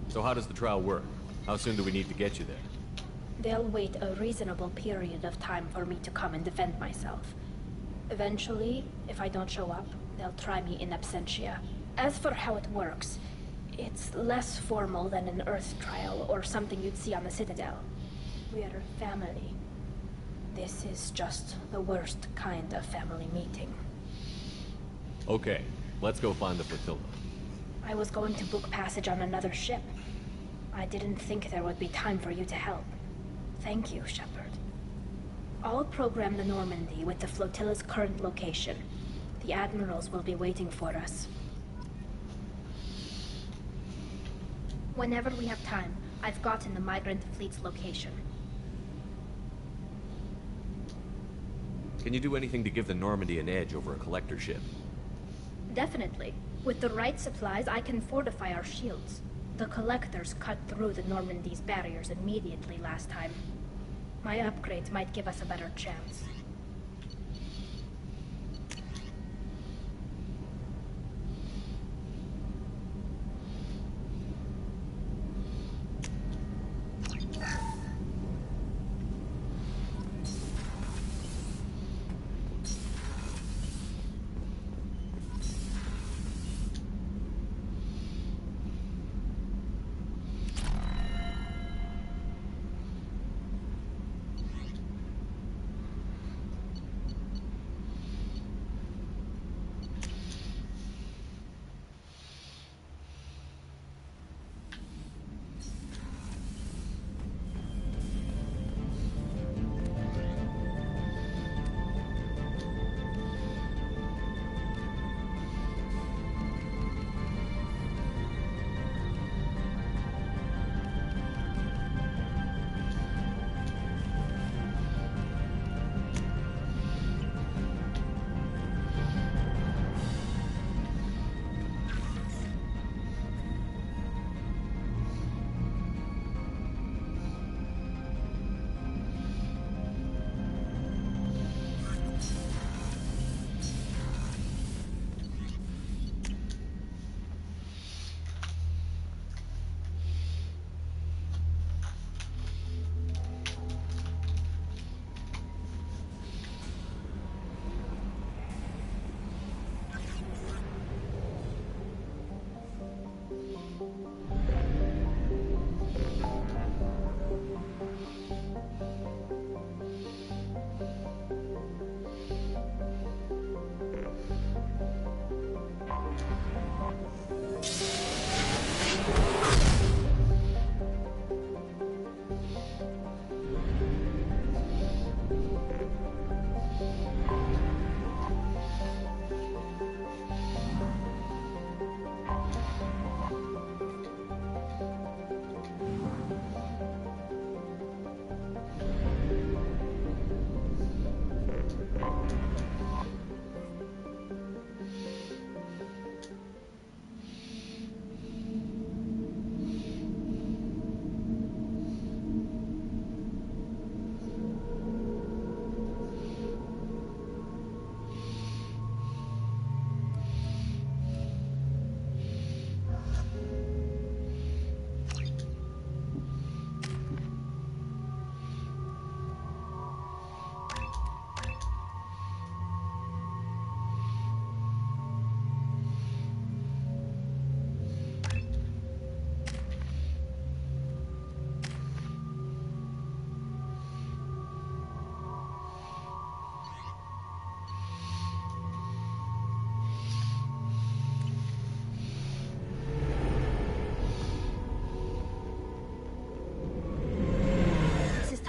So how does the trial work? How soon do we need to get you there? They'll wait a reasonable period of time for me to come and defend myself. Eventually, if I don't show up, they'll try me in absentia. As for how it works, it's less formal than an Earth trial or something you'd see on the Citadel. We're family. This is just the worst kind of family meeting. Okay, let's go find the flotilla. I was going to book passage on another ship. I didn't think there would be time for you to help. Thank you, Shepard. I'll program the Normandy with the flotilla's current location. The admirals will be waiting for us. Whenever we have time, I've gotten the migrant fleet's location. Can you do anything to give the Normandy an edge over a collector ship? Definitely. With the right supplies, I can fortify our shields. The collectors cut through the Normandy's barriers immediately last time. My upgrades might give us a better chance.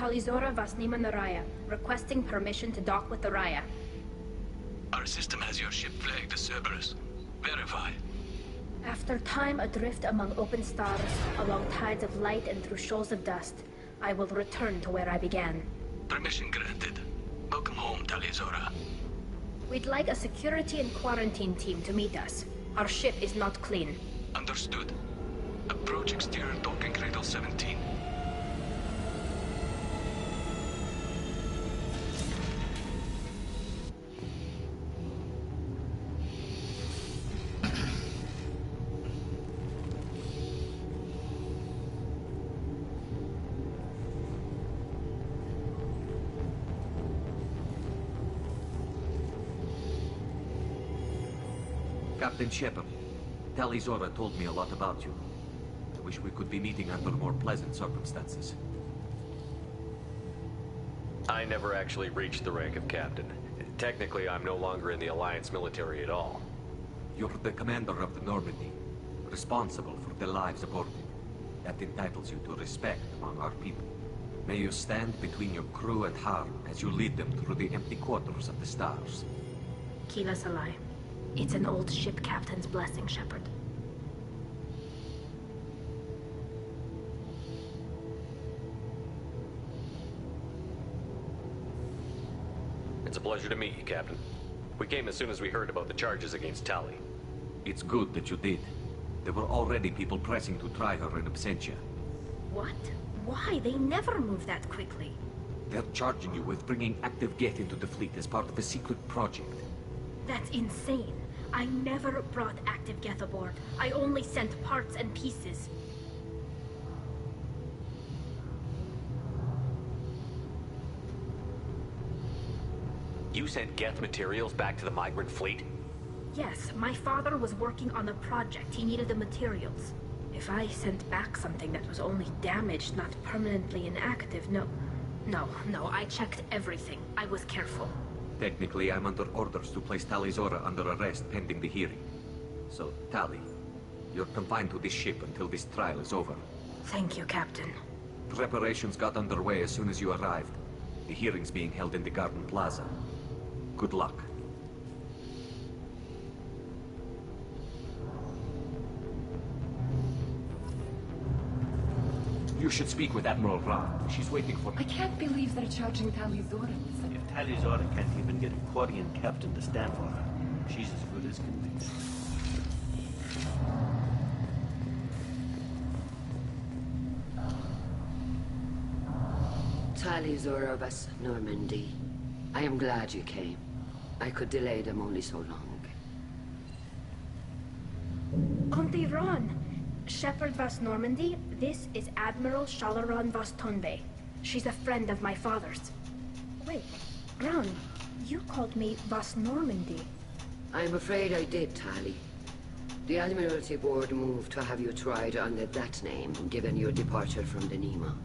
Talizora Vasnima Naraya, requesting permission to dock with the Raya. Our system has your ship flagged as Cerberus. Verify. After time adrift among open stars, along tides of light and through shoals of dust, I will return to where I began. Permission granted. Welcome home, Talizora. We'd like a security and quarantine team to meet us. Our ship is not clean. Understood. Approach exterior docking cradle 17. Captain Shepard, Tali Zora told me a lot about you. I wish we could be meeting under more pleasant circumstances. I never actually reached the rank of captain. Technically, I'm no longer in the Alliance military at all. You're the commander of the Normandy, responsible for the lives aboard it. That entitles you to respect among our people. May you stand between your crew and harm as you lead them through the empty quarters of the stars. Kila Salai. It's an old ship captain's blessing, Shepard. It's a pleasure to meet you, Captain. We came as soon as we heard about the charges against Tali. It's good that you did. There were already people pressing to try her in absentia. What? Why? They never move that quickly. They're charging you with bringing active Geth into the fleet as part of a secret project. That's insane. I never brought active Geth aboard. I only sent parts and pieces. You sent Geth materials back to the migrant fleet? Yes, my father was working on a project. He needed the materials. If I sent back something that was only damaged, not permanently inactive, no, I checked everything. I was careful. Technically, I'm under orders to place Tali Zora under arrest pending the hearing. So, Tali, you're confined to this ship until this trial is over. Thank you, Captain. Preparations got underway as soon as you arrived. The hearing's being held in the Garden Plaza. Good luck. You should speak with Admiral Ra. She's waiting for me. I can't believe they're charging Tali Zora. If Tali Zora can't even get a Quarian captain to stand for her, she's as good as convinced. Tali Zora Vas Normandy. I am glad you came. I could delay them only so long. Auntie Ron! Shepard Vas Normandy, this is Admiral Shalaron Vas Tonbe. She's a friend of my father's. Wait, Ron, you called me Vas Normandy. I'm afraid I did, Tali. The Admiralty Board moved to have you tried under that name, given your departure from the Nima.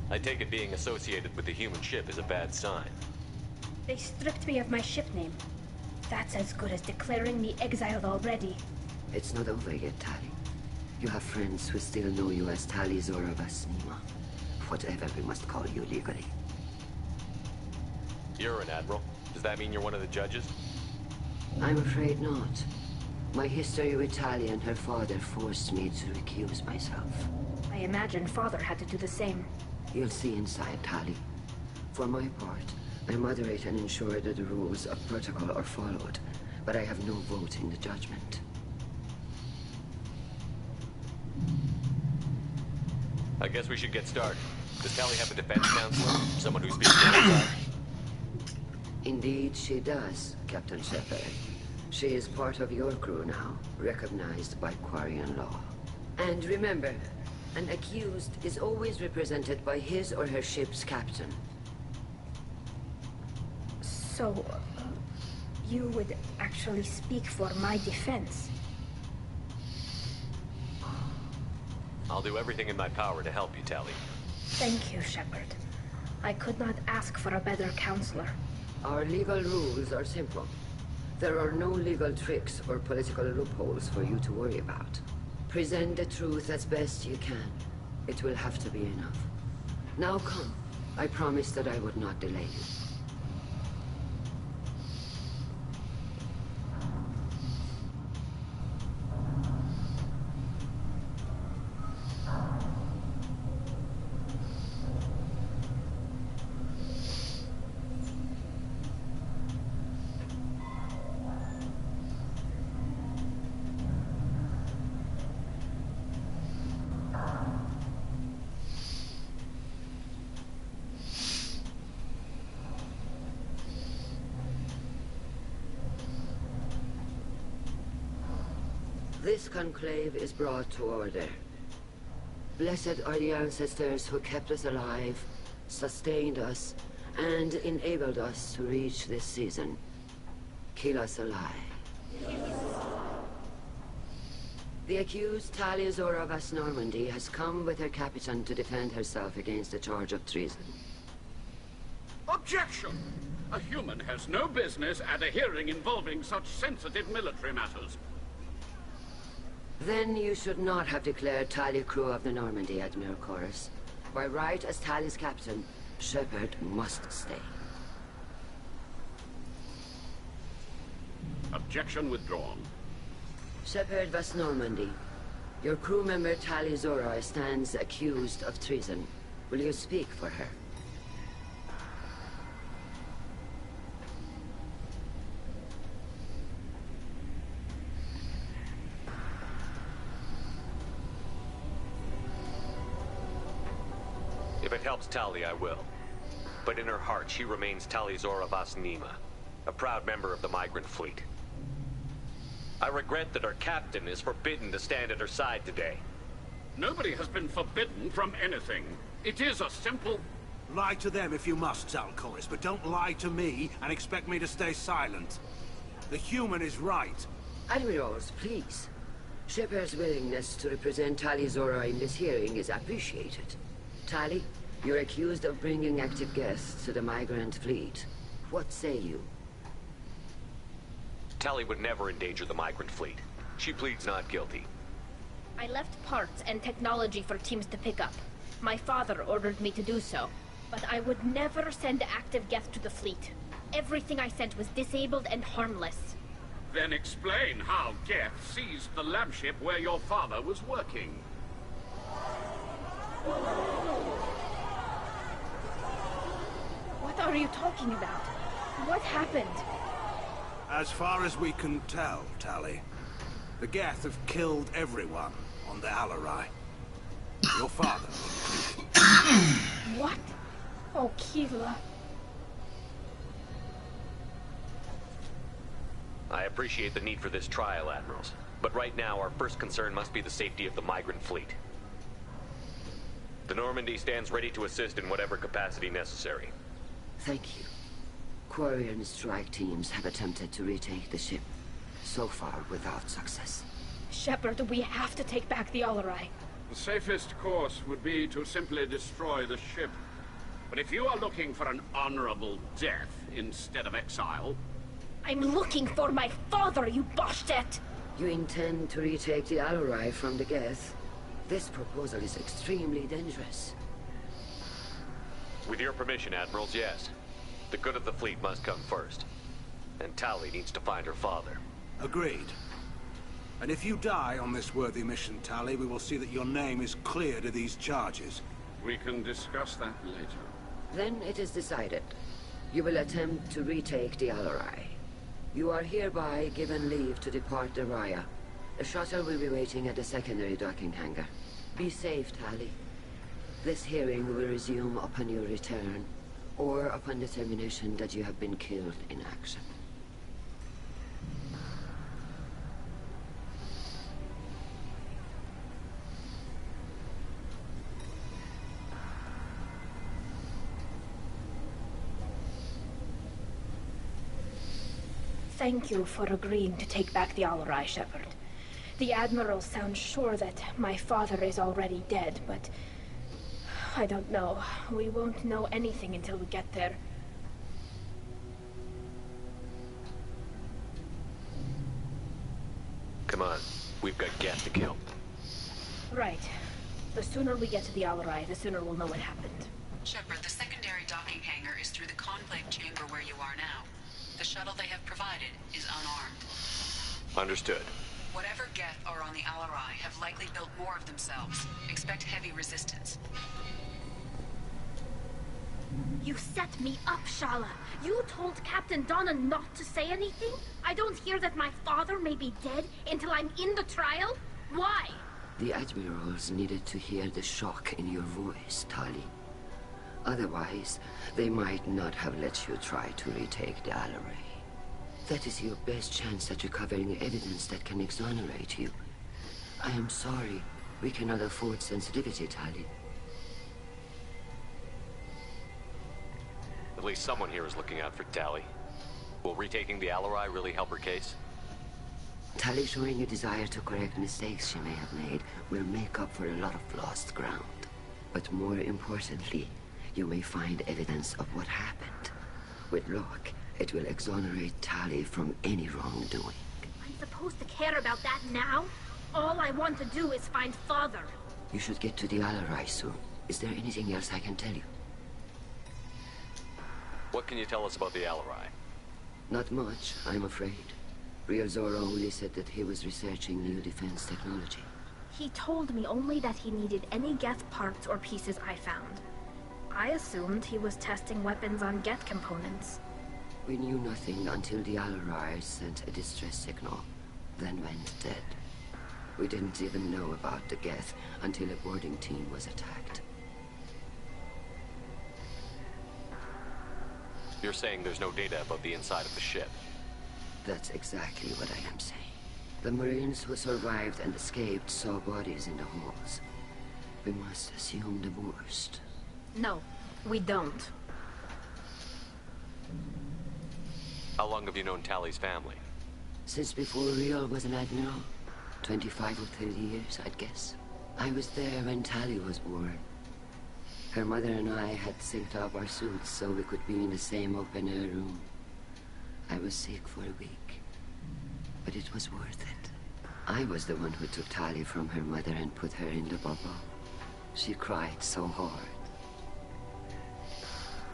I take it being associated with the human ship is a bad sign. They stripped me of my ship name. That's as good as declaring me exiled already. It's not over yet, Tali. You have friends who still know you as Tali Zora Vas Nima. Whatever we must call you legally. You're an admiral. Does that mean you're one of the judges? I'm afraid not. My history with Tali and her father forced me to recuse myself. I imagine father had to do the same. You'll see inside, Tali. For my part, I moderate and ensure that the rules of protocol are followed, but I have no vote in the judgment. I guess we should get started. Does Tali have a defense counselor? Someone who speaks for her side? Indeed, she does, Captain Shepard. She is part of your crew now, recognized by Quarian law. And remember, an accused is always represented by his or her ship's captain. So, you would actually speak for my defense? I'll do everything in my power to help you, Tali. Thank you, Shepard. I could not ask for a better counselor. Our legal rules are simple. There are no legal tricks or political loopholes for you to worry about. Present the truth as best you can. It will have to be enough. Now come. I promised that I would not delay you. This conclave is brought to order. Blessed are the ancestors who kept us alive, sustained us, and enabled us to reach this season. Kill us alive. The accused Talia Zora Vas Normandy has come with her captain to defend herself against a charge of treason. Objection! A human has no business at a hearing involving such sensitive military matters. Then you should not have declared Talia crew of the Normandy, Admiral Chorus. By right as Talia's captain, Shepard must stay. Objection withdrawn. Shepard Vas Normandy, your crew member Talia Zora stands accused of treason. Will you speak for her? If it helps Tali, I will. But in her heart, she remains Talia Zora Vas Nima, a proud member of the migrant fleet. I regret that our captain is forbidden to stand at her side today. Nobody has been forbidden from anything. It is a simple... Lie to them if you must, Zalcoris, but don't lie to me and expect me to stay silent. The human is right. Admirals, please. Shepard's willingness to represent Talia Zora in this hearing is appreciated. Tali, you're accused of bringing active guests to the migrant fleet. What say you? Tali would never endanger the migrant fleet. She pleads not guilty. I left parts and technology for teams to pick up. My father ordered me to do so. But I would never send active guests to the fleet. Everything I sent was disabled and harmless. Then explain how Geth seized the lab ship where your father was working. What are you talking about? What happened? As far as we can tell, Tali, the Geth have killed everyone on the Alarai. Your father. What? Oh, Keela. I appreciate the need for this trial, Admirals. But right now, our first concern must be the safety of the migrant fleet. The Normandy stands ready to assist in whatever capacity necessary. Thank you. Quarian strike teams have attempted to retake the ship, so far without success. Shepard, we have to take back the Alarai. The safest course would be to simply destroy the ship. But if you are looking for an honorable death instead of exile... I'm looking for my father, you bastet! You intend to retake the Alarai from the Geth? This proposal is extremely dangerous. With your permission, Admirals, yes. The good of the fleet must come first. And Tali needs to find her father. Agreed. And if you die on this worthy mission, Tali, we will see that your name is cleared of these charges. We can discuss that later. Then it is decided. You will attempt to retake the Alarai. You are hereby given leave to depart the Raya. The shuttle will be waiting at the secondary docking hangar. Be safe, Tali. This hearing will resume upon your return, or upon determination that you have been killed in action. Thank you for agreeing to take back the Alarai, Shepard. The Admiral sounds sure that my father is already dead, but... I don't know. We won't know anything until we get there. Come on. We've got Geth to kill. Right. The sooner we get to the Alarai, the sooner we'll know what happened. Shepard, the secondary docking hangar is through the conclave chamber where you are now. The shuttle they have provided is unarmed. Understood. Whatever Geth are on the Alarai have likely built more of themselves. Expect heavy resistance. You set me up, Shala. You told Captain Donna not to say anything? I don't hear that my father may be dead until I'm in the trial? Why? The Admirals needed to hear the shock in your voice, Tali. Otherwise, they might not have let you try to retake the Alarai. That is your best chance at recovering evidence that can exonerate you, I am sorry. We cannot afford sensitivity, Tali. At least someone here is looking out for Tali. Will retaking the Alarai really help her case? Tali showing a desire to correct mistakes she may have made will make up for a lot of lost ground. But more importantly, you may find evidence of what happened. With luck, it will exonerate Tali from any wrongdoing. I'm supposed to care about that now? All I want to do is find Father. You should get to the Alarai soon. Is there anything else I can tell you? What can you tell us about the Alarai? Not much, I'm afraid. Real Zora only said that he was researching new defense technology. He told me only that he needed any Geth parts or pieces I found. I assumed he was testing weapons on Geth components. We knew nothing until the Alarai sent a distress signal, then went dead. We didn't even know about the Geth until a boarding team was attacked. You're saying there's no data about the inside of the ship? That's exactly what I am saying. The Marines who survived and escaped saw bodies in the halls. We must assume the worst. No, we don't. How long have you known Tali's family? Since before Real was an admiral. 25 or 30 years, I'd guess. I was there when Tali was born. Her mother and I had synced up our suits so we could be in the same open-air room. I was sick for a week, but it was worth it. I was the one who took Tali from her mother and put her in the bubble. She cried so hard.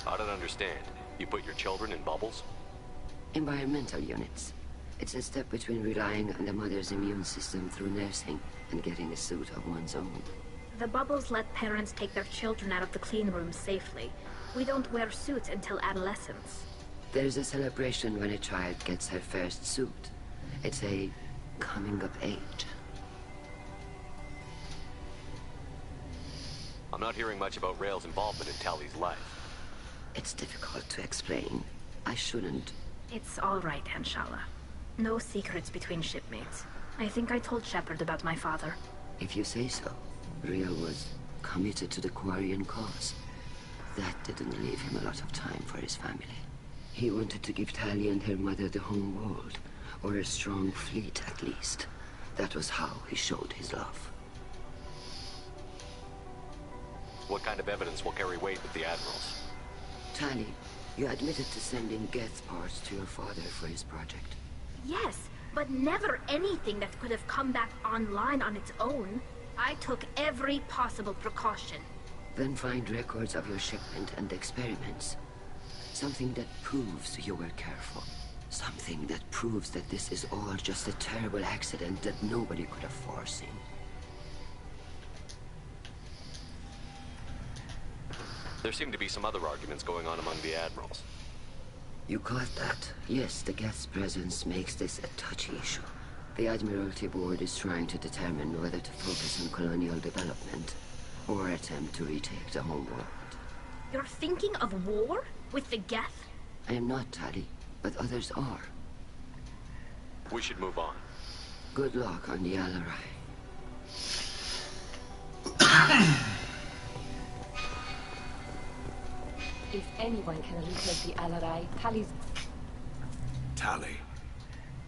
I don't understand. You put your children in bubbles? Environmental units. It's a step between relying on the mother's immune system through nursing and getting a suit of one's own. The bubbles let parents take their children out of the clean rooms safely. We don't wear suits until adolescence. There's a celebration when a child gets her first suit. It's a coming of age. I'm not hearing much about Rael's involvement in Tali's life. It's difficult to explain. I shouldn't. It's all right, Anshala. No secrets between shipmates. I think I told Shepard about my father. If you say so. Real was committed to the Quarian cause. That didn't leave him a lot of time for his family. He wanted to give Tali and her mother the home world, or a strong fleet at least. That was how he showed his love. What kind of evidence will carry weight with the Admirals? Tali, you admitted to sending Geth parts to your father for his project. Yes, but never anything that could have come back online on its own. I took every possible precaution. Then find records of your shipment and experiments. Something that proves you were careful. Something that proves that this is all just a terrible accident that nobody could have foreseen. There seem to be some other arguments going on among the Admirals. You caught that? Yes, the Geth's presence makes this a touchy issue. The Admiralty Board is trying to determine whether to focus on colonial development or attempt to retake the home world. You're thinking of war? With the Geth? I am not, Tali, but others are. We should move on. Good luck on the Alarai. If anyone can retake the Alarai, Tali's... Tali,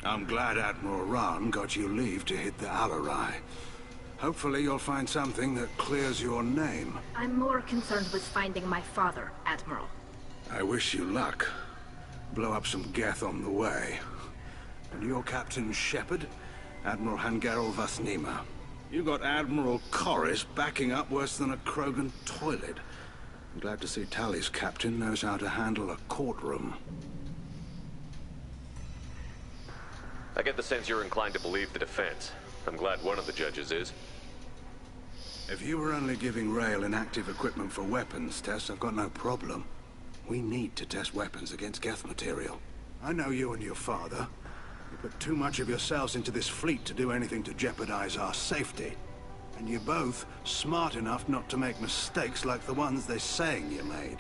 I'm glad Admiral Rahn got you leave to hit the Alarai. Hopefully you'll find something that clears your name. I'm more concerned with finding my father, Admiral. I wish you luck. Blow up some Geth on the way. And your Captain Shepard? Admiral Hangarel Vasnima. You got Admiral Corris backing up worse than a Krogan toilet. I'm glad to see Tali's captain knows how to handle a courtroom. I get the sense you're inclined to believe the defense. I'm glad one of the judges is. If you were only giving Rael inactive equipment for weapons tests, I've got no problem. We need to test weapons against Geth material. I know you and your father. You put too much of yourselves into this fleet to do anything to jeopardize our safety. And you're both smart enough not to make mistakes like the ones they're saying you made.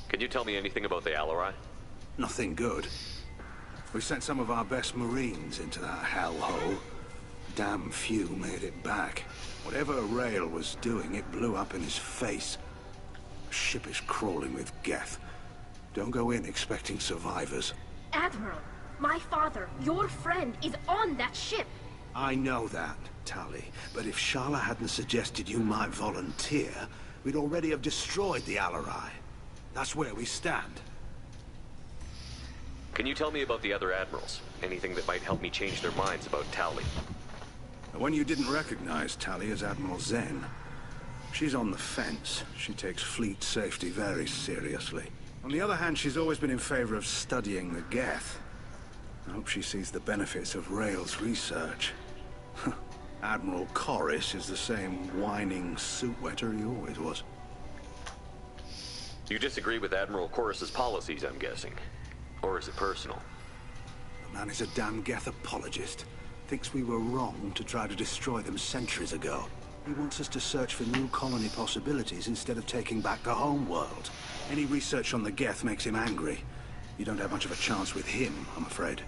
Can you tell me anything about the Alarai? Nothing good. We sent some of our best Marines into that hellhole. damn few made it back. Whatever Rail was doing, it blew up in his face. The ship is crawling with Geth. Don't go in expecting survivors. Admiral, my father, your friend, is on that ship. I know that, Tali, but if Shala hadn't suggested you might volunteer, we'd already have destroyed the Alarai. That's where we stand. Can you tell me about the other admirals? Anything that might help me change their minds about Tali? The one you didn't recognize, Tali, is Admiral Zen. She's on the fence. She takes fleet safety very seriously. On the other hand, she's always been in favor of studying the Geth. I hope she sees the benefits of Rail's research. Admiral Corris is the same whining suit-wetter he always was. You disagree with Admiral Corris's policies, I'm guessing. Or is it personal? The man is a damn Geth apologist. Thinks we were wrong to try to destroy them centuries ago. He wants us to search for new colony possibilities instead of taking back the home world. Any research on the Geth makes him angry. You don't have much of a chance with him, I'm afraid.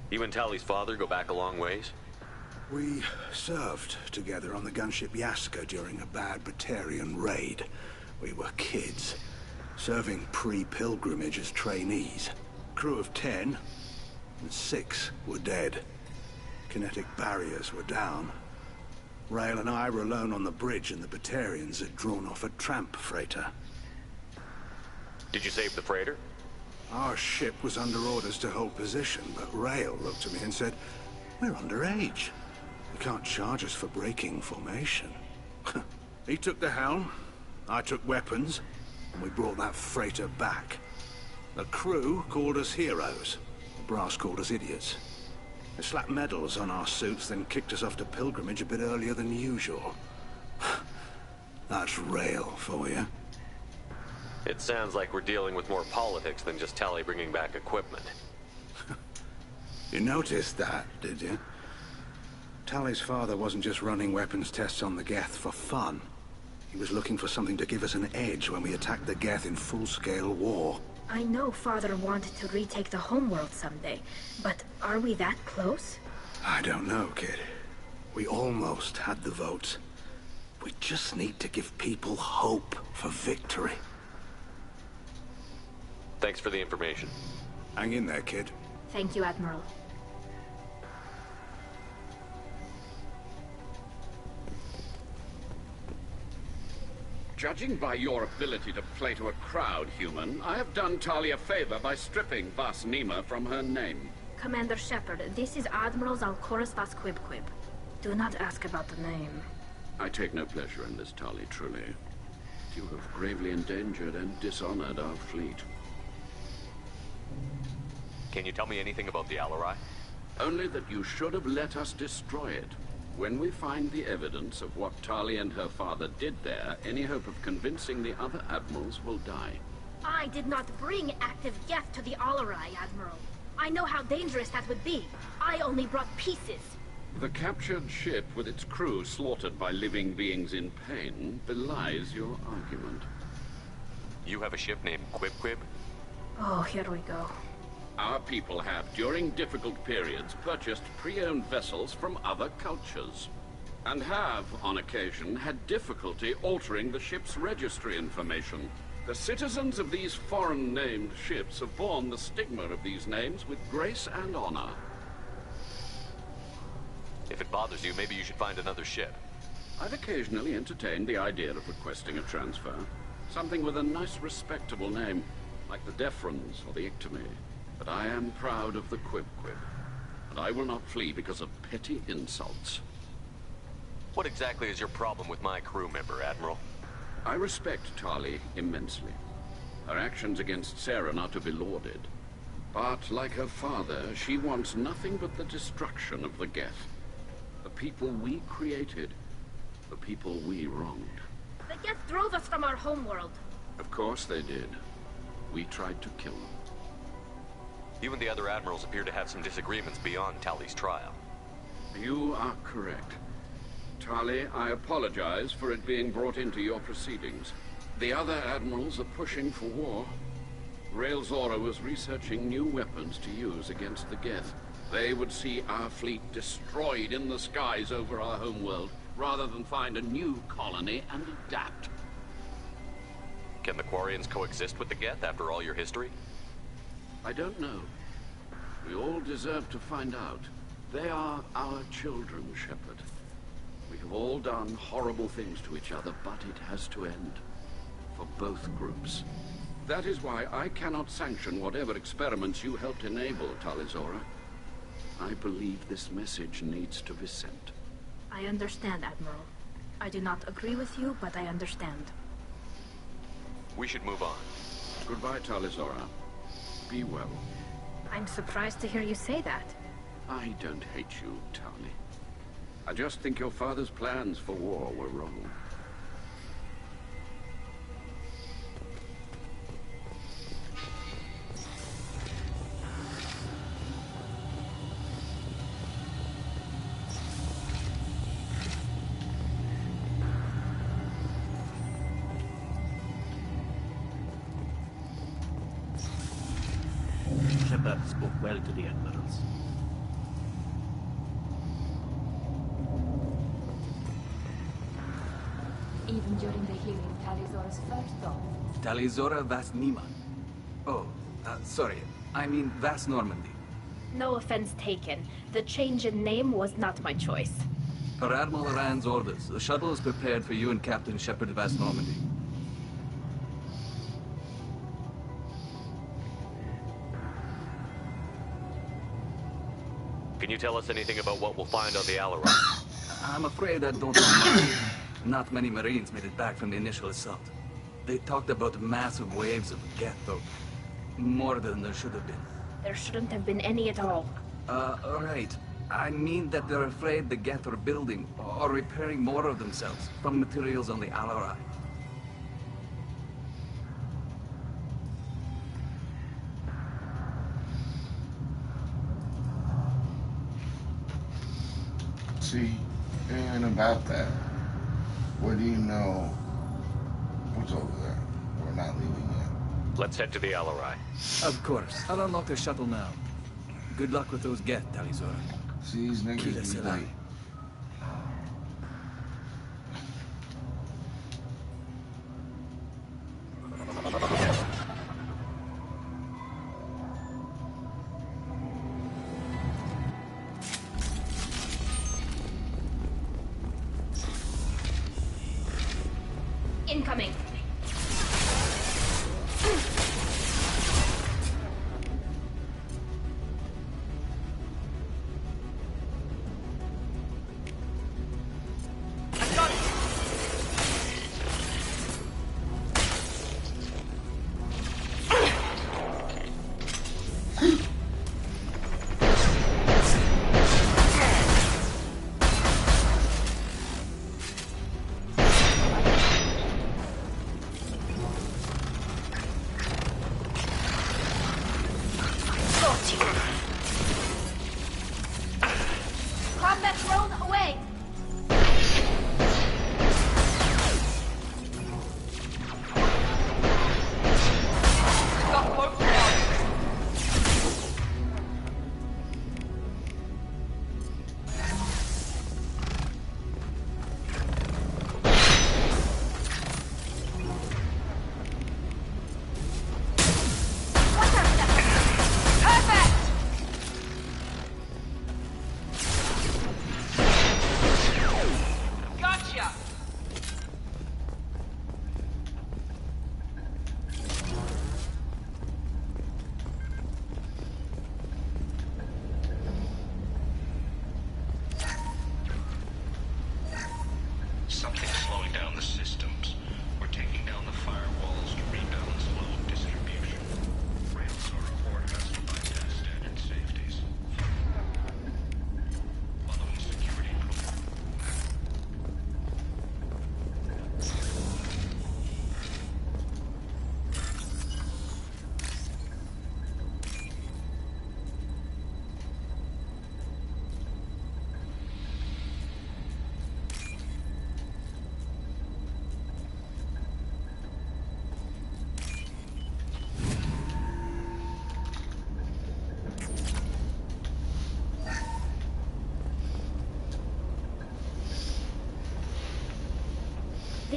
You and Tali's father go back a long ways? We served together on the gunship Yaska during a bad Batarian raid. We were kids, serving pre-pilgrimage as trainees. Crew of 10, and 6 were dead. Kinetic barriers were down. Rail and I were alone on the bridge, and the Batarians had drawn off a tramp freighter. Did you save the freighter? Our ship was under orders to hold position, but Rail looked at me and said, "We're underage. You can't charge us for breaking formation." He took the helm, I took weapons, and we brought that freighter back. The crew called us heroes. The brass called us idiots. They slapped medals on our suits, then kicked us off to pilgrimage a bit earlier than usual. That's Rail for you. It sounds like we're dealing with more politics than just Tali bringing back equipment. You noticed that, did you? Tali's father wasn't just running weapons tests on the Geth for fun. He was looking for something to give us an edge when we attacked the Geth in full-scale war. I know Father wanted to retake the homeworld someday, but are we that close? I don't know, kid. We almost had the votes. We just need to give people hope for victory. Thanks for the information. Hang in there, kid. Thank you, Admiral. Judging by your ability to play to a crowd, human, I have done Tali a favor by stripping Vas Nima from her name. Commander Shepard, this is Admiral Zalkoris Vas Quibquib. Do not ask about the name. I take no pleasure in this, Tali, truly. You have gravely endangered and dishonored our fleet. Can you tell me anything about the Alarai? Only that you should have let us destroy it. When we find the evidence of what Tali and her father did there, any hope of convincing the other admirals will die. I did not bring active Geth to the Alarai, Admiral. I know how dangerous that would be. I only brought pieces. The captured ship with its crew slaughtered by living beings in pain belies your argument. You have a ship named Quib-Quib? Oh, here we go. Our people have, during difficult periods, purchased pre-owned vessels from other cultures, and have, on occasion, had difficulty altering the ship's registry information. The citizens of these foreign-named ships have borne the stigma of these names with grace and honor. If it bothers you, maybe you should find another ship. I've occasionally entertained the idea of requesting a transfer. Something with a nice, respectable name, like the Defrons or the Ictomy. But I am proud of the Quib-Quib, and I will not flee because of petty insults. What exactly is your problem with my crew member, Admiral? I respect Tali immensely. Her actions against Saren are to be lauded. But, like her father, she wants nothing but the destruction of the Geth. The people we created, the people we wronged. The Geth drove us from our homeworld. Of course they did. We tried to kill them. You and the other admirals appear to have some disagreements beyond Tali's trial. You are correct. Tali, I apologize for it being brought into your proceedings. The other admirals are pushing for war. Rail Zora was researching new weapons to use against the Geth. They would see our fleet destroyed in the skies over our homeworld, rather than find a new colony and adapt. Can the Quarians coexist with the Geth after all your history? I don't know. We all deserve to find out. They are our children, Shepard. We have all done horrible things to each other, but it has to end. For both groups. That is why I cannot sanction whatever experiments you helped enable, Tali'Zorah. I believe this message needs to be sent. I understand, Admiral. I do not agree with you, but I understand. We should move on. Goodbye, Tali'Zorah. Be well. I'm surprised to hear you say that. I don't hate you, Tali. I just think your father's plans for war were wrong. Shepard spoke well to the admirals. Even during the hearing, Tali'Zorah's first thought. Tali'Zorah Vas Nima. Oh, sorry. I mean Vas Normandy. No offense taken. The change in name was not my choice. Per Admiral Rand's orders, the shuttle is prepared for you and Captain Shepard Vas Normandy. Can you tell us anything about what we'll find on the Alarai? I'm afraid I don't know much. Not many Marines made it back from the initial assault. They talked about massive waves of Geth, though. More than there should have been. There shouldn't have been any at all. Right. I mean that they're afraid the Geth are building or repairing more of themselves from materials on the Alarai. See, and about that, what do you know? What's over there? We're not leaving yet. Let's head to the Alarai. Of course. I'll unlock the shuttle now. Good luck with those Geth, Tali'Zorah. See, these niggas be like... Incoming.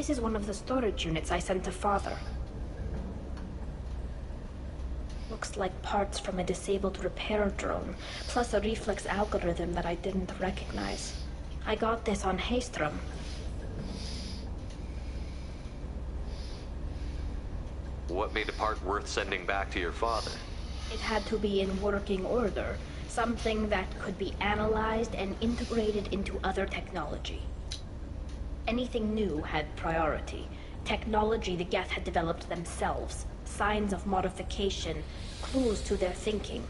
This is one of the storage units I sent to Father. Looks like parts from a disabled repair drone, plus a reflex algorithm that I didn't recognize. I got this on Haystrom. What made a part worth sending back to your father? It had to be in working order. Something that could be analyzed and integrated into other technology. Anything new had priority. Technology the Geth had developed themselves. Signs of modification, clues to their thinking.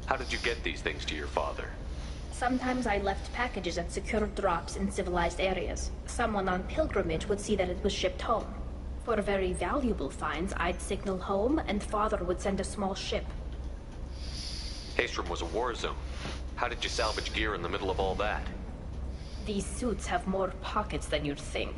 How did you get these things to your father? Sometimes I left packages at secure drops in civilized areas. Someone on pilgrimage would see that it was shipped home. For very valuable finds, I'd signal home, and Father would send a small ship. Haystrom was a war zone. How did you salvage gear in the middle of all that? These suits have more pockets than you'd think.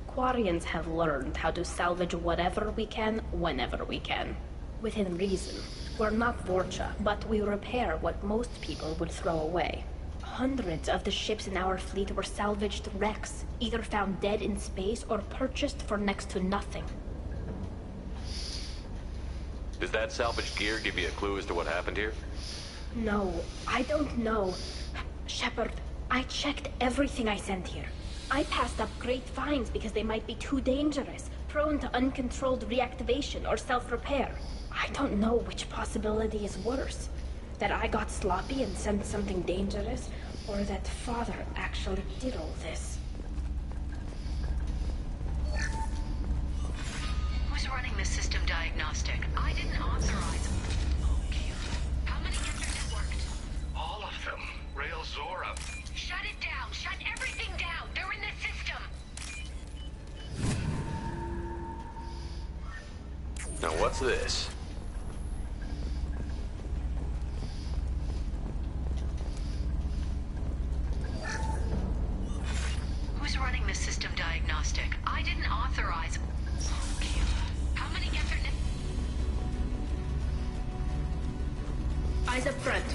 Quarians have learned how to salvage whatever we can, whenever we can. Within reason. We're not Vorcha, but we repair what most people would throw away. Hundreds of the ships in our fleet were salvaged wrecks, either found dead in space or purchased for next to nothing. Does that salvaged gear give you a clue as to what happened here? No, I don't know. Shepard, I checked everything I sent here. I passed up great finds because they might be too dangerous, prone to uncontrolled reactivation or self-repair. I don't know which possibility is worse. That I got sloppy and sent something dangerous, or that Father actually did all this. Who's running the system diagnostic? I didn't authorize. How many gets are networked? All of them. Rail Zora. Shut it down! Shut everything down! They're in the system! Now what's this? Who's running the system diagnostic? I didn't authorize. How many gets are Eyes up front.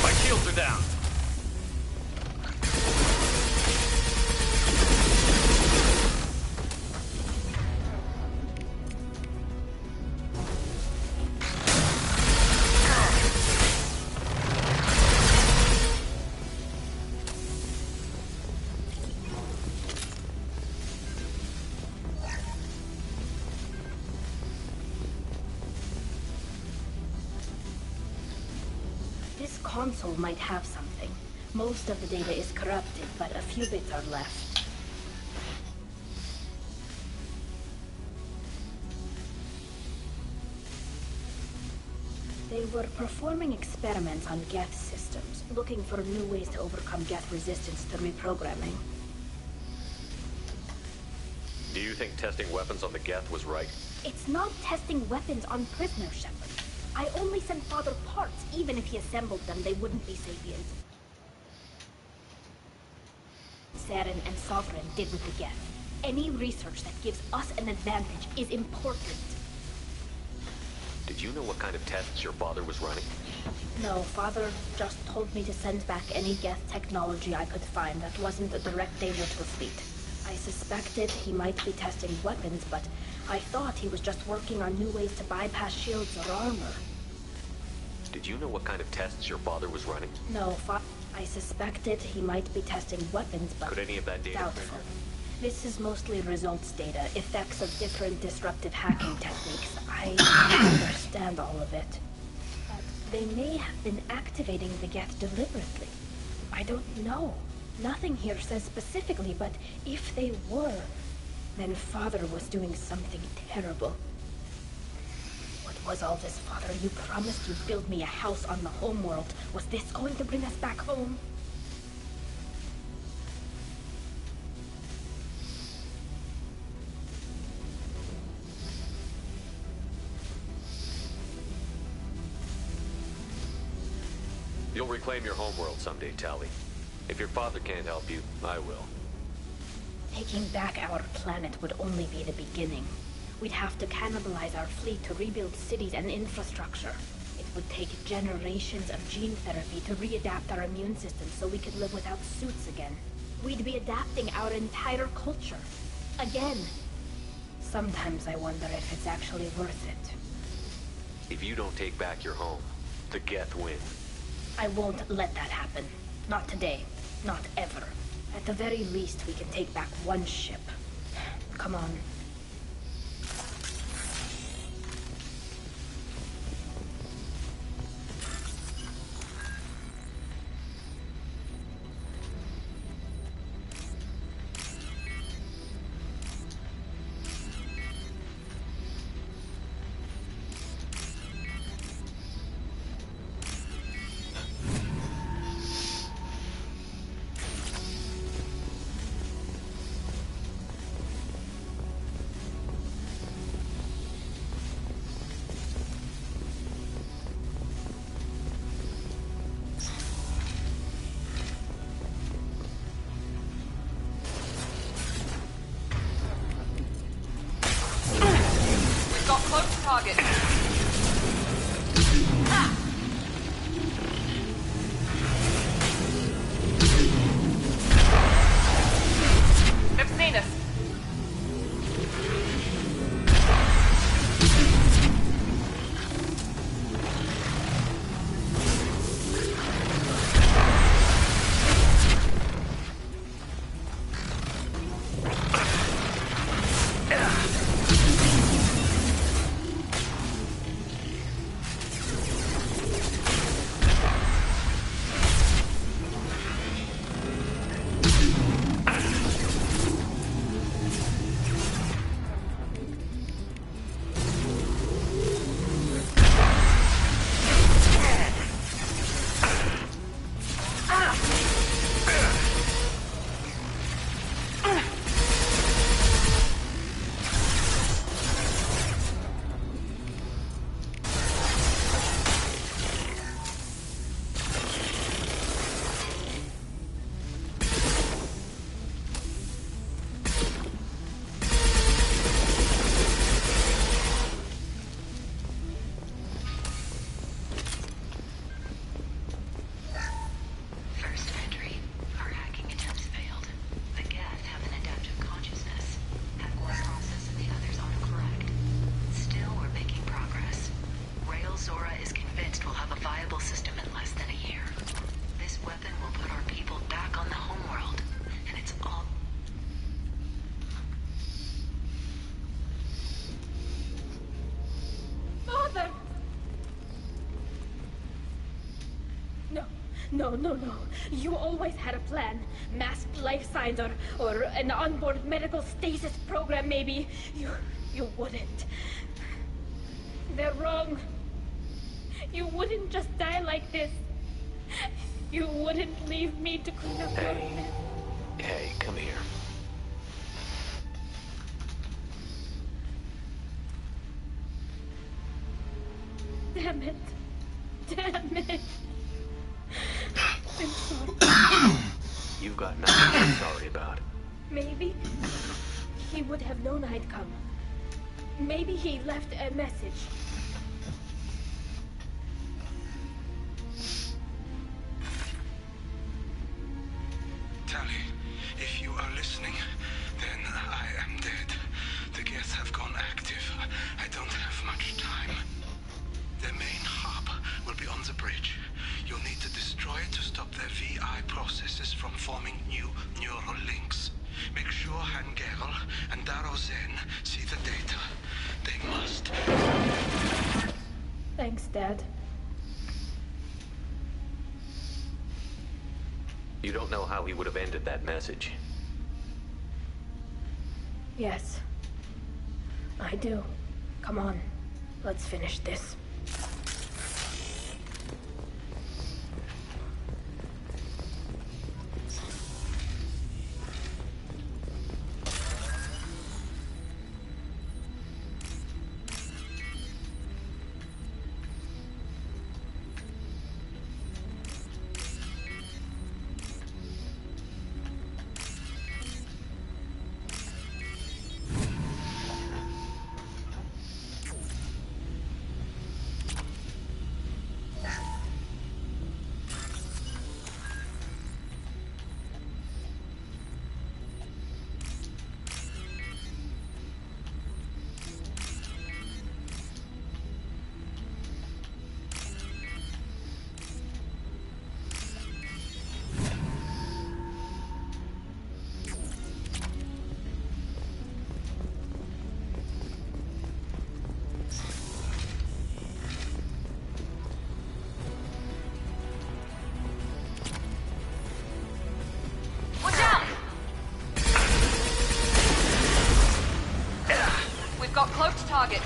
My shields are down. This console might have something. Most of the data is corrupted, but a few bits are left. They They were performing experiments on Geth systems, looking for new ways to overcome Geth resistance to reprogramming. Do you think testing weapons on the Geth was right? It's not testing weapons on prisoners, Shepard. I only sent Father parts. Even if he assembled them, they wouldn't be sapient. Saren and Sovereign did with the Geth. Any research that gives us an advantage is important. Did you know what kind of tests your father was running? No, Father just told me to send back any Geth technology I could find that wasn't a direct danger to the fleet. I suspected he might be testing weapons, but I thought he was just working on new ways to bypass shields or armor. Did you know what kind of tests your father was running? No, I suspected he might be testing weapons, but could any of that data doubtful. This is mostly results data, effects of different disruptive hacking techniques. I don't understand all of it. But they may have been activating the Geth deliberately. I don't know. Nothing here says specifically, but if they were, then Father was doing something terrible. What was all this, Father? You promised you'd build me a house on the homeworld. Was this going to bring us back home? You'll reclaim your homeworld someday, Tali. If your father can't help you, I will. Taking back our planet would only be the beginning. We'd have to cannibalize our fleet to rebuild cities and infrastructure. It would take generations of gene therapy to readapt our immune system so we could live without suits again. We'd be adapting our entire culture. Again. Sometimes I wonder if it's actually worth it. If you don't take back your home, the Geth win. I won't let that happen. Not today. Not ever. At the very least, we can take back one ship. Come on. Target. They've seen us. No. You always had a plan. Masked life signs or an onboard medical stasis program, maybe. You wouldn't. They're wrong. You wouldn't just die like this. You wouldn't leave me to clean up your mess. Hey, come here. Damn it. Damn it. I'm sorry. You've got nothing to be sorry about. Maybe he would have known I'd come. Maybe he left a message. Tali, if you are listening, then I am dead. The Geth have gone active. I don't have much time. Their main hub will be on the bridge. You'll need to destroy it to stop their VI processes from forming new neural links. Make sure Hangerl and Daro Zen see the data. They must. Thanks, Dad. You don't know how he would have ended that message. Yes. I do. Come on. Let's finish this. Got cloaked target.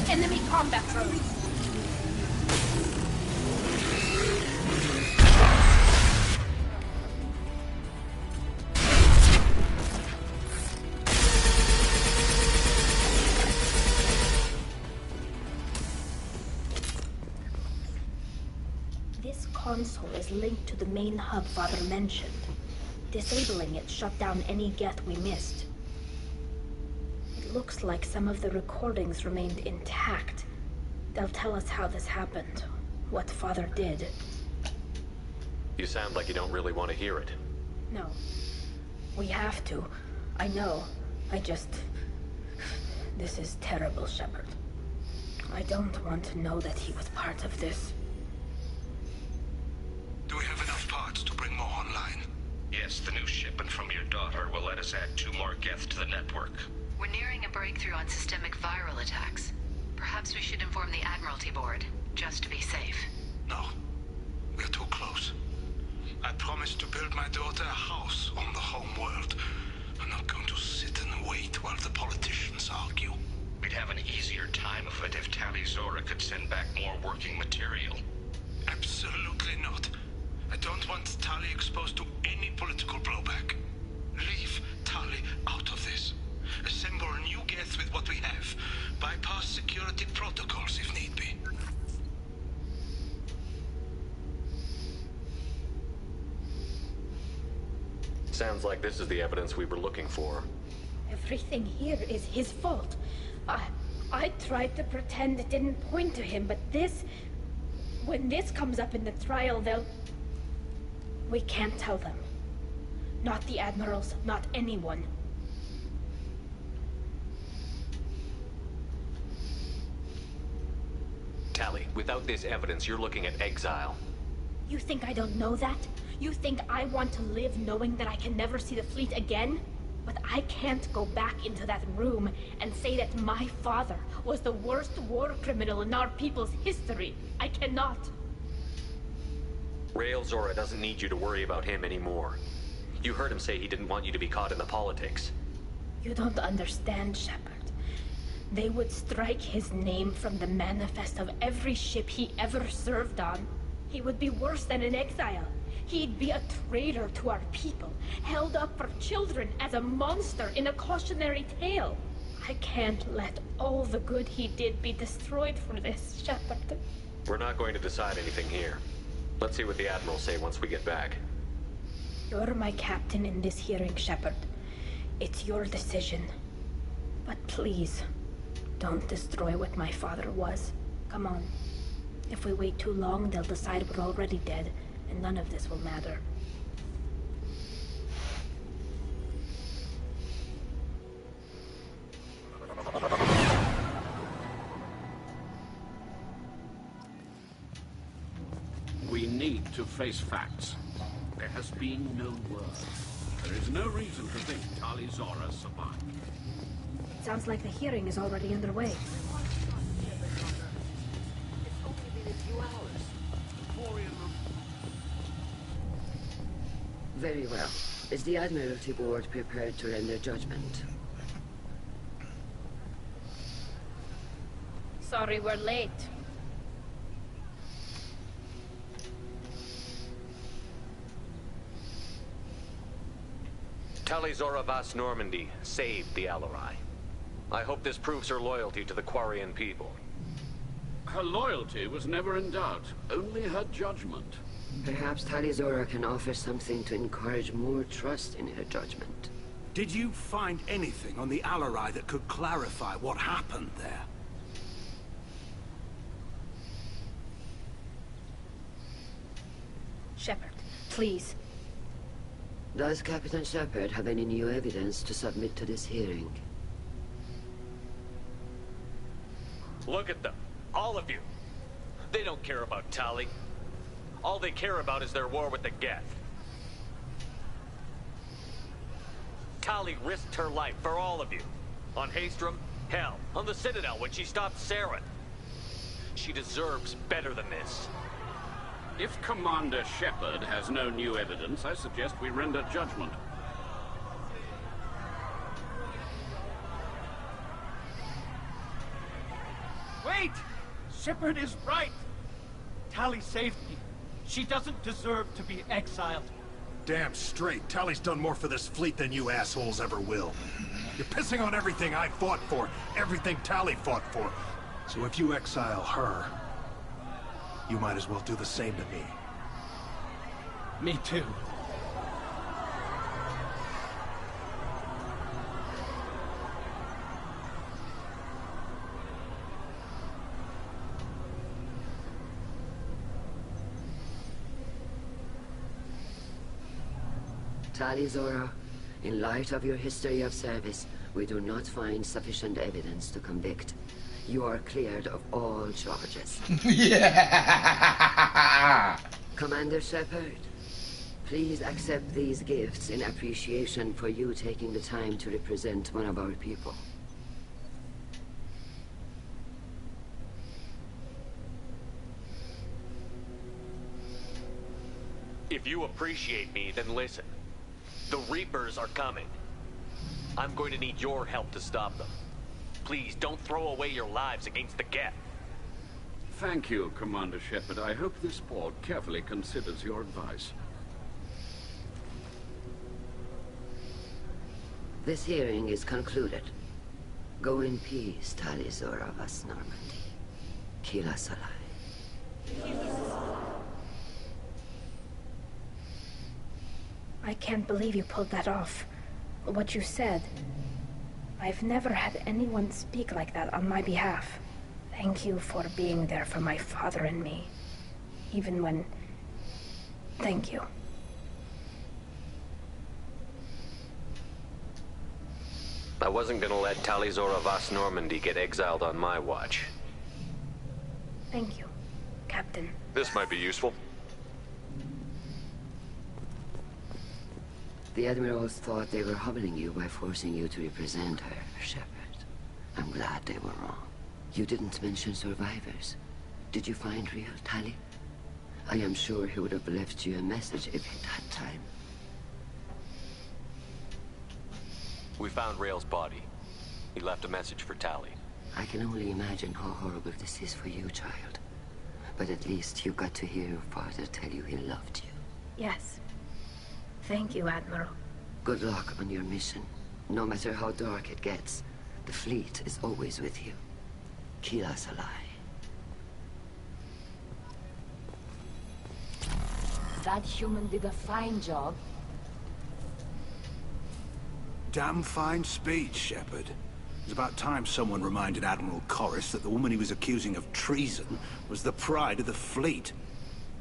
Enemy combat drones. This console is linked to the main hub Father mentioned. Disabling it shut down any Geth we missed. It looks like some of the recordings remained intact. They'll tell us how this happened, what Father did. You sound like you don't really want to hear it. No. We have to. I know. This is terrible, Shepard. I don't want to know that he was part of this. Do we have enough parts to bring more online? Yes, the new shipment from your daughter will let us add 2 more Geth to the network. We're nearing a breakthrough on systemic viral attacks. Perhaps we should inform the Admiralty Board, just to be safe. No. We're too close. I promised to build my daughter a house on the home world. I'm not going to sit and wait while the politicians argue. We'd have an easier time of it if Tali Zora could send back more working material. Absolutely not. I don't want Tali exposed to any political blowback. Leave Tali out of this. Assemble new Geth with what we have. Bypass security protocols if need be. Sounds like this is the evidence we were looking for. Everything here is his fault. I tried to pretend it didn't point to him, but when this comes up in the trial, we can't tell them. Not the admirals, not anyone. Without this evidence, you're looking at exile. You think I don't know that? You think I want to live knowing that I can never see the fleet again? But I can't go back into that room and say that my father was the worst war criminal in our people's history. I cannot. Rael Zora doesn't need you to worry about him anymore. You heard him say he didn't want you to be caught in the politics. You don't understand, Shepard. They would strike his name from the manifest of every ship he ever served on. He would be worse than an exile. He'd be a traitor to our people, held up for children as a monster in a cautionary tale. I can't let all the good he did be destroyed for this, Shepard. We're not going to decide anything here. Let's see what the Admiral say once we get back. You're my captain in this hearing, Shepard. It's your decision. But please, don't destroy what my father was. Come on. If we wait too long, they'll decide we're already dead, and none of this will matter. We need to face facts. There has been no word. There is no reason to think Tali Zora survived. Sounds like the hearing is already underway. Very well. Is the Admiralty Board prepared to render judgment? Sorry we're late. Tali Zora Vas Normandy saved the Alarai. I hope this proves her loyalty to the Quarian people. Her loyalty was never in doubt, only her judgment. Perhaps Tali Zora can offer something to encourage more trust in her judgment. Did you find anything on the Alarai that could clarify what happened there? Shepard, please. Does Captain Shepard have any new evidence to submit to this hearing? Look at them. All of you. They don't care about Tali. All they care about is their war with the Geth. Tali risked her life for all of you. On Haestrom, hell, on the Citadel when she stopped Saren. She deserves better than this. If Commander Shepard has no new evidence, I suggest we render judgment. Wait! Shepard is right! Tali saved me. She doesn't deserve to be exiled. Damn straight. Tali's done more for this fleet than you assholes ever will. You're pissing on everything I fought for, everything Tali fought for. So if you exile her, you might as well do the same to me. Me too. Tali Zora, in light of your history of service, we do not find sufficient evidence to convict. You are cleared of all charges. Yeah! Commander Shepard, please accept these gifts in appreciation for you taking the time to represent one of our people. If you appreciate me, then listen. The Reapers are coming. I'm going to need your help to stop them. Please, don't throw away your lives against the Geth. Thank you, Commander Shepard. I hope this board carefully considers your advice. This hearing is concluded. Go in peace, Tali Zora Vas Normandy. Kila Salai. I can't believe you pulled that off. What you said. I've never had anyone speak like that on my behalf. Thank you for being there for my father and me. Even when... Thank you. I wasn't gonna let Tali Zora Vas Normandy get exiled on my watch. Thank you. This might be useful. The Admirals thought they were humbling you by forcing you to represent her, Shepard. I'm glad they were wrong. You didn't mention survivors. Did you find real Tali? I am sure he would have left you a message if he'd had time. We found Rail's body. He left a message for Tali. I can only imagine how horrible this is for you, child. But at least you got to hear your father tell you he loved you. Yes. Thank you, Admiral. Good luck on your mission. No matter how dark it gets, the fleet is always with you. Keela Salai. That human did a fine job. Damn fine speech, Shepard. It's about time someone reminded Admiral Corris that the woman he was accusing of treason was the pride of the fleet.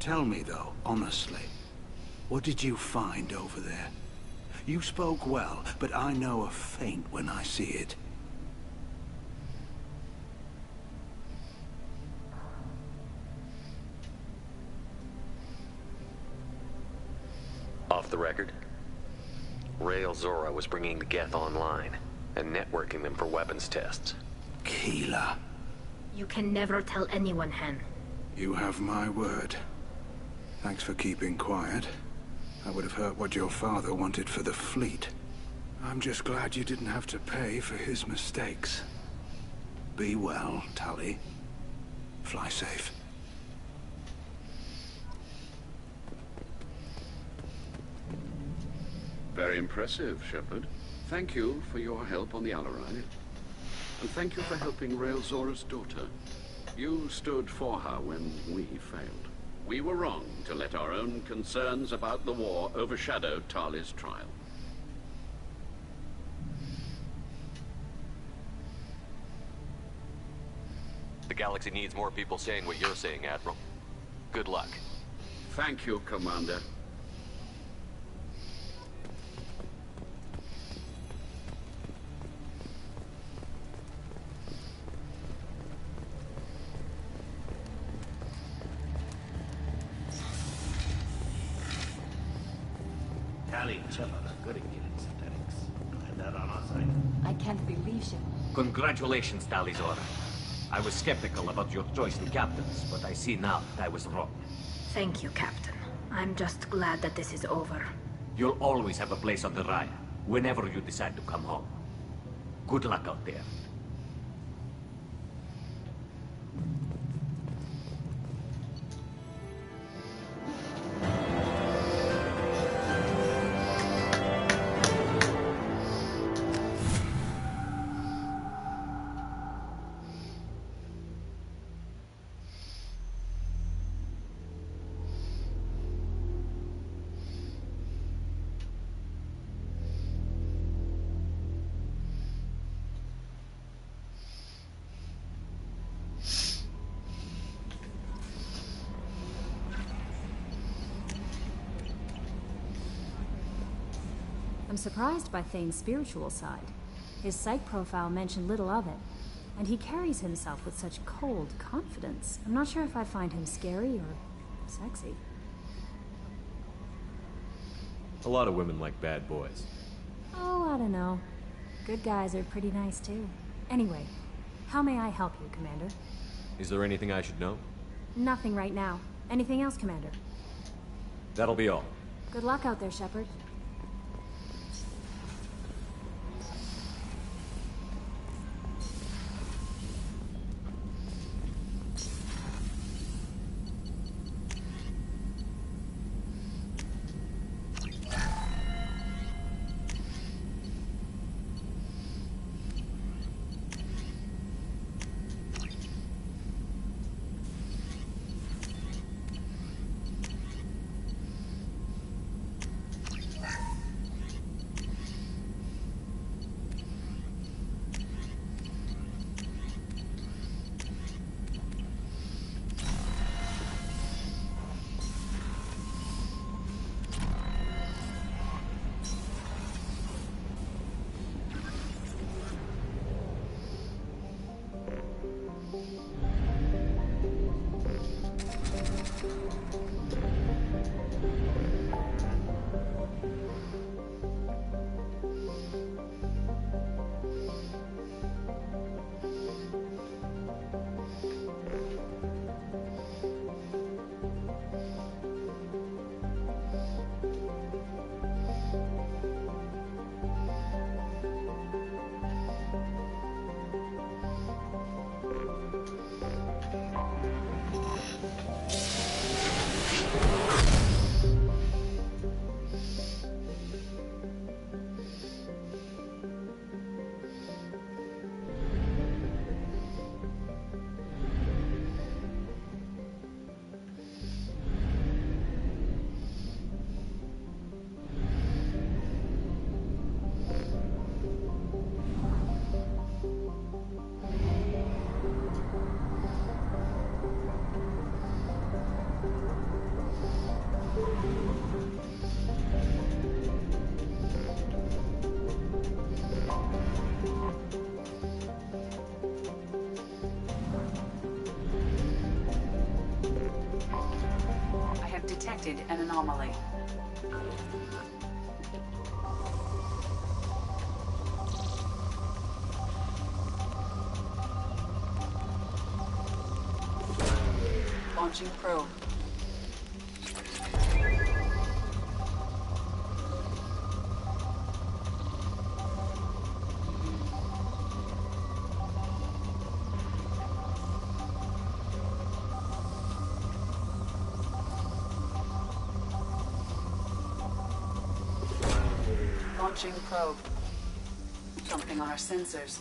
Tell me, though, honestly, what did you find over there? You spoke well, but I know a feint when I see it. Off the record, Rael Zora was bringing the Geth online and networking them for weapons tests. Keela. You can never tell anyone, Hen. You have my word. Thanks for keeping quiet. I would have heard what your father wanted for the fleet. I'm just glad you didn't have to pay for his mistakes. Be well, Tali. Fly safe. Very impressive, Shepard. Thank you for your help on the Alarai. And thank you for helping Rael Zora's daughter. You stood for her when we failed. We were wrong to let our own concerns about the war overshadow Tali's trial. The galaxy needs more people saying what you're saying, Admiral. Good luck. Thank you, Commander. Tali and Shepard are good at getting synthetics. Glad that on our side. I can't believe she... Congratulations, Tali Zora. I was skeptical about your choice in captains, but I see now that I was wrong. Thank you, Captain. I'm just glad that this is over. You'll always have a place on the Raya, whenever you decide to come home. Good luck out there. I'm surprised by Thane's spiritual side. His psych profile mentioned little of it, and he carries himself with such cold confidence. I'm not sure if I find him scary or sexy. A lot of women like bad boys. Oh, I don't know. Good guys are pretty nice too. Anyway, how may I help you, Commander? Is there anything I should know? Nothing right now. Anything else, Commander? That'll be all. Good luck out there, Shepard. detected an anomaly. Launching probe. Launching probe. Something on our sensors.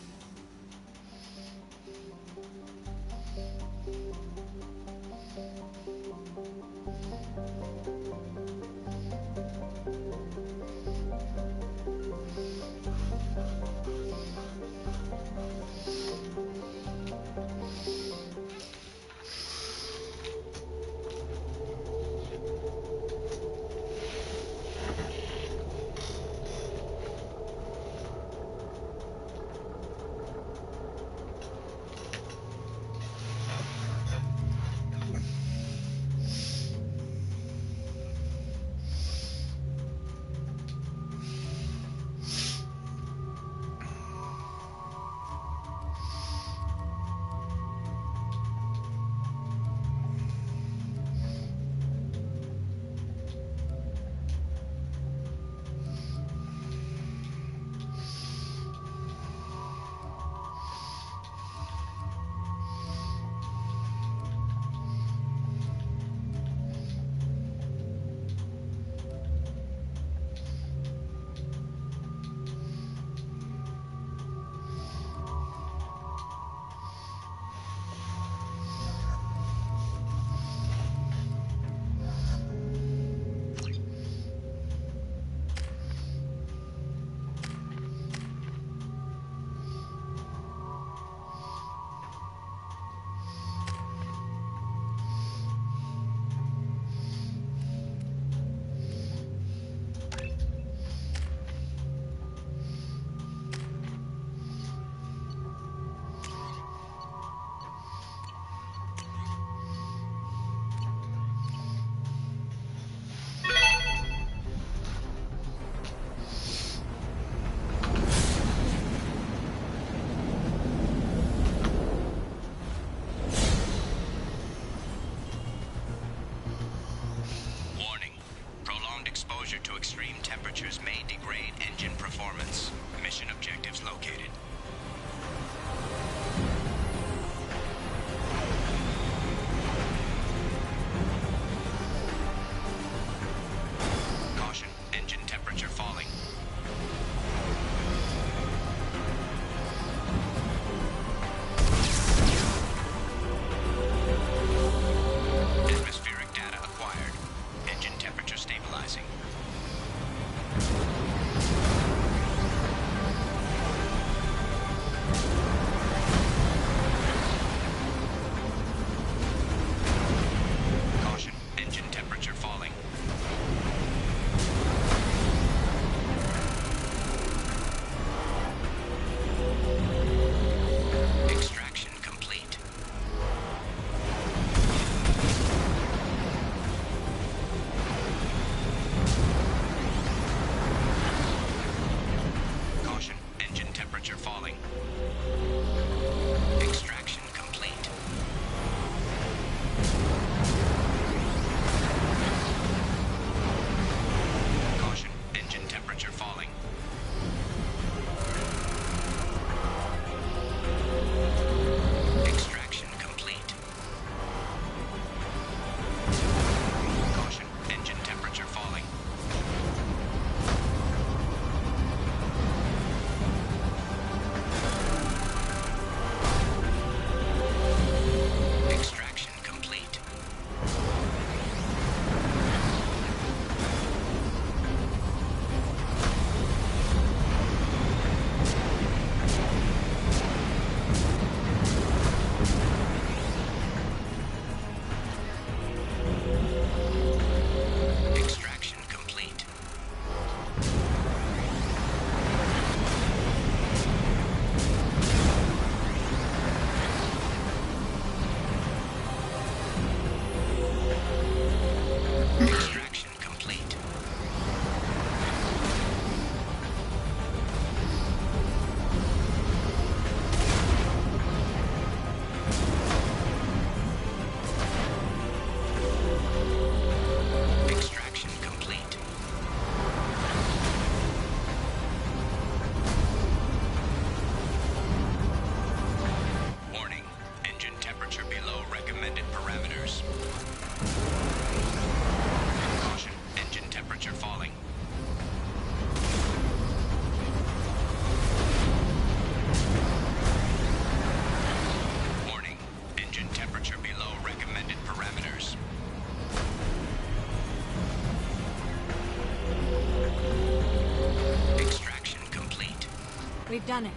We've done it.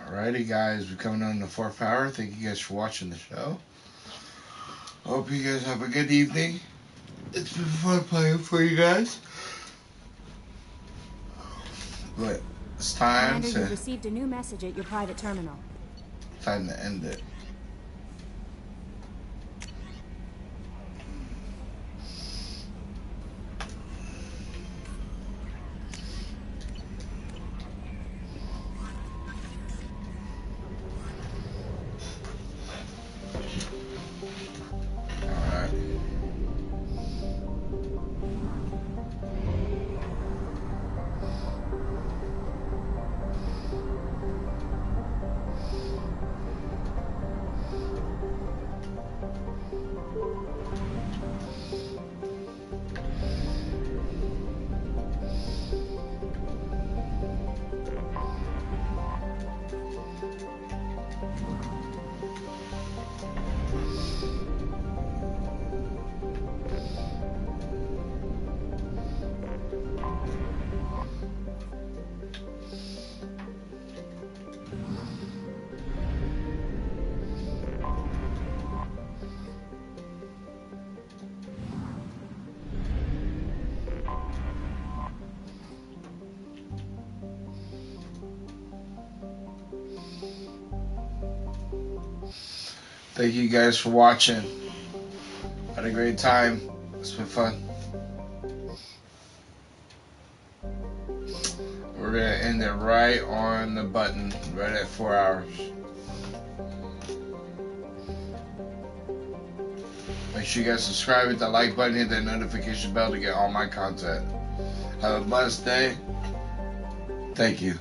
Alrighty, guys, we're coming on the 4th hour. Thank you guys for watching the show. Hope you guys have a good evening. It's been fun playing for you guys. But it's time Commander, to you received a new message at your private terminal. time to end it. Thank you guys for watching. Had a great time. It's been fun. We're gonna end it right on the button, right at 4 hours. Make sure you guys subscribe, hit that like button, hit that notification bell to get all my content. Have a blessed day. Thank you.